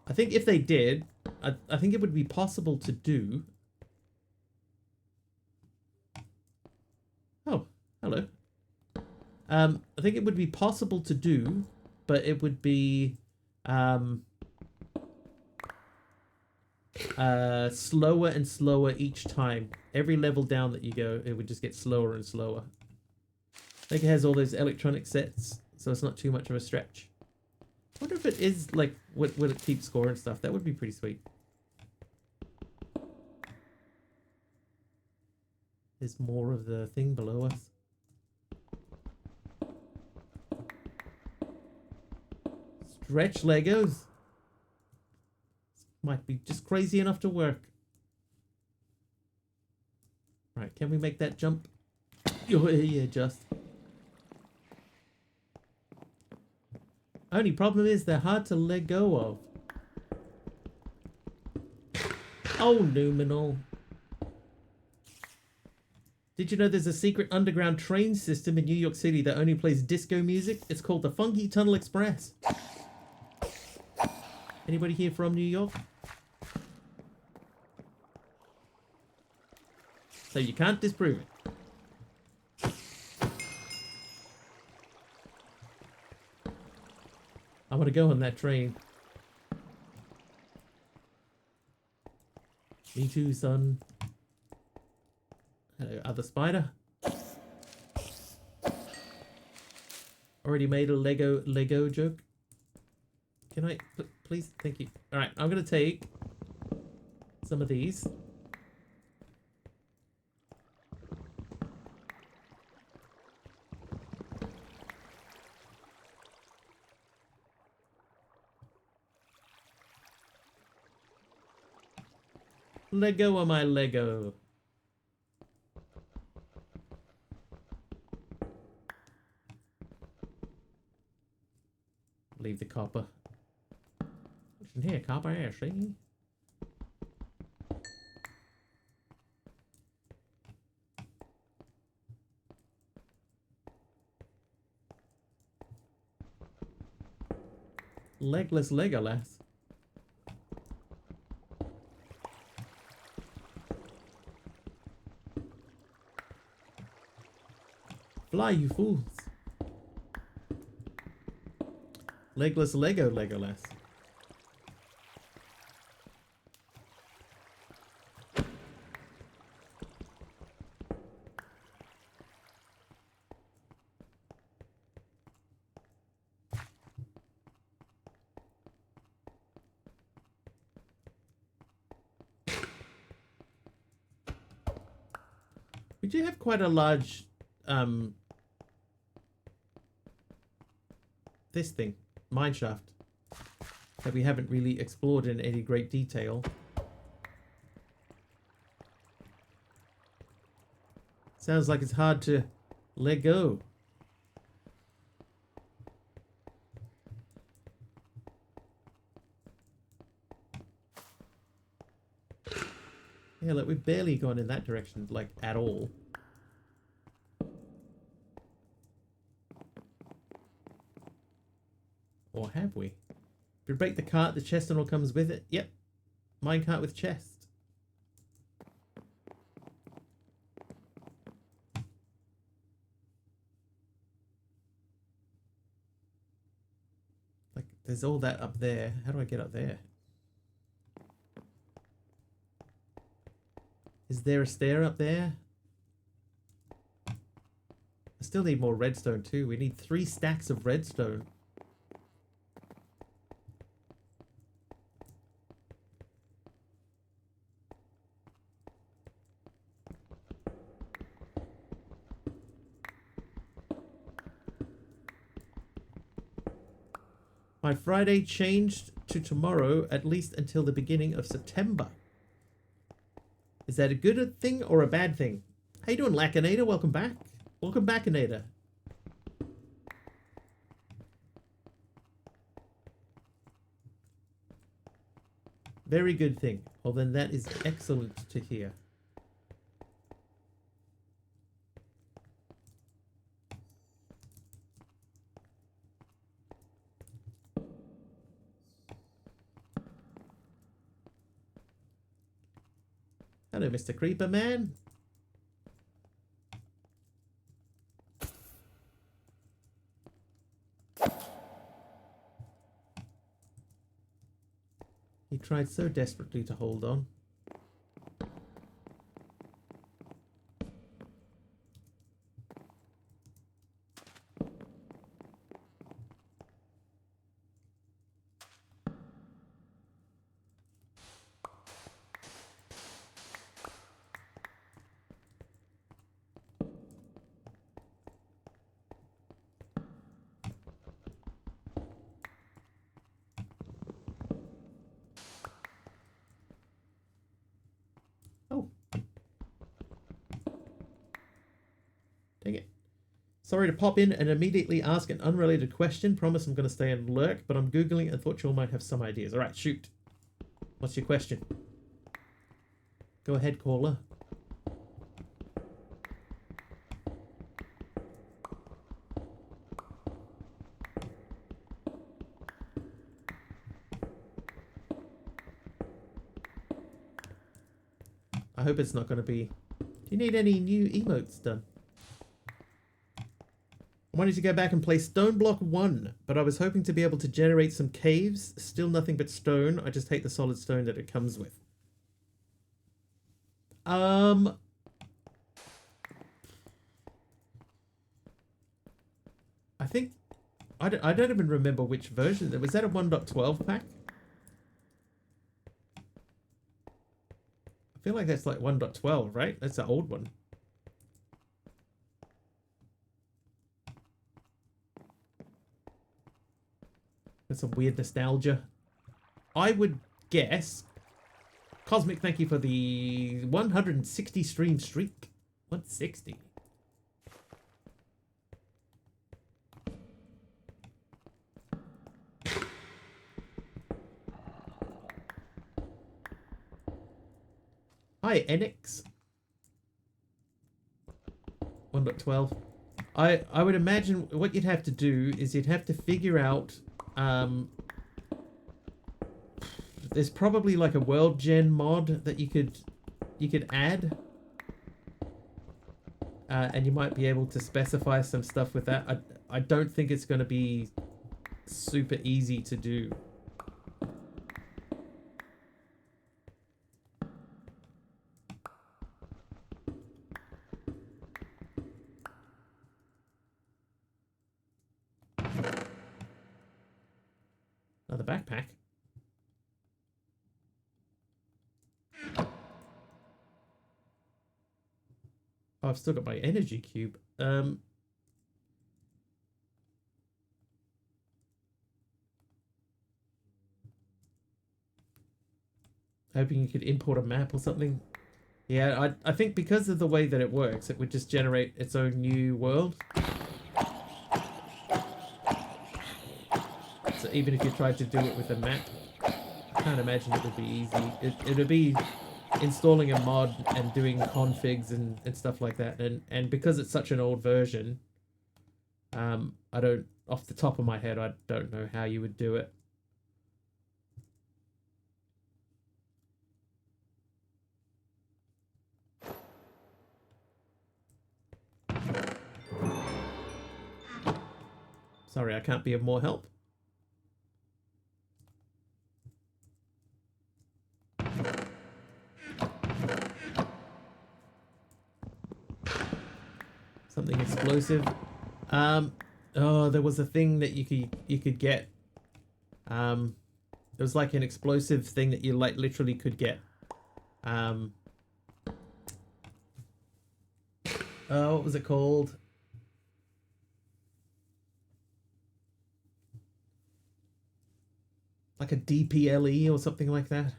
I think if they did, I think it would be possible to do. Oh, hello. I think it would be possible to do, but it would be slower and slower each time. Every level down that you go, it would just get slower and slower. I think it has all those electronic sets, so it's not too much of a stretch. I wonder if it is like, would it keep score and stuff? That would be pretty sweet. There's more of the thing below us. Stretch Legos. Might be just crazy enough to work. Right, can we make that jump? Oh, yeah, just. Only problem is they're hard to let go of. Oh, Numenal. Did you know there's a secret underground train system in New York City that only plays disco music? It's called the Funky Tunnel Express. Anybody here from New York? So you can't disprove it. I want to go on that train. Me too, son. Hello, other spider. Already made a Lego joke. Can I, please? Thank you. All right, I'm gonna take some of these. Let go of my Lego. Leave the copper. What's in here? Copper here, see? Legless Legolas. Fly, you fools. Legless Legolas. We do have quite a large this thing, mineshaft, that we haven't really explored in any great detail. Sounds like it's hard to let go. Yeah, look, we've barely gone in that direction, like, at all. Or have we? If we break the cart, the chest and all comes with it. Yep. Minecart with chest. Like, there's all that up there. How do I get up there? Is there a stair up there? I still need more redstone too. We need 3 stacks of redstone. My Friday changed to tomorrow, at least until the beginning of September. Is that a good thing or a bad thing? How you doing, Lackinator? Welcome back. Welcome back, Inator. Very good thing. Well, then that is excellent to hear. Hello, Mr. Creeper Man. He tried so desperately to hold on. Oh. Dang it. Sorry to pop in and immediately ask an unrelated question. Promise I'm going to stay and lurk, but I'm Googling and thought you all might have some ideas. Alright, shoot. What's your question? Go ahead, caller. I hope it's not going to be... Do you need any new emotes done? I wanted to go back and play Stone Block 1, but I was hoping to be able to generate some caves. Still nothing but stone. I just hate the solid stone that it comes with. I think... I don't even remember which version. Was that a 1.12 pack? I feel like that's like 1.12, right? That's the old one. That's some weird nostalgia. I would guess... Cosmic, thank you for the 160 stream streak. 160. Hi, Enix. 1.12. I would imagine what you'd have to do is you'd have to figure out... there's probably like a world gen mod that you could add. And you might be able to specify some stuff with that. I don't think it's going to be super easy to do. Another backpack. Oh, I've still got my energy cube. Hoping you could import a map or something. Yeah, I think because of the way that it works, it would just generate its own new world. So even if you tried to do it with a map, I can't imagine it would be easy. It would be installing a mod and doing configs and stuff like that. And because it's such an old version, I don't, off the top of my head, I don't know how you would do it. Sorry, I can't be of more help. Something explosive. Oh, there was a thing that you could get. It was like an explosive thing that you like literally could get. Oh, what was it called? Like a DPLE or something like that.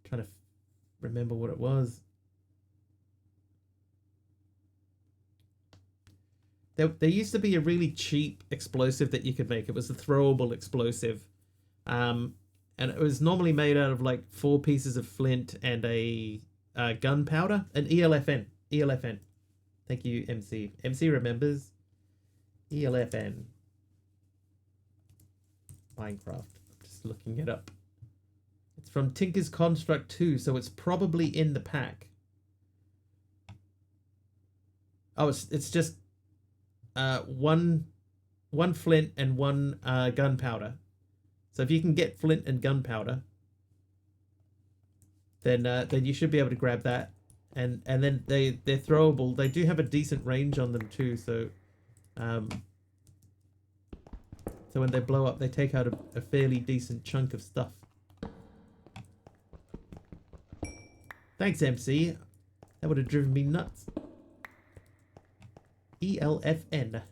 Trying to remember what it was. There used to be a really cheap explosive that you could make. It was a throwable explosive. And it was normally made out of like 4 pieces of flint and a gunpowder. An ELFN. ELFN. Thank you, MC. MC remembers. ELFN. Minecraft. I'm just looking it up. It's from Tinker's Construct 2, so it's probably in the pack. Oh, it's just one flint and one gunpowder. So if you can get flint and gunpowder, then you should be able to grab that. And then they're throwable. They do have a decent range on them too, so so when they blow up, they take out a fairly decent chunk of stuff. Thanks, MC. That would have driven me nuts. ELFN.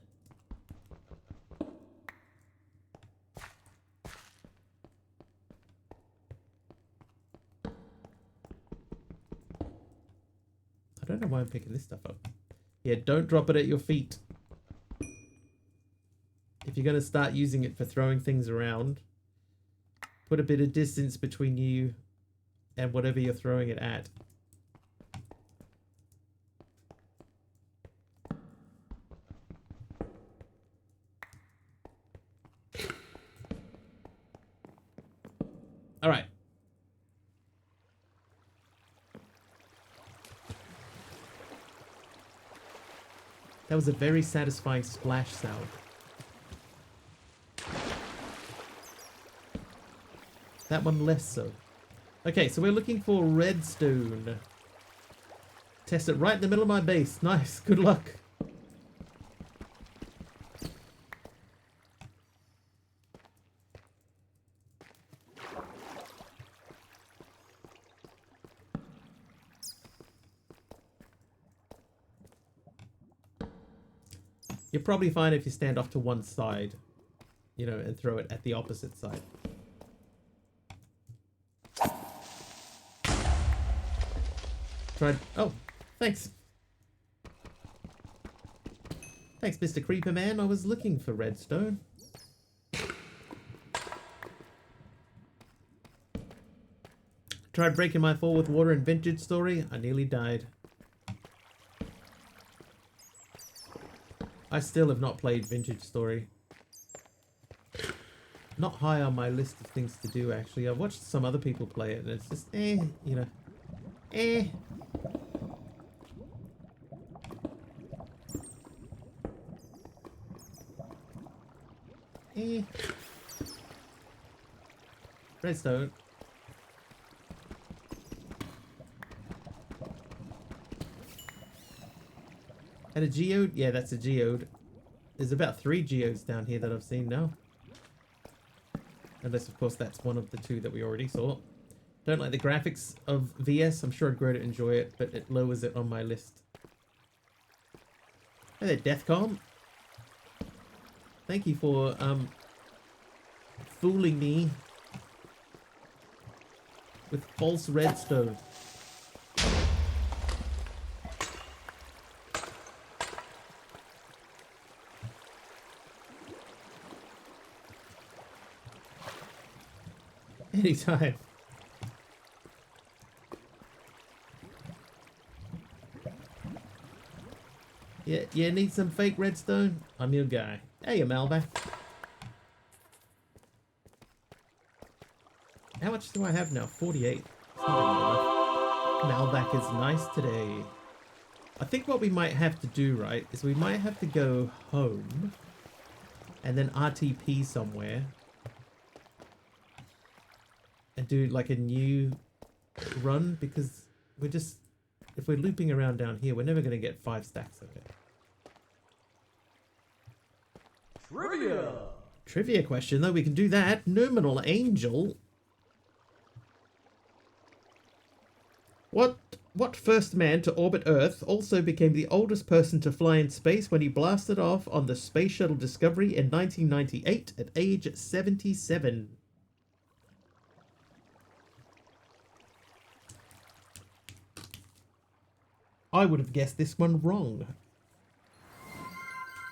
I don't know why I'm picking this stuff up. Yeah, don't drop it at your feet. If you're going to start using it for throwing things around, put a bit of distance between you and whatever you're throwing it at. All right. That was a very satisfying splash sound. That one less so. Okay, so we're looking for redstone. Test it right in the middle of my base. Nice, good luck. You're probably fine if you stand off to one side, you know, and throw it at the opposite side. Tried. Oh, thanks. Thanks, Mr. Creeper Man. I was looking for redstone. Tried breaking my fall with water in Vintage Story. I nearly died. I still have not played Vintage Story. Not high on my list of things to do, actually. I've watched some other people play it, and it's just, you know. Redstone. And a geode? Yeah, that's a geode. There's about 3 geodes down here that I've seen now. Unless, of course, that's one of the 2 that we already saw. Don't like the graphics of VS. I'm sure I'd grow to enjoy it, but it lowers it on my list. Hey there, Deathcom. Thank you for fooling me with false redstone. Anytime. Yeah, you need some fake redstone? I'm your guy. Hey, Malvac. How much do I have now? 48. It's not even enough. Malvac is nice today. I think what we might have to do, right, is we might have to go home and then RTP somewhere and do like a new run, because we're just, if we're looping around down here, we're never going to get 5 stacks of it. Trivia! Trivia question, though, we can do that. Numinal Angel. What first man to orbit Earth also became the oldest person to fly in space when he blasted off on the Space Shuttle Discovery in 1998 at age 77? I would have guessed this one wrong.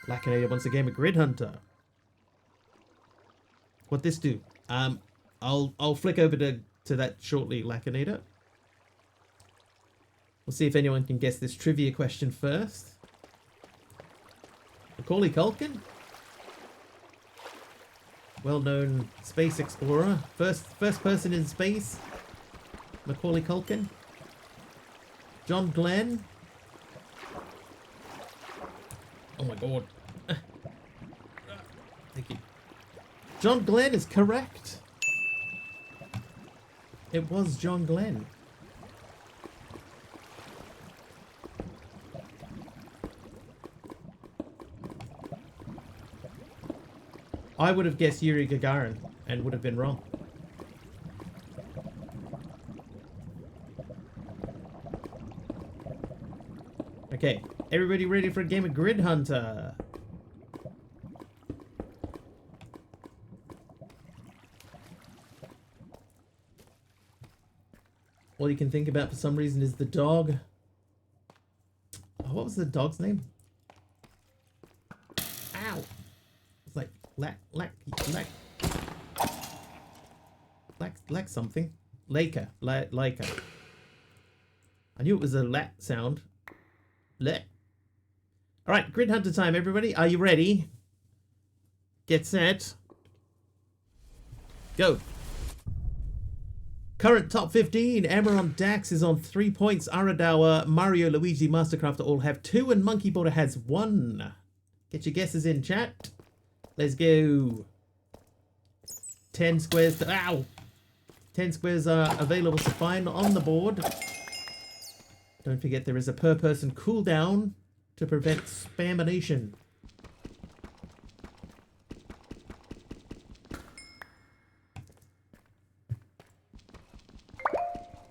Lacinator once again a Grid Hunter. What'd this do? I'll flick over to that shortly, Lacinator. We'll see if anyone can guess this trivia question first. Macaulay Culkin? well-known space explorer. First person in space. Macaulay Culkin. John Glenn. Oh my god. Thank you. John Glenn is correct. It was John Glenn. I would have guessed Yuri Gagarin and would have been wrong. Okay, everybody ready for a game of Grid Hunter? All you can think about for some reason is the dog. Oh, what was the dog's name? Ow! It's like lack something. Laker. Laker. I knew it was a lat sound. Let. Alright, Grid Hunter time, everybody. Are you ready? Get set. Go. Current top 15. Amaron Dax is on 3 points. Aradawa, Mario, Luigi, Mastercrafter all have 2, and Monkey Border has 1. Get your guesses in, chat. Let's go. 10 squares to... Ow! 10 squares are available to find on the board. Don't forget there is a per person cooldown to prevent spamination.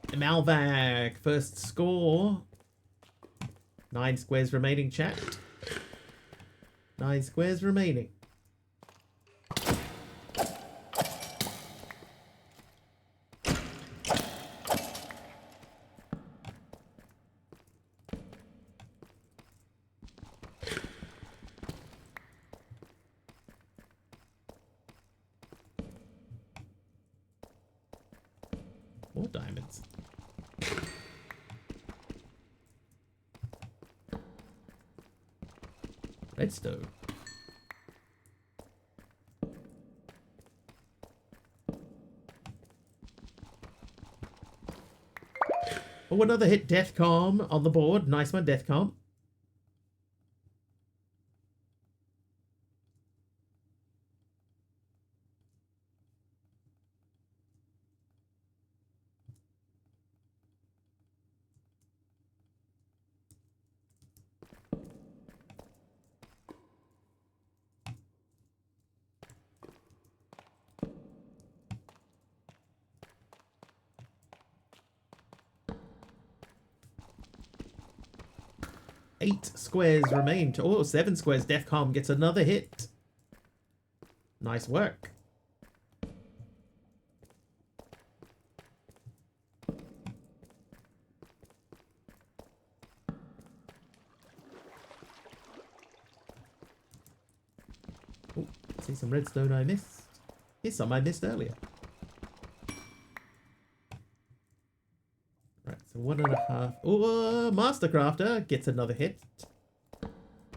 Malvac, first score. 9 squares remaining, chat. 9 squares remaining. More diamonds. Redstone. Oh, another hit. Deathcom on the board. Nice one, Deathcom. Eight squares remain. Oh, 7 squares. Deathcom gets another hit. Nice work. Oh, see some redstone I missed. Here's some I missed earlier. Right, so 1.5. Oh, Mastercrafter gets another hit.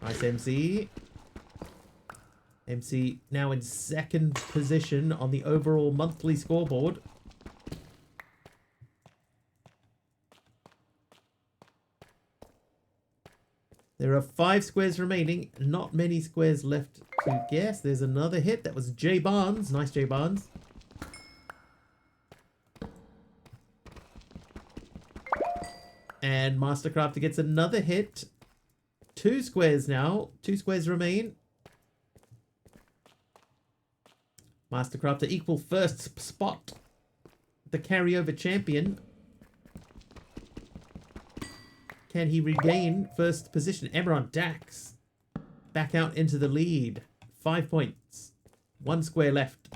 Nice MC. MC now in 2nd position on the overall monthly scoreboard. There are 5 squares remaining. Not many squares left to guess. There's another hit. That was Jay Barnes. Nice, Jay Barnes. And Mastercrafter gets another hit. 2 squares now. 2 squares remain. Mastercrafter equal first spot. The carryover champion. Can he regain first position? Emerald Dax back out into the lead. 5 points. 1 square left.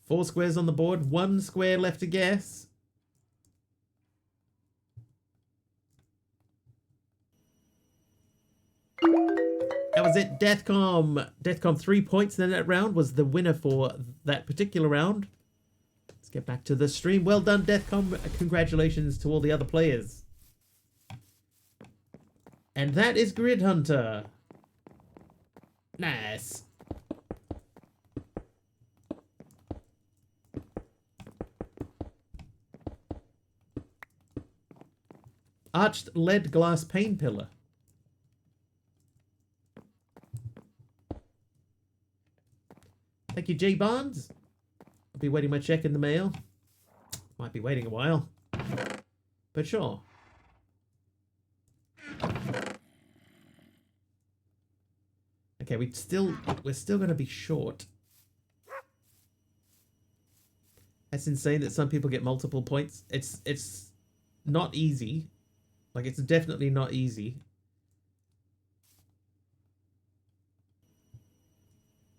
4 squares on the board. 1 square left to guess. That was it. Deathcom. Deathcom 3 points in that round was the winner for that particular round. Let's get back to the stream. Well done, Deathcom. Congratulations to all the other players. And that is Grid Hunter. Nice. Arched lead glass pane pillar. Thank you, G Barnes. I'll be waiting my check in the mail. Might be waiting a while, but sure. Okay, we're still going to be short. That's insane that some people get multiple points. It's not easy. Like, it's definitely not easy.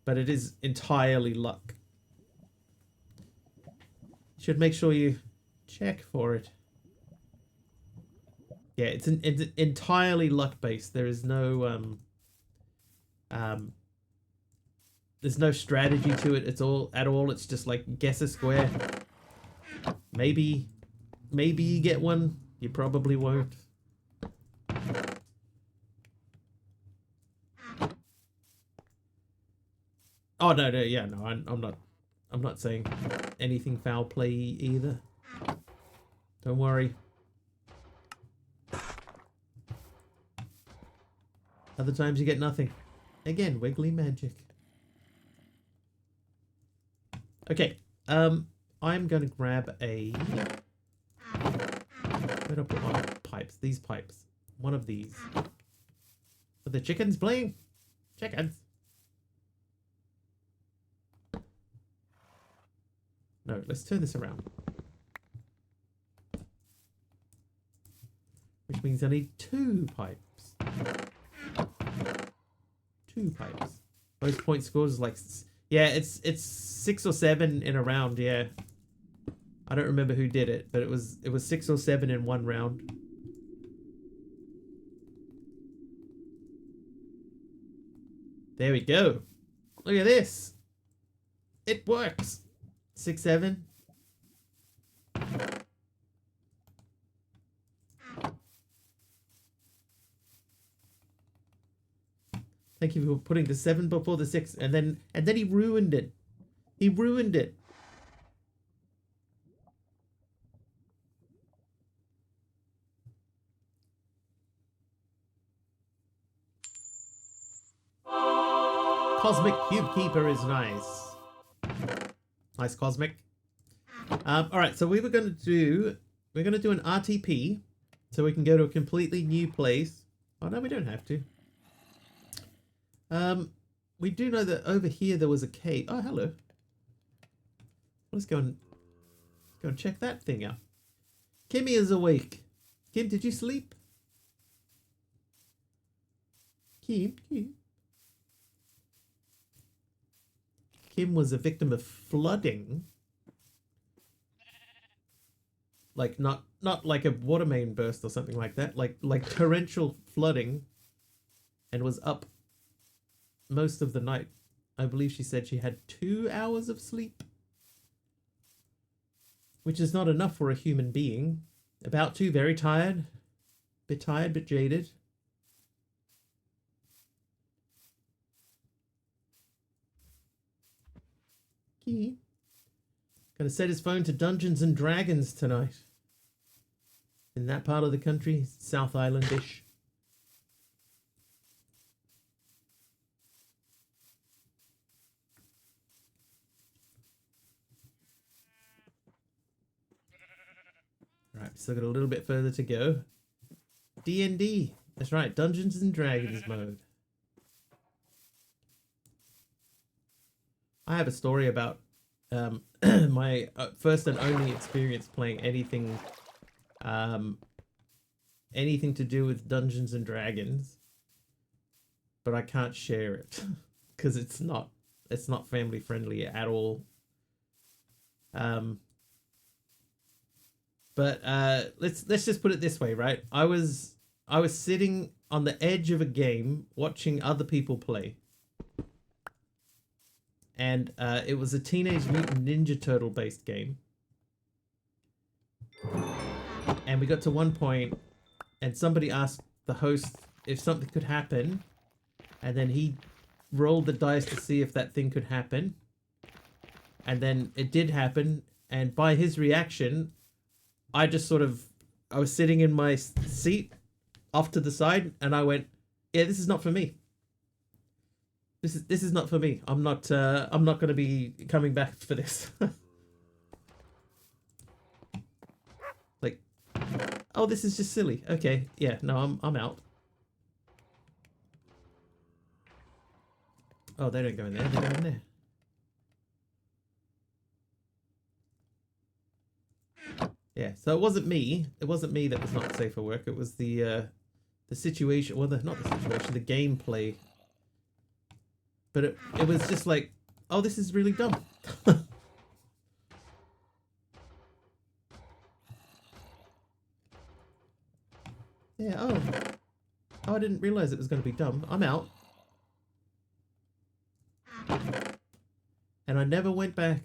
But it is entirely luck. You should make sure you check for it. Yeah, it's entirely luck based. There is no there's no strategy to it. It's all at all. It's just like guess a square. Maybe you get one. You probably won't. Oh no, yeah, no, I'm not saying anything foul play either. Don't worry. Other times you get nothing. Again, wiggly magic. Okay, I'm gonna grab a. Where do I put my pipes? These pipes. One of these. Are the chickens playing? Chickens. No, let's turn this around. Which means I need 2 pipes. 2 pipes. Most point scores is like, yeah, it's 6 or 7 in a round. Yeah, I don't remember who did it, but it was 6 or 7 in one round. There we go. Look at this. It works. 6, 7. Thank you for putting the 7 before the 6, and then he ruined it. He ruined it. Cosmic Cube Keeper is nice. Nice, Cosmic. All right, so we're gonna do an RTP, so we can go to a completely new place. Oh no, we don't have to. We do know that over here there was a cave. Oh, hello. Let's go and check that thing out. Kimmy is awake. Kim, did you sleep? Kim. Kim was a victim of flooding. Like not like a water main burst or something like that. Like torrential flooding, and was up most of the night. I believe she said she had 2 hours of sleep, which is not enough for a human being. About to, very tired, bit jaded. Gonna set his phone to Dungeons and Dragons tonight. In that part of the country, South Islandish. Alright, still got a little bit further to go. D&D. That's right, Dungeons and Dragons mode. I have a story about my first and only experience playing anything to do with Dungeons and Dragons, but I can't share it because it's not family friendly at all. But let's just put it this way, right? I was sitting on the edge of a game watching other people play. And it was a Teenage Mutant Ninja Turtle based game. And we got to one point and somebody asked the host if something could happen, and then he rolled the dice to see if that thing could happen, and then it did happen. And by his reaction, I just sort of, I was sitting in my seat off to the side, and I went, yeah, this is not for me. This is not for me. I'm not going to be coming back for this. Like, oh, this is just silly. Okay, yeah, no, I'm out. Oh, they don't go in there. They go in there. Yeah, so it wasn't me. It wasn't me that was not safe for work. It was the situation. Well, not the situation. The gameplay. But it was just like, oh, this is really dumb. Yeah. Oh, I didn't realize it was going to be dumb. I'm out. And I never went back.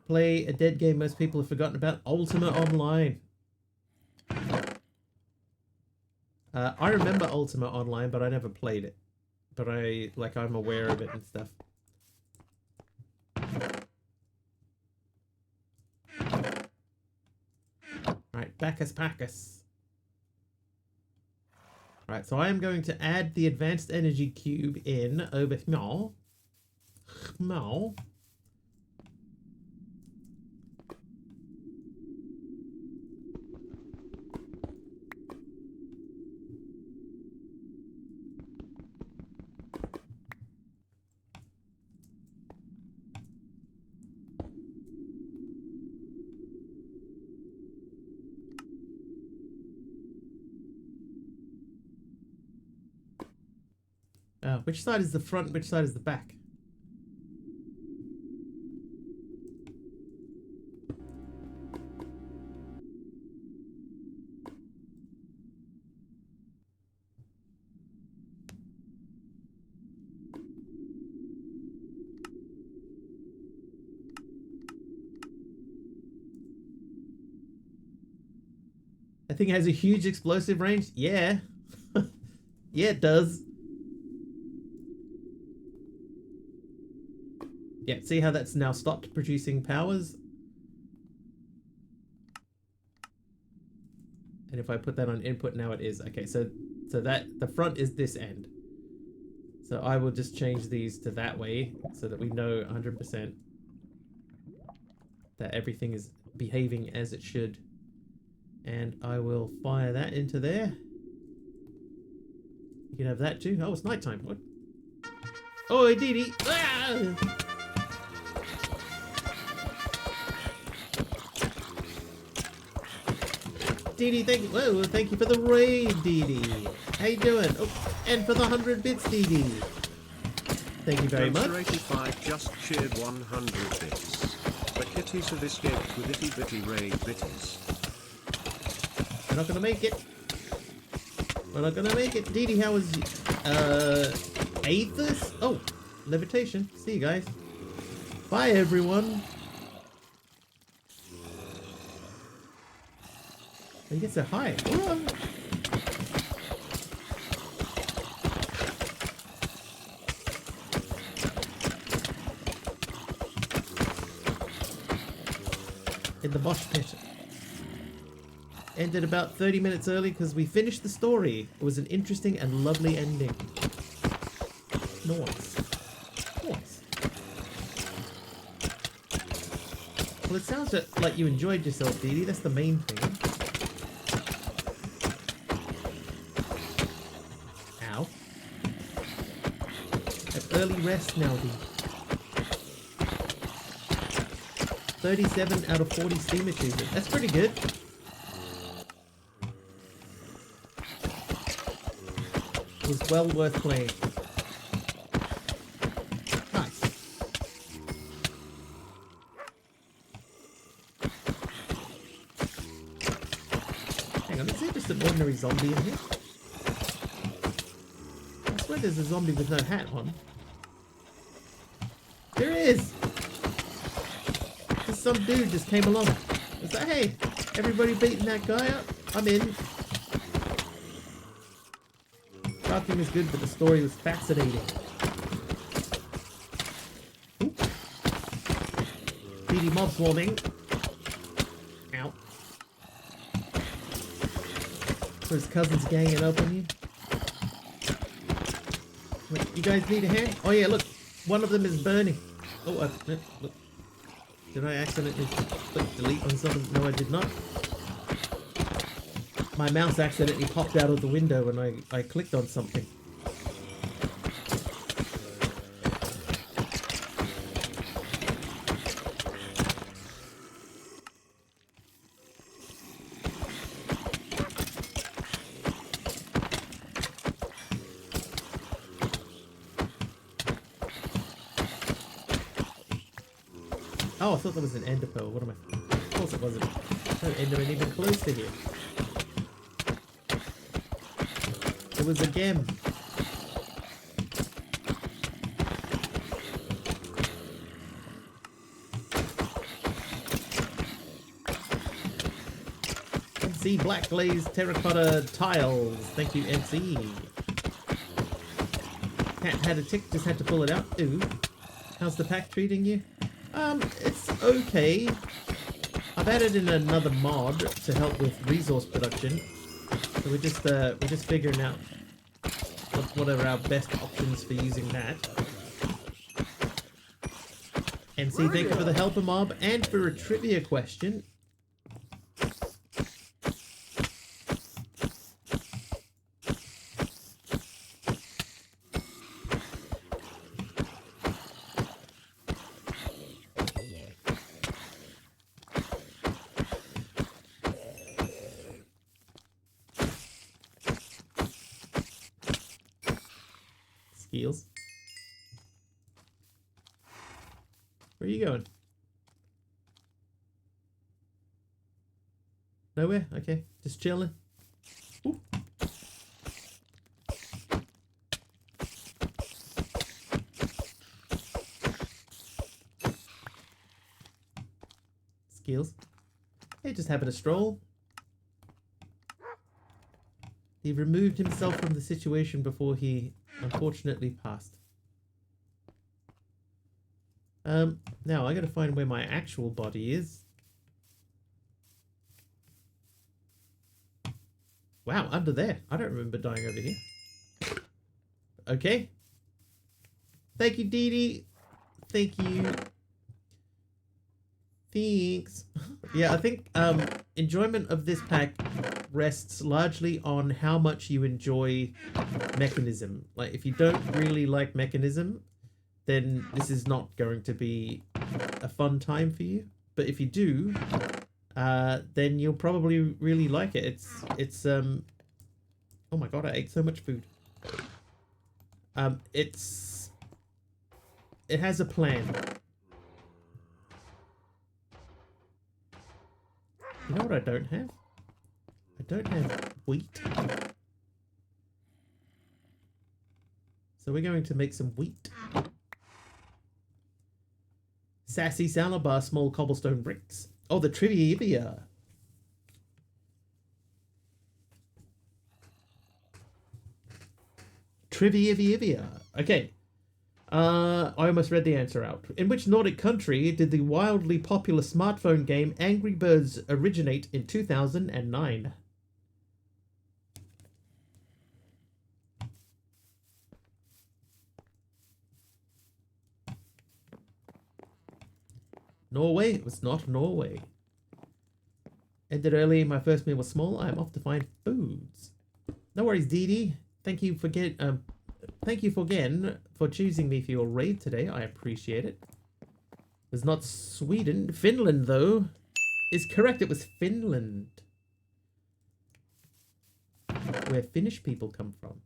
Play a dead game most people have forgotten about, Ultima Online. I remember Ultima Online, but I never played it. But I'm aware of it and stuff. Right, Bacchus. Right, so I am going to add the advanced energy cube in over here. Which side is the front? Which side is the back? That thing has a huge explosive range? Yeah. Yeah, it does. Yeah, see how that's now stopped producing powers? And if I put that on input, now it is. Okay, so that the front is this end. So I will just change these to that way so that we know 100% that everything is behaving as it should. And I will fire that into there. You can have that too. Oh, it's nighttime. What? Oh, Dee Dee. Ah! Dee Dee, thank you. Whoa, thank you for the raid, Dee Dee. How you doing? Oh, and for the 100 bits, Dee Dee. Thank you very much. 85 just cheered 100 bits. The kitties have escaped with itty bitty raid bitties. We're not gonna make it. We're not gonna make it. Dee Dee, how was Aethys? Oh, levitation. See you guys. Bye, everyone. He gets so high. Whoa. In the mosh pit. Ended about 30 minutes early because we finished the story. It was an interesting and lovely ending. Nice. Well, it sounds like you enjoyed yourself, Dee Dee. That's the main thing. Ow. Have early rest now, Dee. 37 out of 40 Steam achievements. That's pretty good. was well worth playing. Nice. Hang on, is there just an ordinary zombie in here? I swear there's a zombie with no hat on. There is! Just some dude just came along. It's like, hey, everybody beating that guy up? I'm in. Crafting was good, but the story was fascinating. Ooh. BD mob swarming. Ow. So his cousin's ganging up on you. Wait, you guys need a hand? Oh yeah, look. One of them is burning. Oh, look. Did I accidentally click delete on something? No, I did not. My mouse accidentally popped out of the window when I clicked on something. Oh, I thought that was an ender pearl. What am I? Of course it wasn't. No enderman even close to here. It was a gem. NC black glazed terracotta tiles. Thank you, NC. Cat had a tick, just had to pull it out. Ooh. How's the pack treating you? It's okay. I've added in another mod to help with resource production. So we're just figuring out what are our best options for using that. MC, thank you for the helper mob and for a trivia question. Skills. Where are you going? Nowhere? Okay. Just chilling. Ooh. Skills. Hey, just having a stroll. He removed himself from the situation before he unfortunately passed. Now I gotta find where my actual body is. Wow, under there. I don't remember dying over here. Okay. Thank you, Dee Dee. Thank you. Thanks. Yeah, I think enjoyment of this pack rests largely on how much you enjoy Mechanism. Like, if you don't really like Mechanism, then this is not going to be a fun time for you. But if you do, then you'll probably really like it. It's oh my god, I ate so much food. It has a plan. You know what I don't have? I don't have wheat. So we're going to make some wheat. Sassy salad bar, small cobblestone bricks. Oh, the trivia. Trivia. Okay. I almost read the answer out. In which Nordic country did the wildly popular smartphone game Angry Birds originate in 2009? Norway? It was not Norway. Ended early, my first meal was small. I'm off to find foods. No worries, Dee Dee. Thank you again for choosing me for your raid today. I appreciate it. It was not Sweden. Finland, though, is correct. It was Finland. Where Finnish people come from.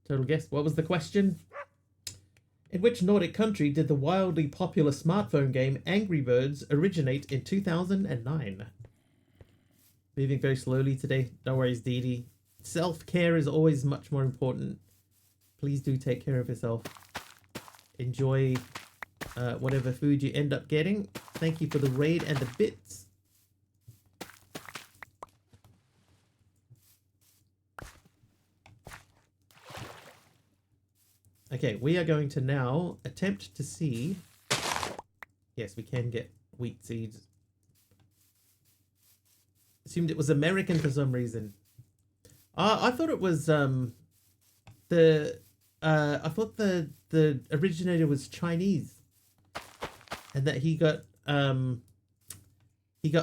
Total guess. What was the question? In which Nordic country did the wildly popular smartphone game Angry Birds originate in 2009? Moving very slowly today. No worries, Dee Dee. Self-care is always much more important. Please do take care of yourself. Enjoy whatever food you end up getting. Thank you for the raid and the bits. Okay, we are going to now attempt to see... Yes, we can get wheat seeds. Assumed it was American for some reason. I thought it was I thought the originator was Chinese, and that he got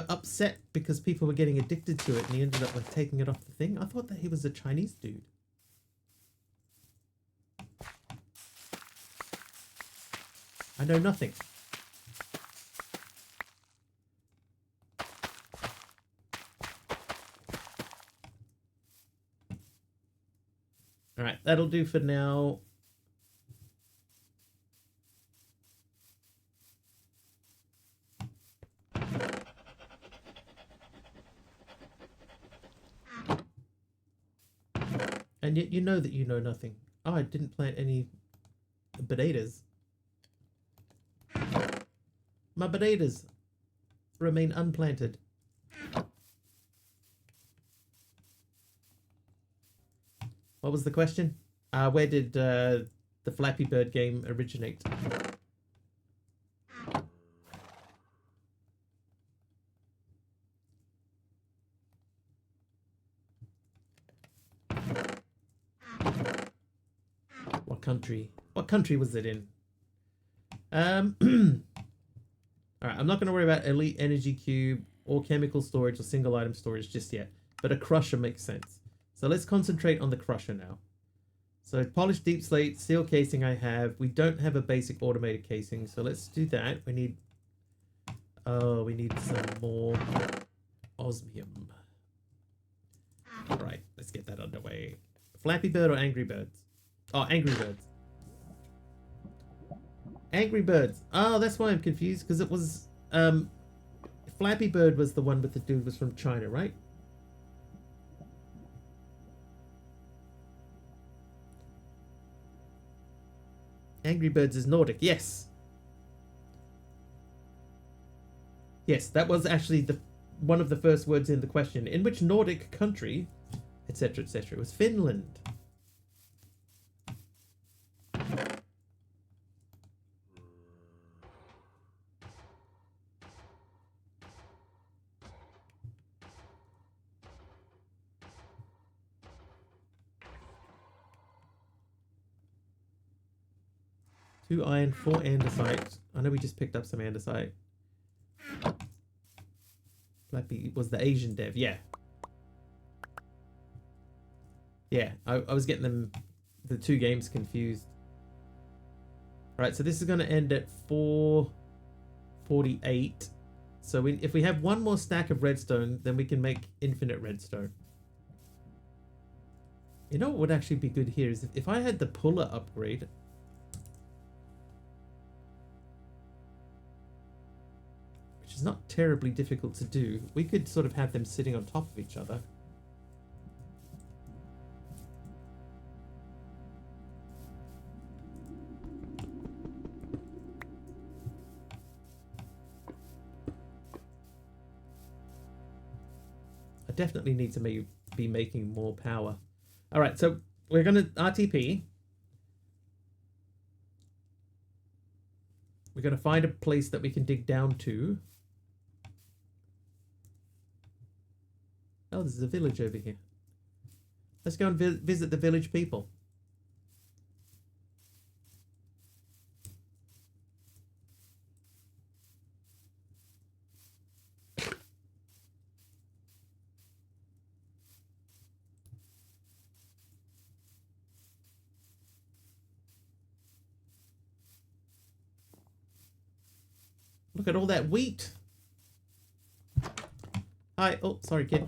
upset because people were getting addicted to it, and he ended up like taking it off the thing. I thought that he was a Chinese dude. I know nothing. All right, that'll do for now. And yet you know that you know nothing. Oh, I didn't plant any potatoes. My potatoes remain unplanted. What was the question? Where did the Flappy Bird game originate? What country? What country was it in? Alright, I'm not going to worry about Elite Energy Cube or chemical storage or single item storage just yet, but a crusher makes sense. So let's concentrate on the crusher now. So polished deep slate, steel casing I have. We don't have a basic automated casing, so let's do that. We need... Oh, we need some more osmium. Right, let's get that underway. Flappy Bird or Angry Birds? Oh, Angry Birds. Angry Birds. Oh, that's why I'm confused, because it was... Flappy Bird was the one with the dude was from China, right? Angry Birds is Nordic, yes. Yes, that was actually one of the first words in the question. In which Nordic country, etc., etc. It was Finland. Two iron, 4 andesite. I know we just picked up some andesite. Flappy was the Asian dev, yeah. Yeah, I was getting the two games confused. Alright, so this is going to end at 448. So if we have one more stack of redstone, then we can make infinite redstone. You know what would actually be good here is if I had the puller upgrade... which is not terribly difficult to do, we could sort of have them sitting on top of each other. I definitely need to be making more power. All right, so we're going to RTP. We're going to find a place that we can dig down to. Oh, there's a village over here. Let's go and visit the village people. Look at all that wheat. Hi. Oh, sorry, kid.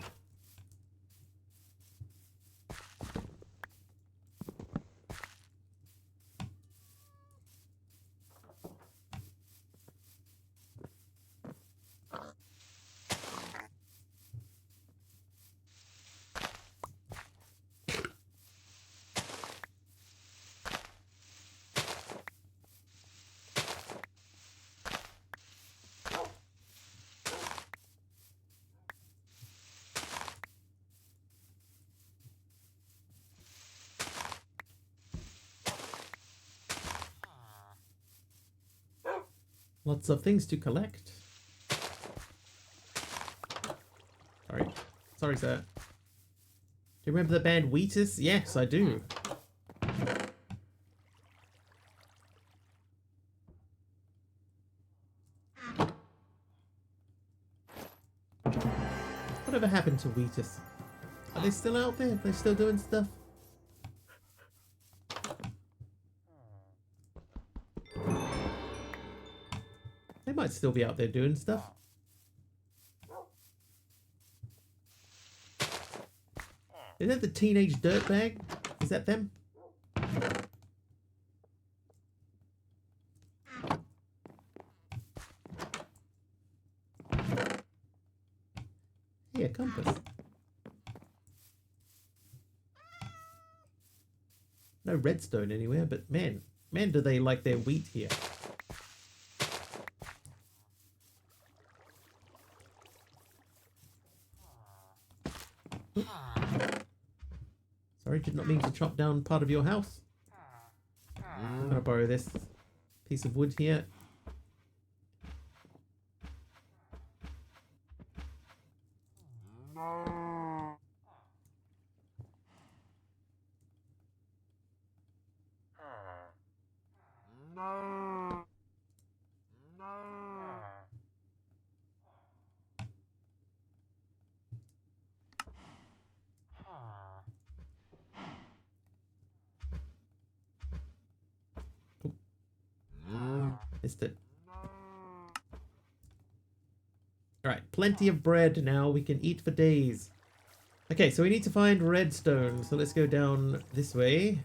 Lots of things to collect. Sorry. Sorry, sir. Do you remember the band Wheatus? Yes, I do. Whatever happened to Wheatus? Are they still out there? Are they still doing stuff? They might still be out there doing stuff. Is that the Teenage Dirtbag? Is that them? Hey, a compass. No redstone anywhere, but man, do they like their wheat here. Oop. Sorry, did not mean to chop down part of your house. I'm gonna borrow this piece of wood here. Missed it. Alright, plenty of bread now. We can eat for days. Okay, so we need to find redstone. So let's go down this way.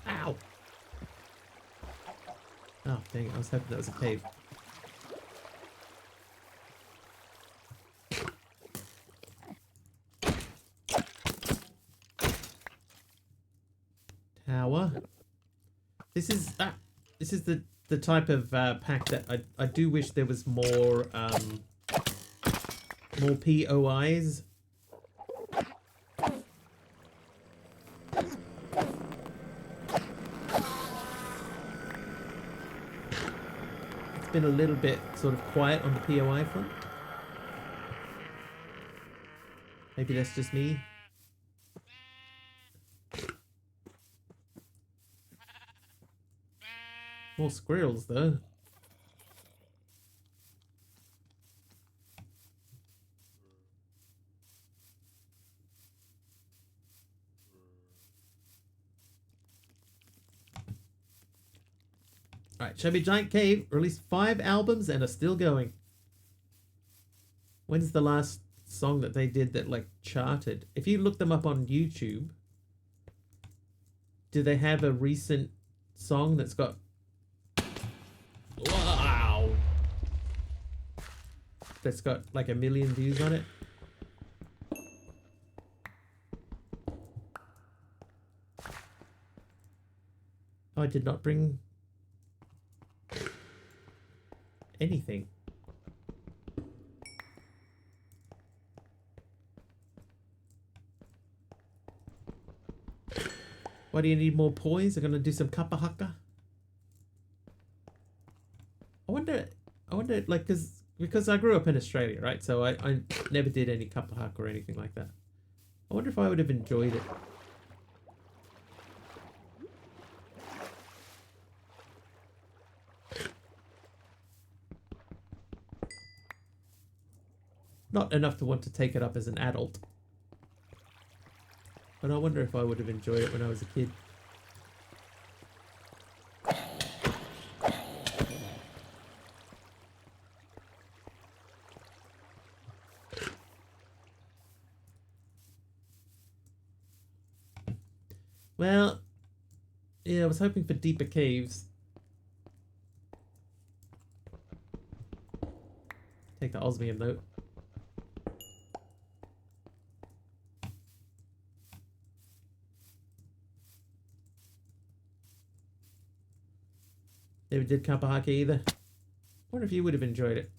Ow! Oh, dang it. I was hoping that was a cave. Tower. This is the type of pack that I do wish there was more more POIs. It's been a little bit sort of quiet on the POI front. Maybe that's just me. More squirrels, though. Alright, Chubby Giant Cave released 5 albums and are still going. When's the last song that they did that, like, charted? If you look them up on YouTube, do they have a recent song that's got... Wow! That's got like 1 million views on it? Oh, I did not bring anything. Why do you need more poise? I'm gonna do some kappa haka. I wonder, like, because I grew up in Australia, right? So I never did any kappa haka or anything like that. I wonder if I would have enjoyed it. Not enough to want to take it up as an adult. But I wonder if I would have enjoyed it when I was a kid. Well, yeah, I was hoping for deeper caves. Take the osmium note. Never did Kapahaka either. Wonder if you would have enjoyed it.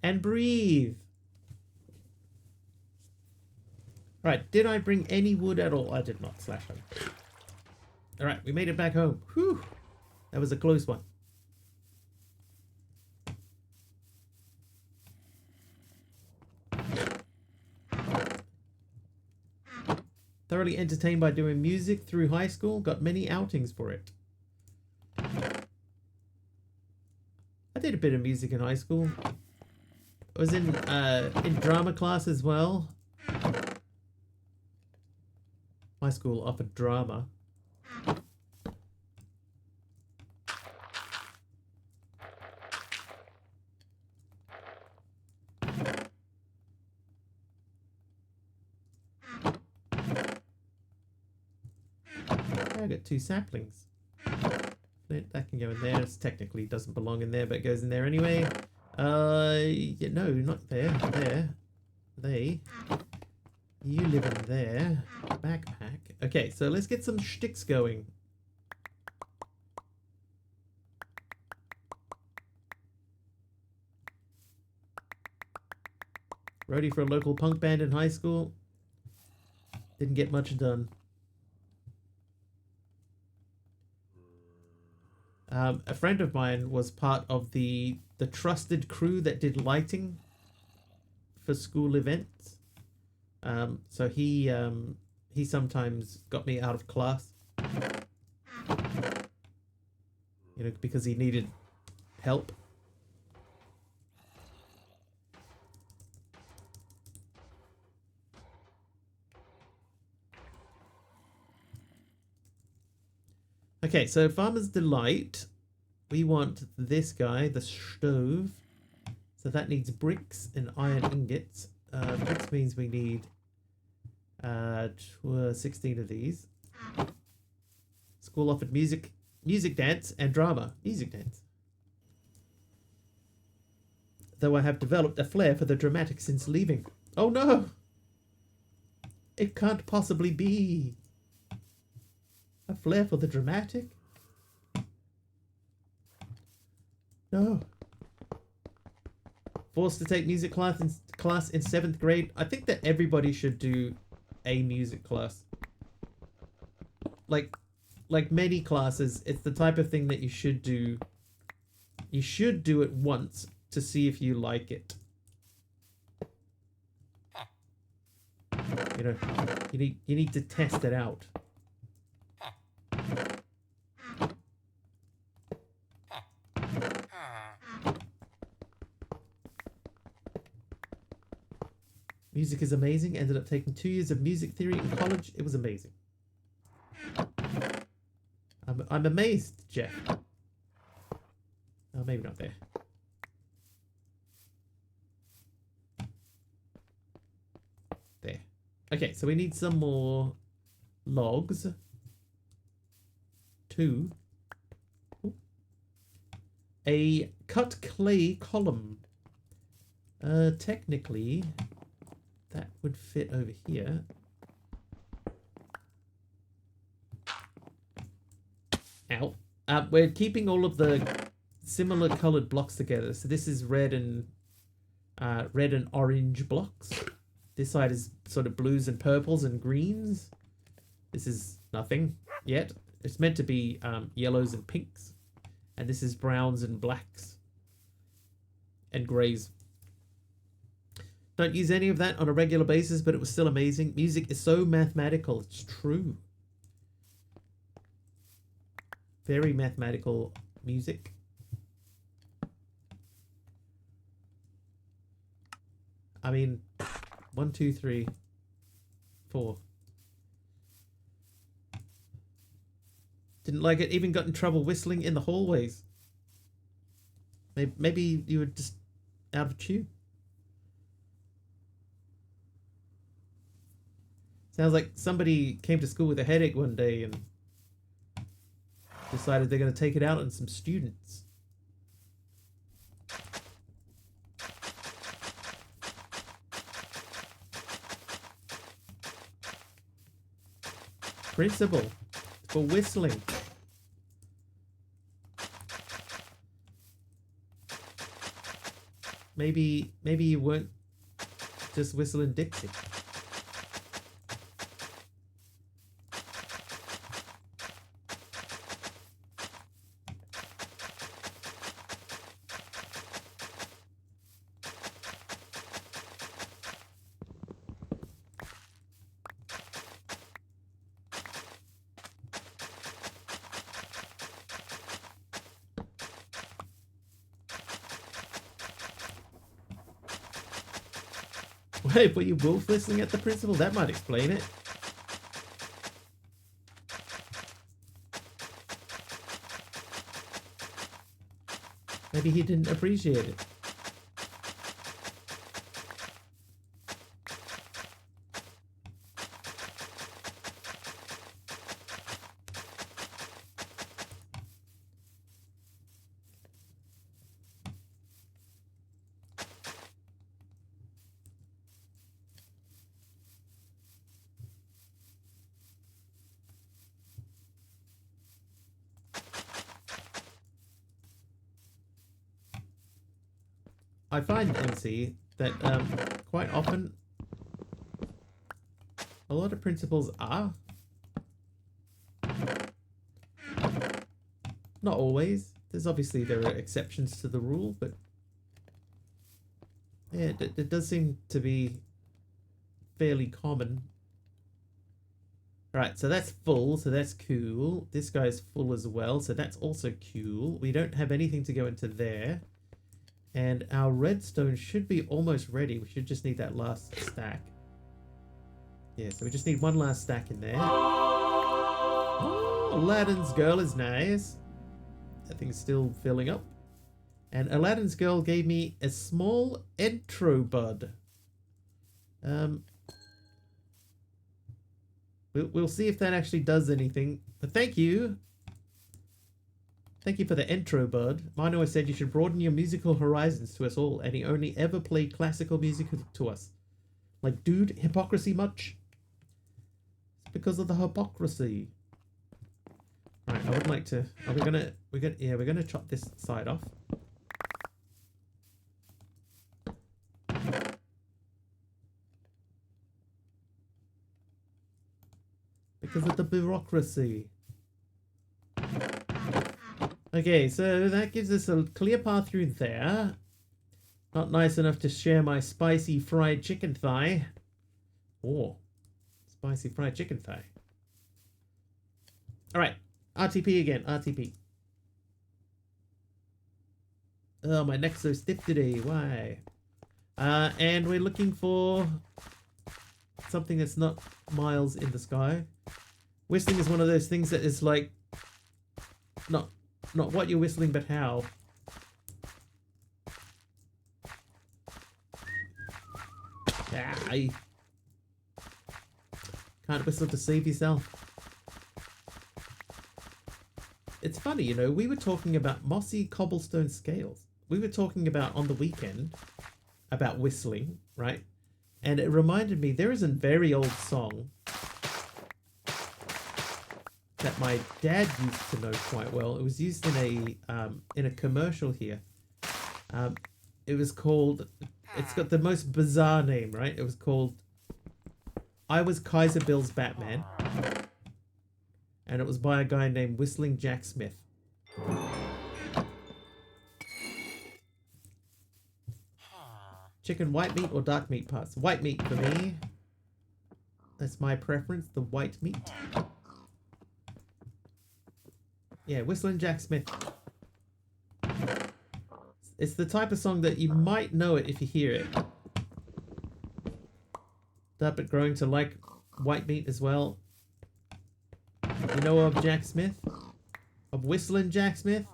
And breathe. Right, did I bring any wood at all? I did not. Slash home. Alright, we made it back home. Whew. That was a close one. Thoroughly entertained by doing music through high school. Got many outings for it. I did a bit of music in high school. I was in drama class as well. My school offered drama. I got 2 saplings. That can go in there. It technically doesn't belong in there, but it goes in there anyway. Yeah, no, not there. There. They. You live in there. Backpack. Okay, so let's get some shticks going. Roadie for a local punk band in high school. Didn't get much done. A friend of mine was part of the trusted crew that did lighting for school events. So he sometimes got me out of class, you know, because he needed help. Okay, so Farmer's Delight. We want this guy, the stove. So that needs bricks and iron ingots. Bricks means we need 16 of these. School offered music dance, and drama. Music dance. Though I have developed a flair for the dramatic since leaving. Oh no! It can't possibly be. A flair for the dramatic? No. Forced to take music class in 7th grade. I think that everybody should do a music class. Like many classes, it's the type of thing that you should do. You should do it once to see if you like it. You know, you need to test it out. Music is amazing. Ended up taking 2 years of music theory in college. It was amazing. I'm amazed, Jeff. Oh, maybe not there. There. Okay, so we need some more logs. 2. Ooh. A cut clay column. Technically, that would fit over here. Ow. We're keeping all of the similar colored blocks together. So this is red and orange blocks. This side is sort of blues and purples and greens. This is nothing yet. It's meant to be yellows and pinks. And this is browns and blacks and greys. Don't use any of that on a regular basis, but it was still amazing. Music is so mathematical. It's true. Very mathematical music. I mean, 1, 2, 3, 4. Didn't like it. Even got in trouble whistling in the hallways. Maybe you were just out of tune. Sounds like somebody came to school with a headache one day and decided they're going to take it out on some students. Principle for whistling. Maybe you weren't just whistling Dixie. Wait, were you wolf whistling at the principal? That might explain it. Maybe he didn't appreciate it. I find, MC, that quite often a lot of principals are. Not always. There are exceptions to the rule, but yeah, it does seem to be fairly common. Right, so that's full, so that's cool. This guy's full as well, so that's also cool. We don't have anything to go into there. And our redstone should be almost ready. We should just need that last stack. Yeah, so we just need one last stack in there. Oh, Aladdin's girl is nice. That thing's still filling up. And Aladdin's girl gave me a small intro bud. We'll see if that actually does anything. But thank you. Thank you for the intro, bud. Mine always said you should broaden your musical horizons to us all, and he only ever played classical music to us. Like, dude, hypocrisy much? It's because of the hypocrisy. Right, I would like to. Are we gonna? We're gonna chop this side off. Because of the bureaucracy. Okay, so that gives us a clear path through there. Not nice enough to share my spicy fried chicken thigh. Oh, spicy fried chicken thigh. Alright, RTP again, RTP. Oh, my neck's so stiff today, why? And we're looking for something that's not miles in the sky. Whistling is one of those things that is like, not what you're whistling, but how. I can't whistle to save yourself. It's funny, you know, we were talking about mossy cobblestone scales. We were talking about on the weekend about whistling, right? And it reminded me, there is a very old song that my dad used to know quite well. It was used in a commercial here. It was called, it's got the most bizarre name, right? It was called I Was Kaiser Bill's Batman. And it was by a guy named Whistling Jack Smith. Chicken white meat or dark meat parts? White meat for me. That's my preference, the white meat. Yeah, Whistling Jack Smith. It's the type of song that you might know it if you hear it. Up at growing to like white meat as well. You know of Jack Smith? Of Whistling Jack Smith?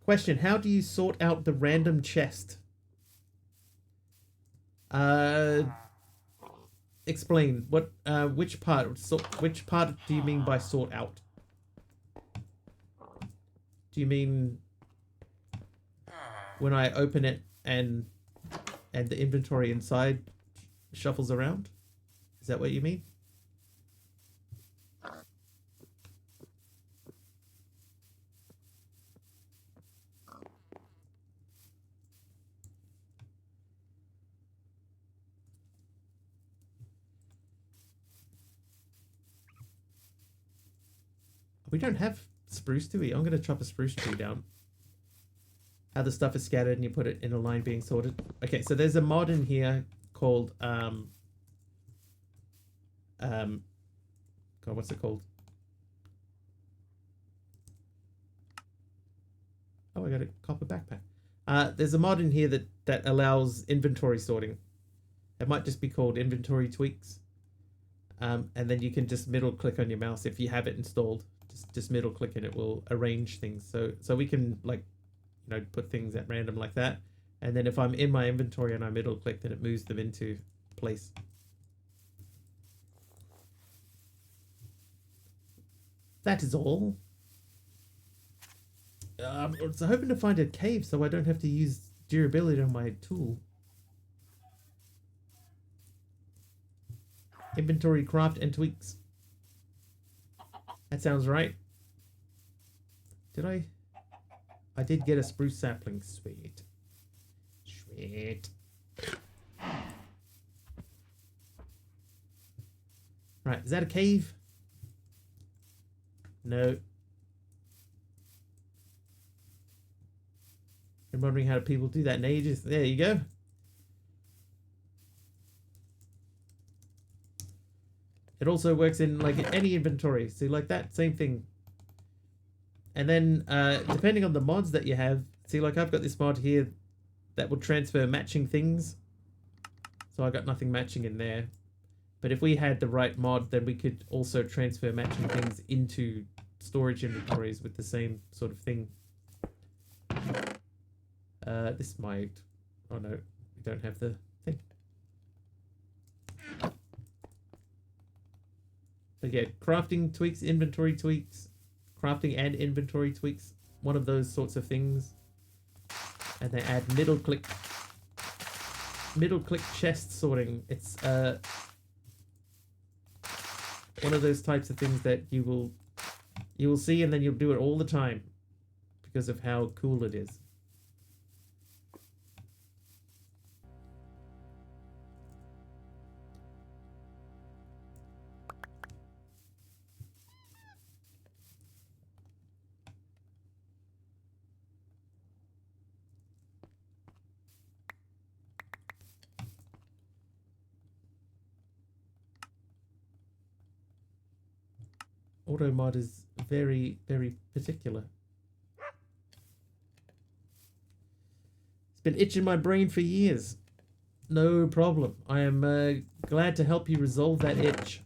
Question, how do you sort out the random chest? Explain. Which part do you mean by sort out? Do you mean when I open it and the inventory inside shuffles around? Is that what you mean? We don't have spruce, do we? I'm going to chop a spruce tree down. How the stuff is scattered and you put it in a line being sorted. Okay, so there's a mod in here called, God, what's it called? Oh, I got a copper backpack. There's a mod in here that allows inventory sorting. It might just be called inventory tweaks. And then you can just middle click on your mouse if you have it installed. Just middle click and it will arrange things. So we can, like, you know, put things at random like that. And then if I'm in my inventory and I middle click, then it moves them into place. That is all. I was hoping to find a cave so I don't have to use durability on my tool. Inventory, craft, and tweaks. That sounds right. Did I? I did get a spruce sapling. Sweet. Sweet. Right, is that a cave? No. I'm wondering how do people do that in ages. There you go. It also works in like any inventory. See, like that, same thing. And then depending on the mods that you have, see, like I've got this mod here that will transfer matching things. So I got nothing matching in there. But if we had the right mod, then we could also transfer matching things into storage inventories with the same sort of thing. This might... Oh no, we don't have the thing. But yeah, crafting tweaks, inventory tweaks, crafting and inventory tweaks, one of those sorts of things. And they add middle click chest sorting. It's one of those types of things that you will see and then you'll do it all the time because of how cool it is. Auto mod is very, very particular. It's been itching my brain for years. No problem. I am glad to help you resolve that itch.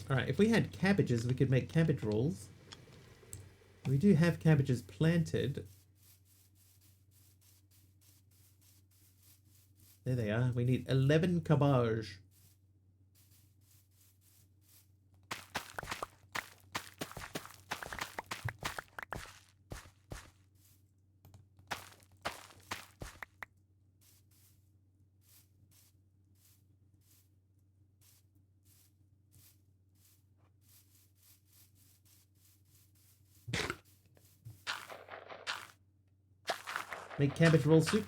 Alright, if we had cabbages, we could make cabbage rolls. We do have cabbages planted. There they are. We need 11 cabbage. Make cabbage roll soup.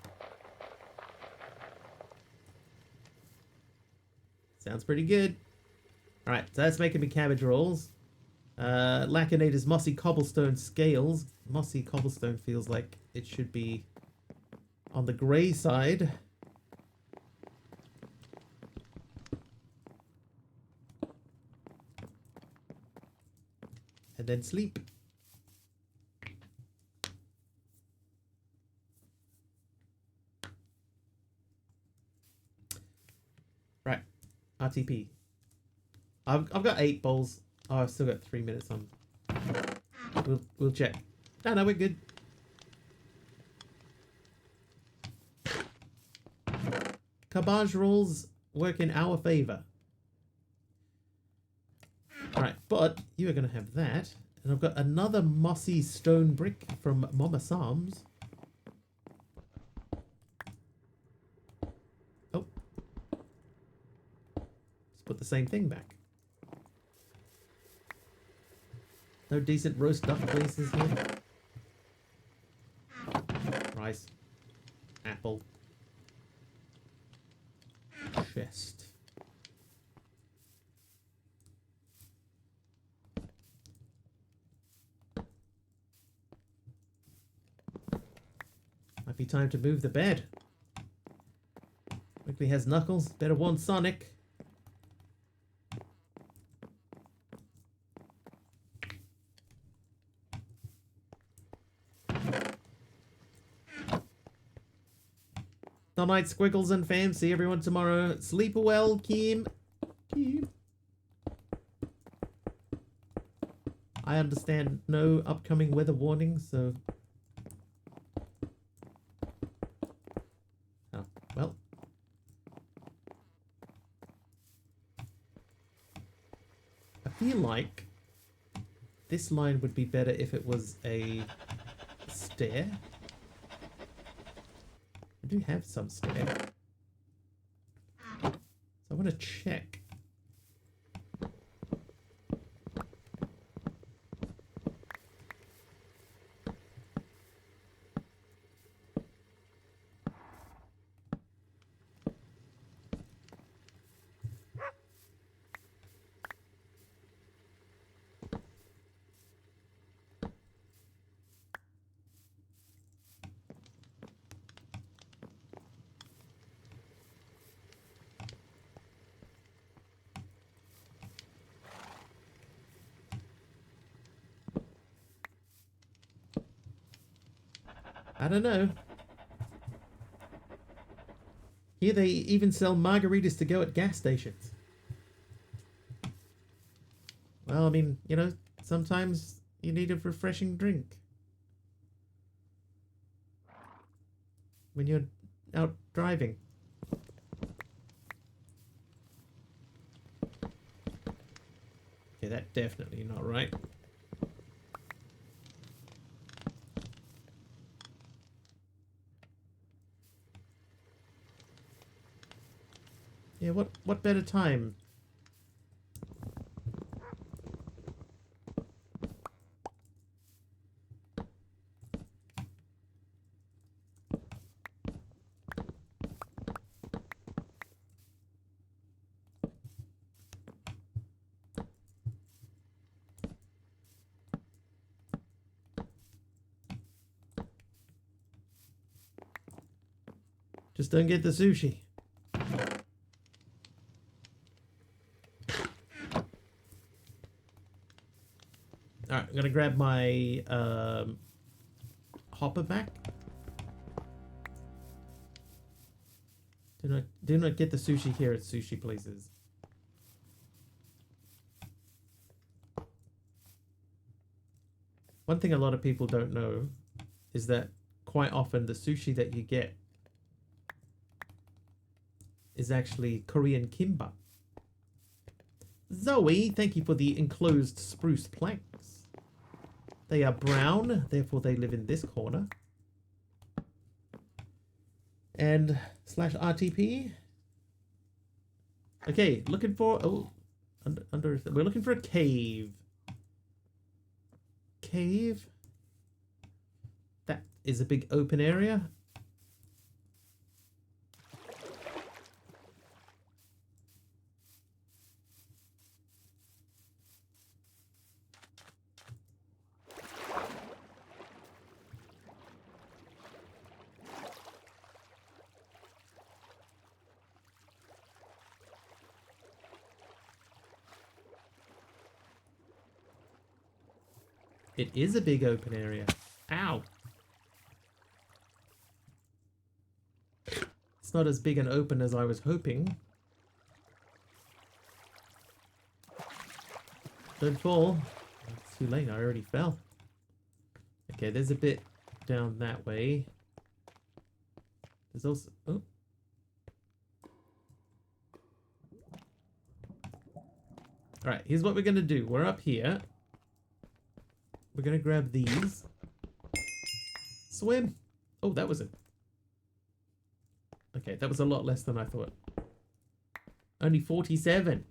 Sounds pretty good. Alright, so that's making me cabbage rolls. Lacinator's mossy cobblestone scales. Mossy cobblestone feels like it should be on the grey side. And then sleep. Right, RTP. I've got 8 bowls. Oh, I've still got 3 minutes on. We'll check. No, we're good. Cabbage rolls work in our favor. Alright, but you are going to have that. And I've got another mossy stone brick from Mama Sam's. Oh. Let's put the same thing back. No decent roast duck places here. Rice. Apple. Chest. Might be time to move the bed. Wiggly has Knuckles. Better warn Sonic. Night, Squiggles and fam. See everyone tomorrow. Sleep well, Kim. Kim. I understand no upcoming weather warnings, so... Oh, well. I feel like this line would be better if it was a stair. I do have some stair. So I want to check. I don't know. Here they even sell margaritas to go at gas stations. Well, I mean, you know, sometimes you need a refreshing drink. When you're out driving. Okay, that's definitely not right. Yeah, what better time? Just don't get the sushi. Alright, I'm gonna grab my hopper back. Do not get the sushi here at sushi places. One thing a lot of people don't know is that quite often the sushi that you get is actually Korean kimbap. Zoe, thank you for the enclosed spruce planks. They are brown, therefore they live in this corner. And slash RTP. Okay, looking for... Oh, we're looking for a cave. Cave? That is a big open area. It is a big open area. Ow. It's not as big and open as I was hoping. Don't fall. It's too late, I already fell. Okay, there's a bit down that way. There's also... Oh. Alright, here's what we're going to do. We're up here. We're going to grab these. Swim. Oh, that was it. Okay, that was a lot less than I thought. Only 47.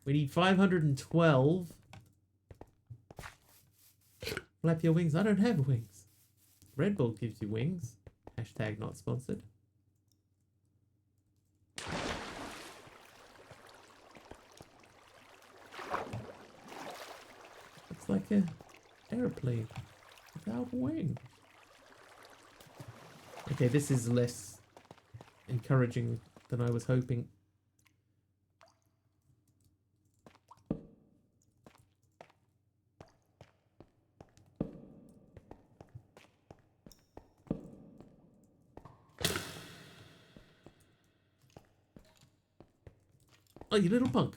We need 512. Flap your wings. I don't have wings. Red Bull gives you wings. Hashtag not sponsored. It's like an airplane without wings. Okay, this is less encouraging than I was hoping. Oh, you little punk.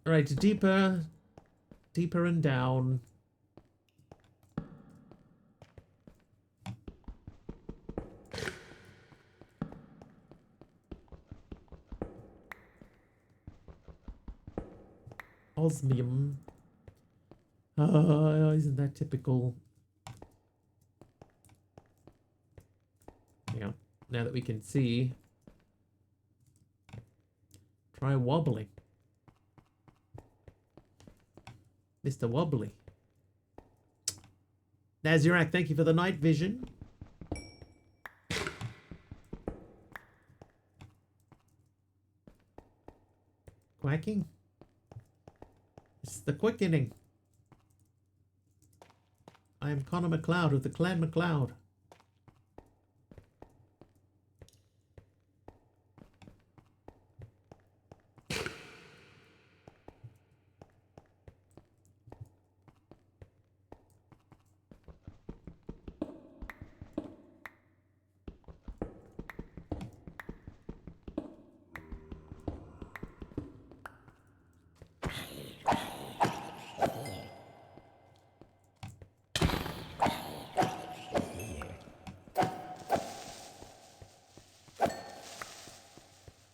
Alright, deeper and down. Osmium. Oh, isn't that typical? Yeah, now that we can see. Try wobbling. Mr. Wobbly. Nazirak, thank you for the night vision. Quacking. It's the quickening. I am Connor MacLeod of the Clan MacLeod.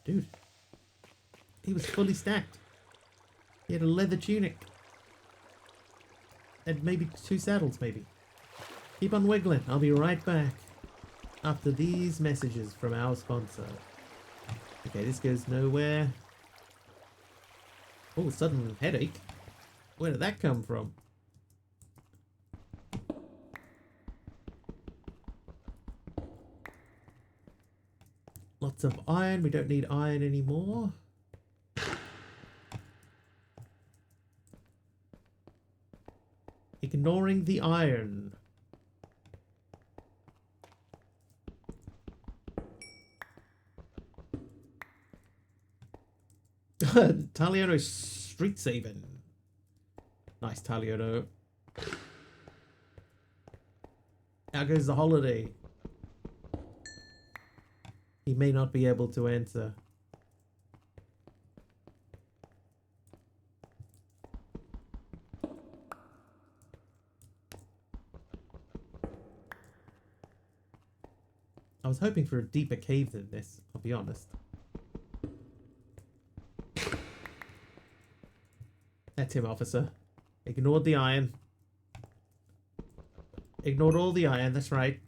Dude, he was fully stacked. He had a leather tunic. And maybe 2 saddles, maybe. Keep on wiggling. I'll be right back. After these messages from our sponsor. Okay, this goes nowhere. Oh, sudden headache. Where did that come from? Lots of iron. We don't need iron anymore. Ignoring the iron. Taliono street saving. Nice, Taliono. How goes the holiday? He may not be able to answer. I was hoping for a deeper cave than this, I'll be honest. That's him, officer. Ignored the iron. Ignored all the iron, that's right.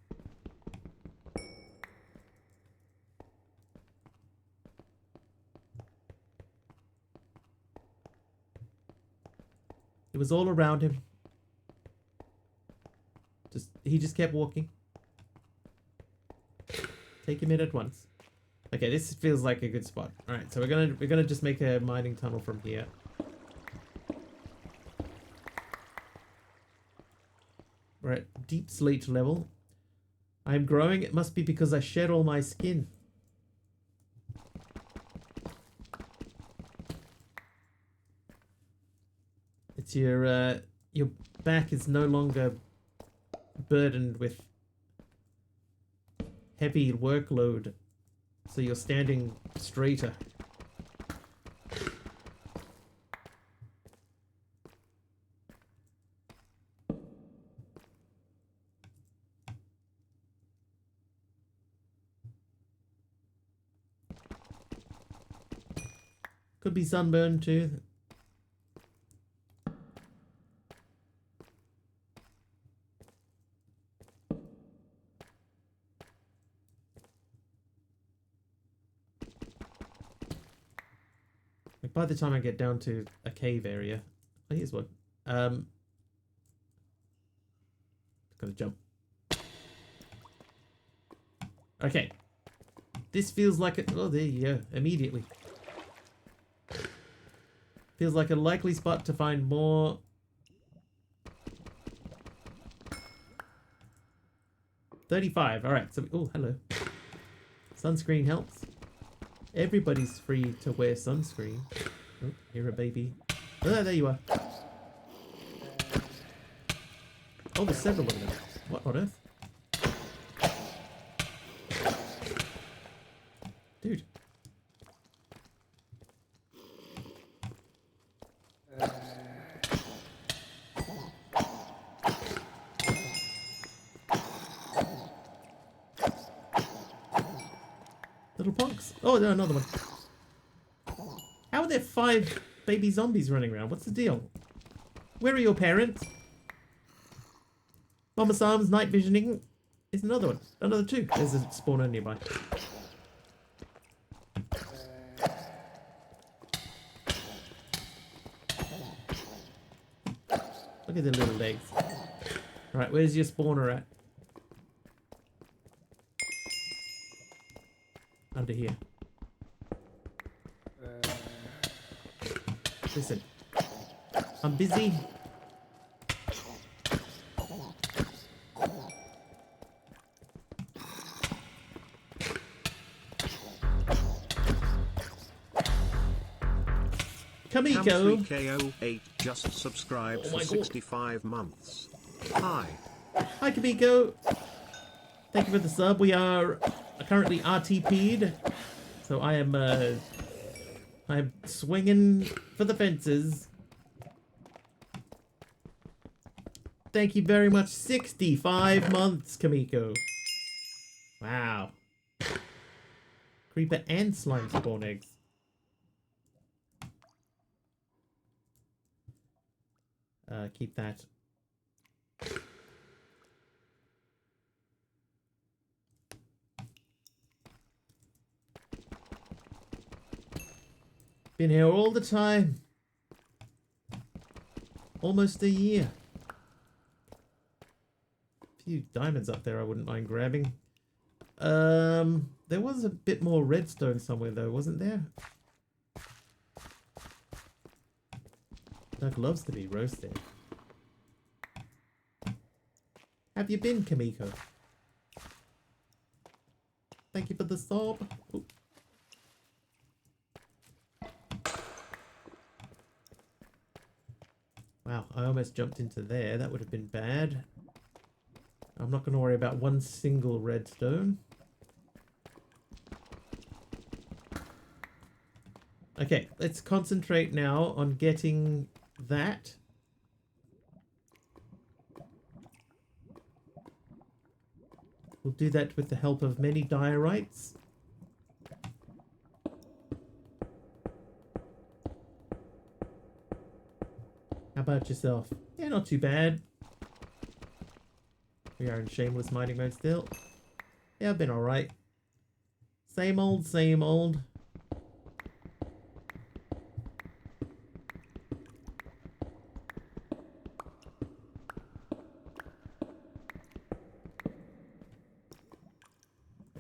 It was all around him. He just kept walking. Take him in at once. Okay, this feels like a good spot. All right, so we're gonna just make a mining tunnel from here. We're at deep slate level. I'm growing. It must be because I shed all my skin. It's your back is no longer burdened with heavy workload, so you're standing straighter. Could be sunburn too. Like by the time I get down to a cave area, oh, here's one. Gotta jump. Okay. This feels like a... Oh, there you go. Immediately. Feels like a likely spot to find more... $35. Alright, so... Oh, hello. Sunscreen helps. Everybody's free to wear sunscreen. Oh, here a baby. Oh, there you are. Oh, there's several of them. What on earth? Dude. Little punks. Oh, no, another one. How are there 5 baby zombies running around? What's the deal? Where are your parents? Mama Sam's night visioning is another one. Another 2. There's a spawner nearby. Look at the little legs. Alright, where's your spawner at? Under here. Listen. I'm busy. Kamiko. Ham3KO8 just subscribed Oh for my God. 65 months. Hi. Hi, Kamiko. Thank you for the sub. We are currently RTP'd, so I'm swinging for the fences. Thank you very much. 65 months, Kamiko. Wow. Creeper and slime spawn eggs. Keep that. Been here all the time. Almost a year. A few diamonds up there I wouldn't mind grabbing. There was a bit more redstone somewhere though, wasn't there? Doug loves to be roasted. Have you been, Kamiko? Thank you for the sub. Ooh. Wow, I almost jumped into there. That would have been bad. I'm not going to worry about one single redstone. Okay, let's concentrate now on getting that. We'll do that with the help of many diorites. How about yourself? Yeah, not too bad. We are in shameless mining mode still. Yeah, I've been alright. Same old, same old.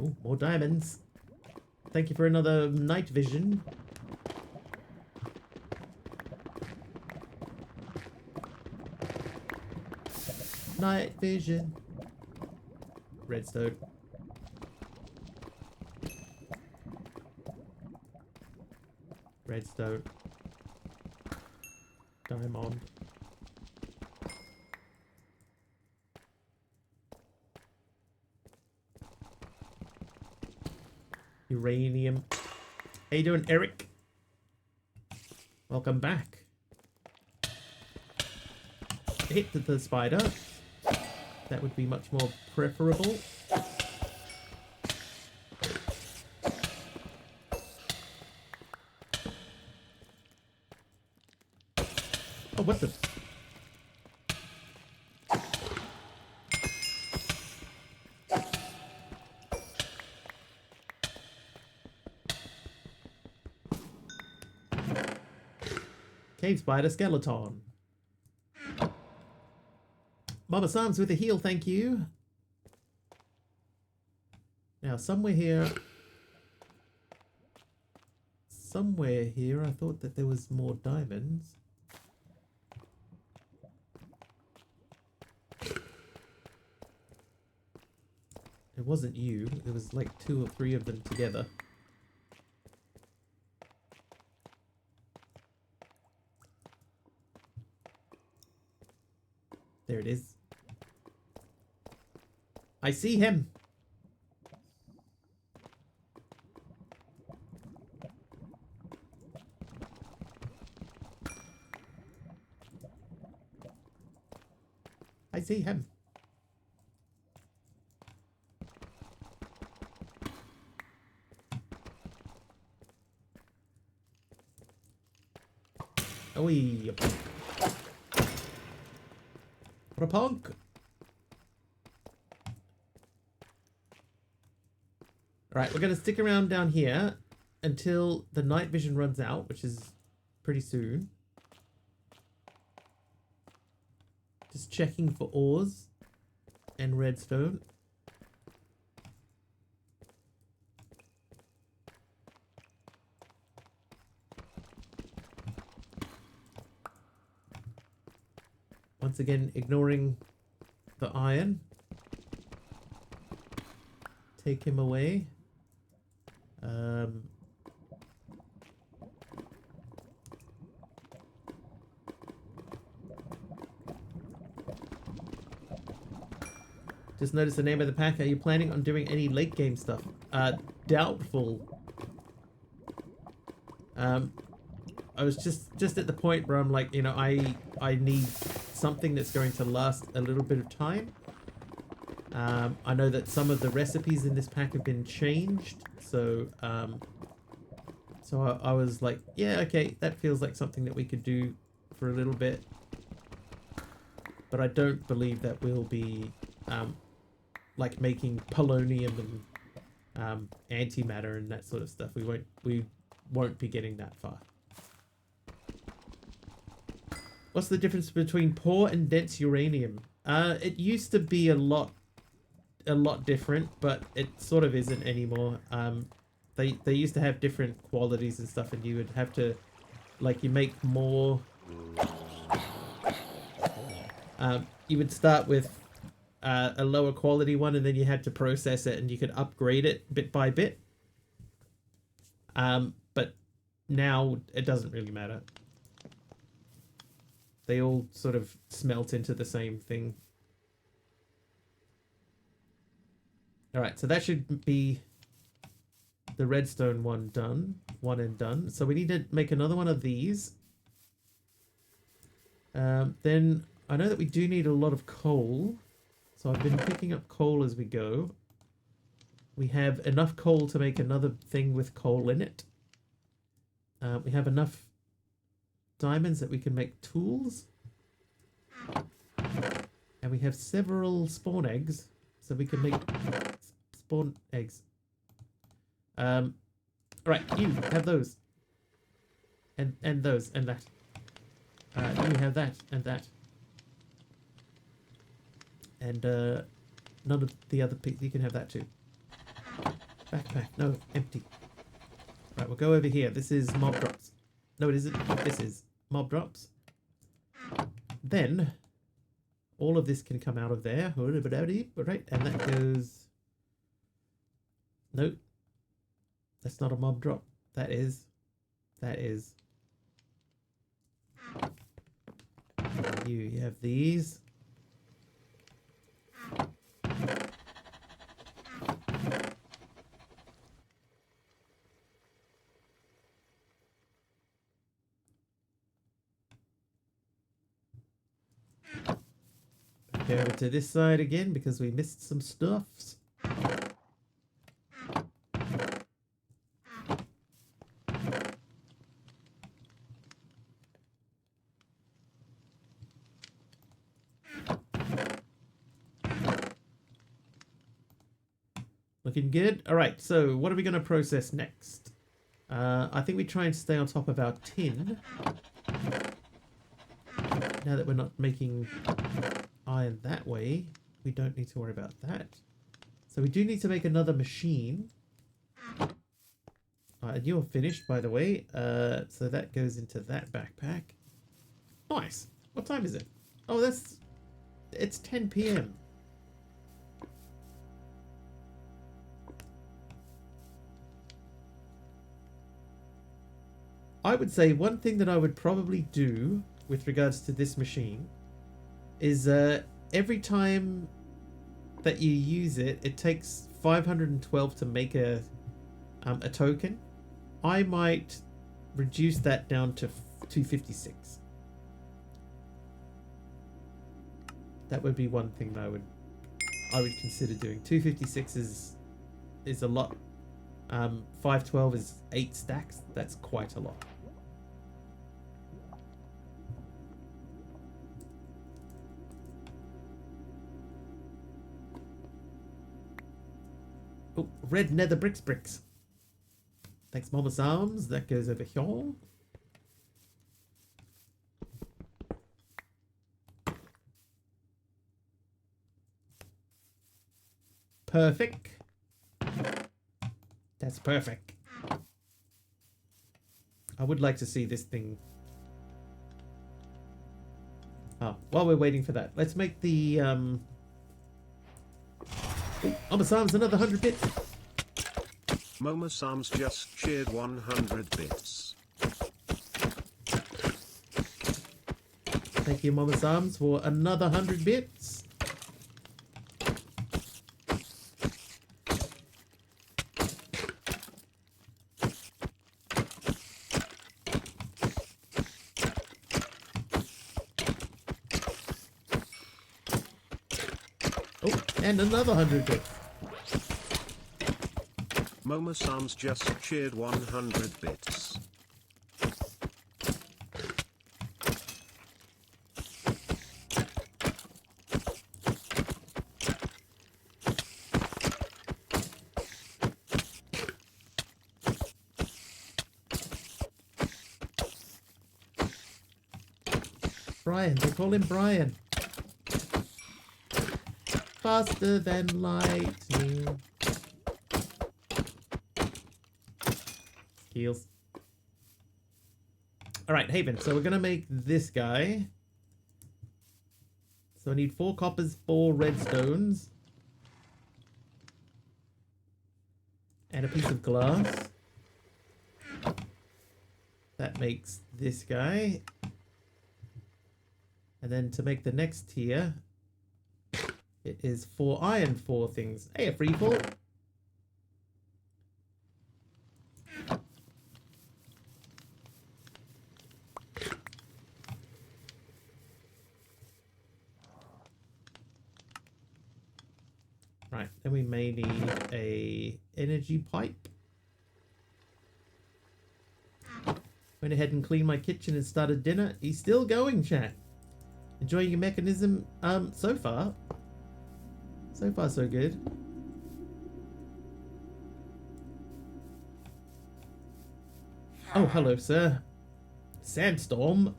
Oh, more diamonds. Thank you for another night vision. Night vision. Redstone. Redstone. Diamond. Uranium. How you doing, Eric? Welcome back. Hit the spider. That would be much more preferable. Oh, what the? Cave spider skeleton. Mama Sam's with a heal, thank you. Now, somewhere here, I thought that there was more diamonds. It wasn't you. It was like 2 or 3 of them together. There it is. I see him. I see him. Oh, what a punk. Alright, we're going to stick around down here until the night vision runs out, which is pretty soon. Just checking for ores and redstone. Once again, ignoring the iron. Take him away. Just noticed the name of the pack. Are you planning on doing any late game stuff? Doubtful. I was just at the point where I'm like, you know, I need something that's going to last a little bit of time. I know that some of the recipes in this pack have been changed, so I was like, yeah, okay, that feels like something that we could do for a little bit. But I don't believe that we'll be like making polonium and antimatter and that sort of stuff. We won't be getting that far. What's the difference between poor and dense uranium? It used to be a lot different, but it sort of isn't anymore. They used to have different qualities and stuff, and you would have to, like, you make more. You would start with a lower quality one, and then you had to process it, and you could upgrade it bit by bit. But now it doesn't really matter. They all sort of smelt into the same thing. Alright, so that should be the redstone one and done. So we need to make another one of these. Then I know that we do need a lot of coal. So I've been picking up coal as we go. We have enough coal to make another thing with coal in it. We have enough diamonds that we can make tools. And we have several spawn eggs, so we can make spawn eggs. Right, you have those. And those, and that. You have that, and that. And none of the other pieces, you can have that too. Backpack, no, empty. Right, we'll go over here. This is mob drops. No, it isn't. This is mob drops. Then, all of this can come out of there. Right, and that goes... Nope. That's not a mob drop. That is. That is. You have these. Go over to this side again because we missed some stuffs. Looking good. All right, so what are we going to process next? I think we try and stay on top of our tin. Now that we're not making iron that way, we don't need to worry about that. So we do need to make another machine. And you're finished, by the way. So that goes into that backpack. Nice. What time is it? Oh, it's 10 p.m. I would say one thing that I would probably do with regards to this machine is every time that you use it, it takes 512 to make a token. I might reduce that down to 256. That would be one thing that I would consider doing. 256 is a lot. 512 is 8 stacks. That's quite a lot. Oh, red nether bricks. Thanks, Mama's Arms. That goes over here. Perfect. That's perfect. I would like to see this thing. Oh, while we're waiting for that, let's make the Oh, Mama's Arms, another 100 bits. Moma Sam's just shared 100 bits. Thank you, Mama's Arms, for another 100 bits. Oh, and another 100 bits. Moma Sam's just shared 100 bits. Brian, they call him Brian. Faster than lightning. Heals. Alright, Haven, so we're gonna make this guy. So I need 4 coppers, 4 redstones. And a piece of glass. That makes this guy. And then to make the next tier, it is 4 iron, 4 things. Hey, a free fall. Right, then we may need a energy pipe. Went ahead and cleaned my kitchen and started dinner. He's still going, chat. Enjoying your mechanism? So far. So far, so good. Oh, hello, sir. Sandstorm.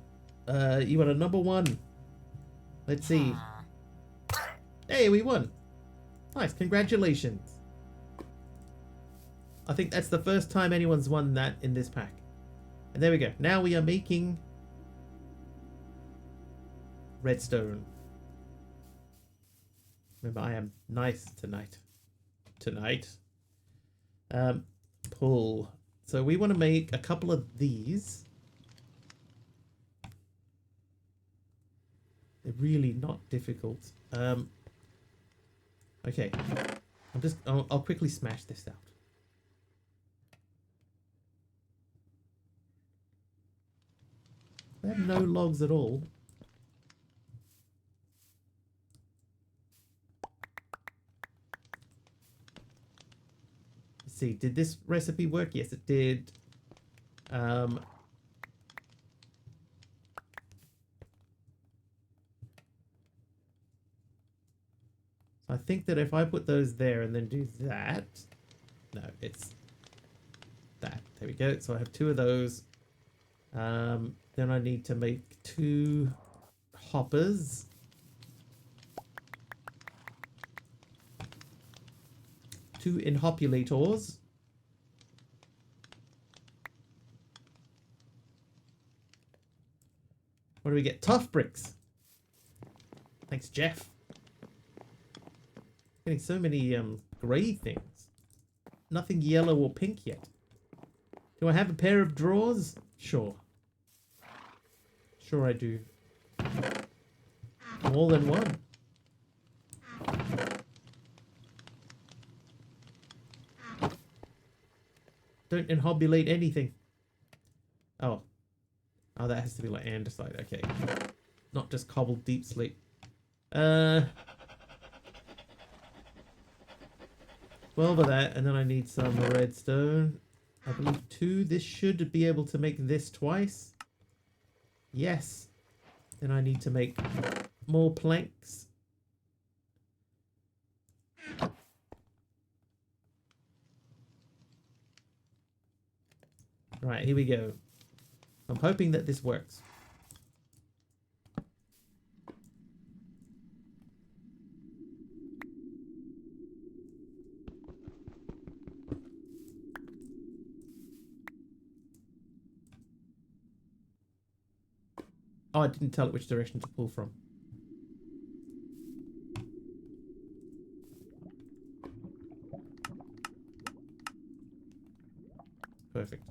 You want a number 1? Let's see. Hey, we won. Nice, congratulations. I think that's the first time anyone's won that in this pack. And there we go. Now we are making redstone. Remember, I am nice tonight. Pull. So we want to make a couple of these. They're really not difficult. Okay. I'll quickly smash this out. I have no logs at all. Let's see, did this recipe work? Yes, it did. I think that if I put those there and then do that... No, it's that. There we go. So I have 2 of those. Then I need to make 2 hoppers. Two inhopulators. What do we get? Tough bricks. Thanks, Jeff. Getting so many grey things. Nothing yellow or pink yet. Do I have a pair of drawers? Sure. Sure I do. More than one. Don't inhobulate anything. Oh. Oh, that has to be like andesite. Okay. Not just cobbled deep sleep. 12 of that, and then I need some redstone. I believe 2. This should be able to make this twice. Yes. Then I need to make more planks. Right, here we go. I'm hoping that this works. Oh, I didn't tell it which direction to pull from. Perfect.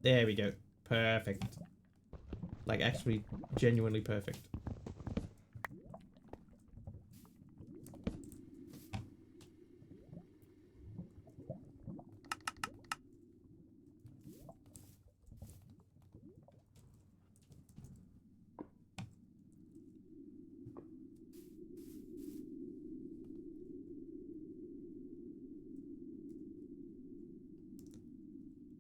There we go. Perfect. Like, actually, genuinely perfect.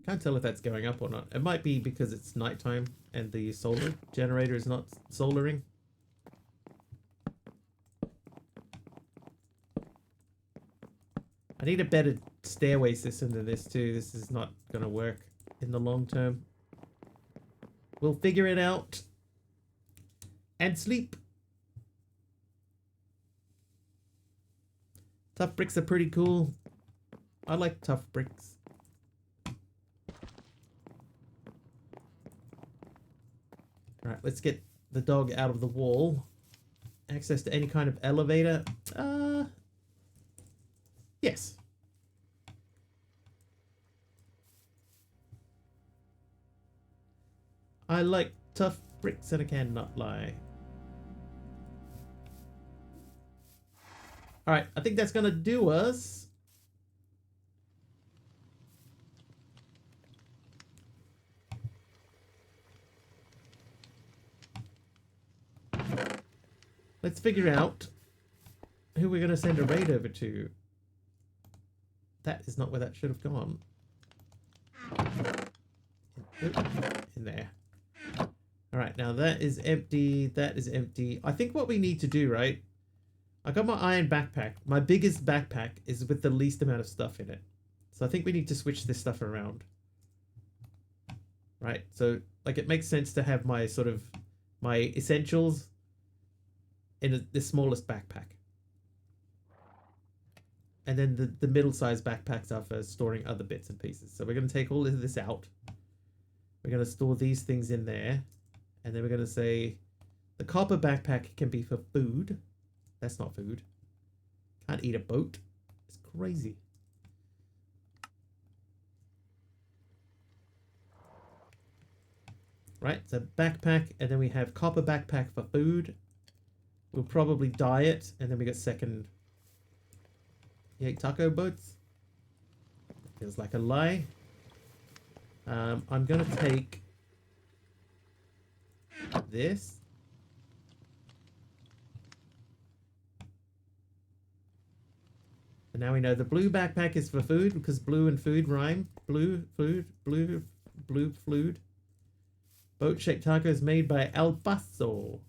Can't tell if that's going up or not. It might be because it's nighttime and the solar generator is not solaring. I need a better stairway system than this too. This is not going to work in the long term. We'll figure it out. And sleep. Tough bricks are pretty cool. I like tough bricks. Alright, let's get the dog out of the wall. Access to any kind of elevator. Yes. I like tough bricks and I cannot lie. Alright, I think that's gonna do us. Let's figure out who we're going to send a raid over to. That is not where that should have gone. In there. Alright, now that is empty. That is empty. I think what we need to do, right? I got my iron backpack. My biggest backpack is with the least amount of stuff in it. So I think we need to switch this stuff around. Right, so like it makes sense to have my sort of, my essentials in the smallest backpack. And then the middle-sized backpacks are for storing other bits and pieces. So we're going to take all of this out. We're going to store these things in there. And then we're going to say the copper backpack can be for food. That's not food. Can't eat a boat. It's crazy. Right, so backpack, and then we have copper backpack for food. We'll probably dye it, and then we got second. You ate taco boats? Feels like a lie. I'm gonna take this. And now we know the blue backpack is for food because blue and food rhyme. Blue, food, blue, food. Boat-shaped tacos made by El Paso.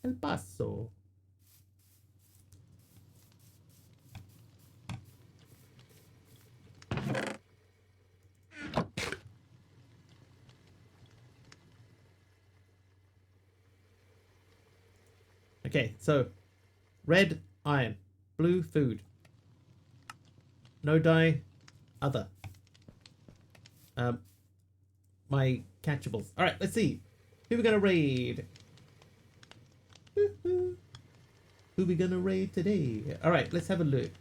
El Paso. Okay, so red, iron. Blue, food. No dye, other. My catchables. Alright, let's see. Who we gonna raid? Who we gonna raid today? Alright, let's have a look.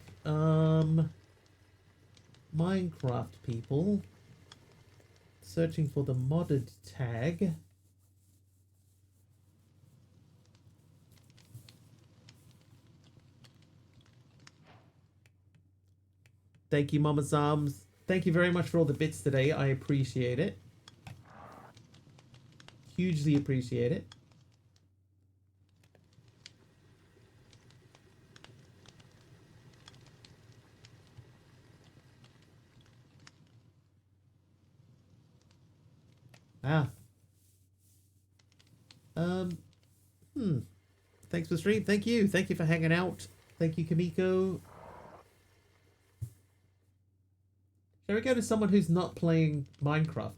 Minecraft people. Searching for the modded tag. Thank you, Mama Zams. Thank you very much for all the bits today. I appreciate it. Hugely appreciate it. Ah. Thanks for the stream. Thank you. Thank you for hanging out. Thank you, Kamiko. Shall we go to someone who's not playing Minecraft?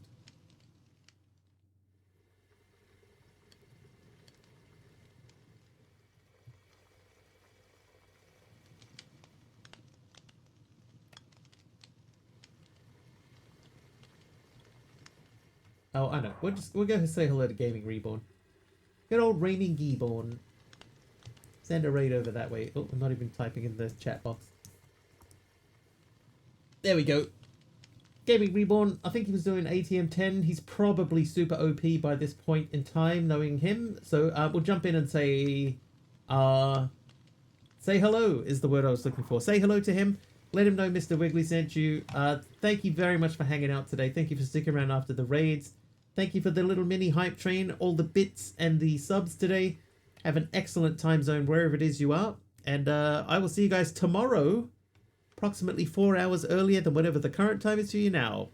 Oh, I know. We'll go say hello to Gaming Reborn. Good old Reigning Geeborn. Send a raid over that way. Oh, I'm not even typing in the chat box. There we go. Gaming Reborn, I think he was doing ATM 10. He's probably super OP by this point in time, knowing him. So we'll jump in and say hello is the word I was looking for. Say hello to him. Let him know Mr. Wiggly sent you. Thank you very much for hanging out today. Thank you for sticking around after the raids. Thank you for the little mini hype train, all the bits and the subs today. Have an excellent time zone wherever it is you are. And I will see you guys tomorrow, approximately 4 hours earlier than whatever the current time is for you now.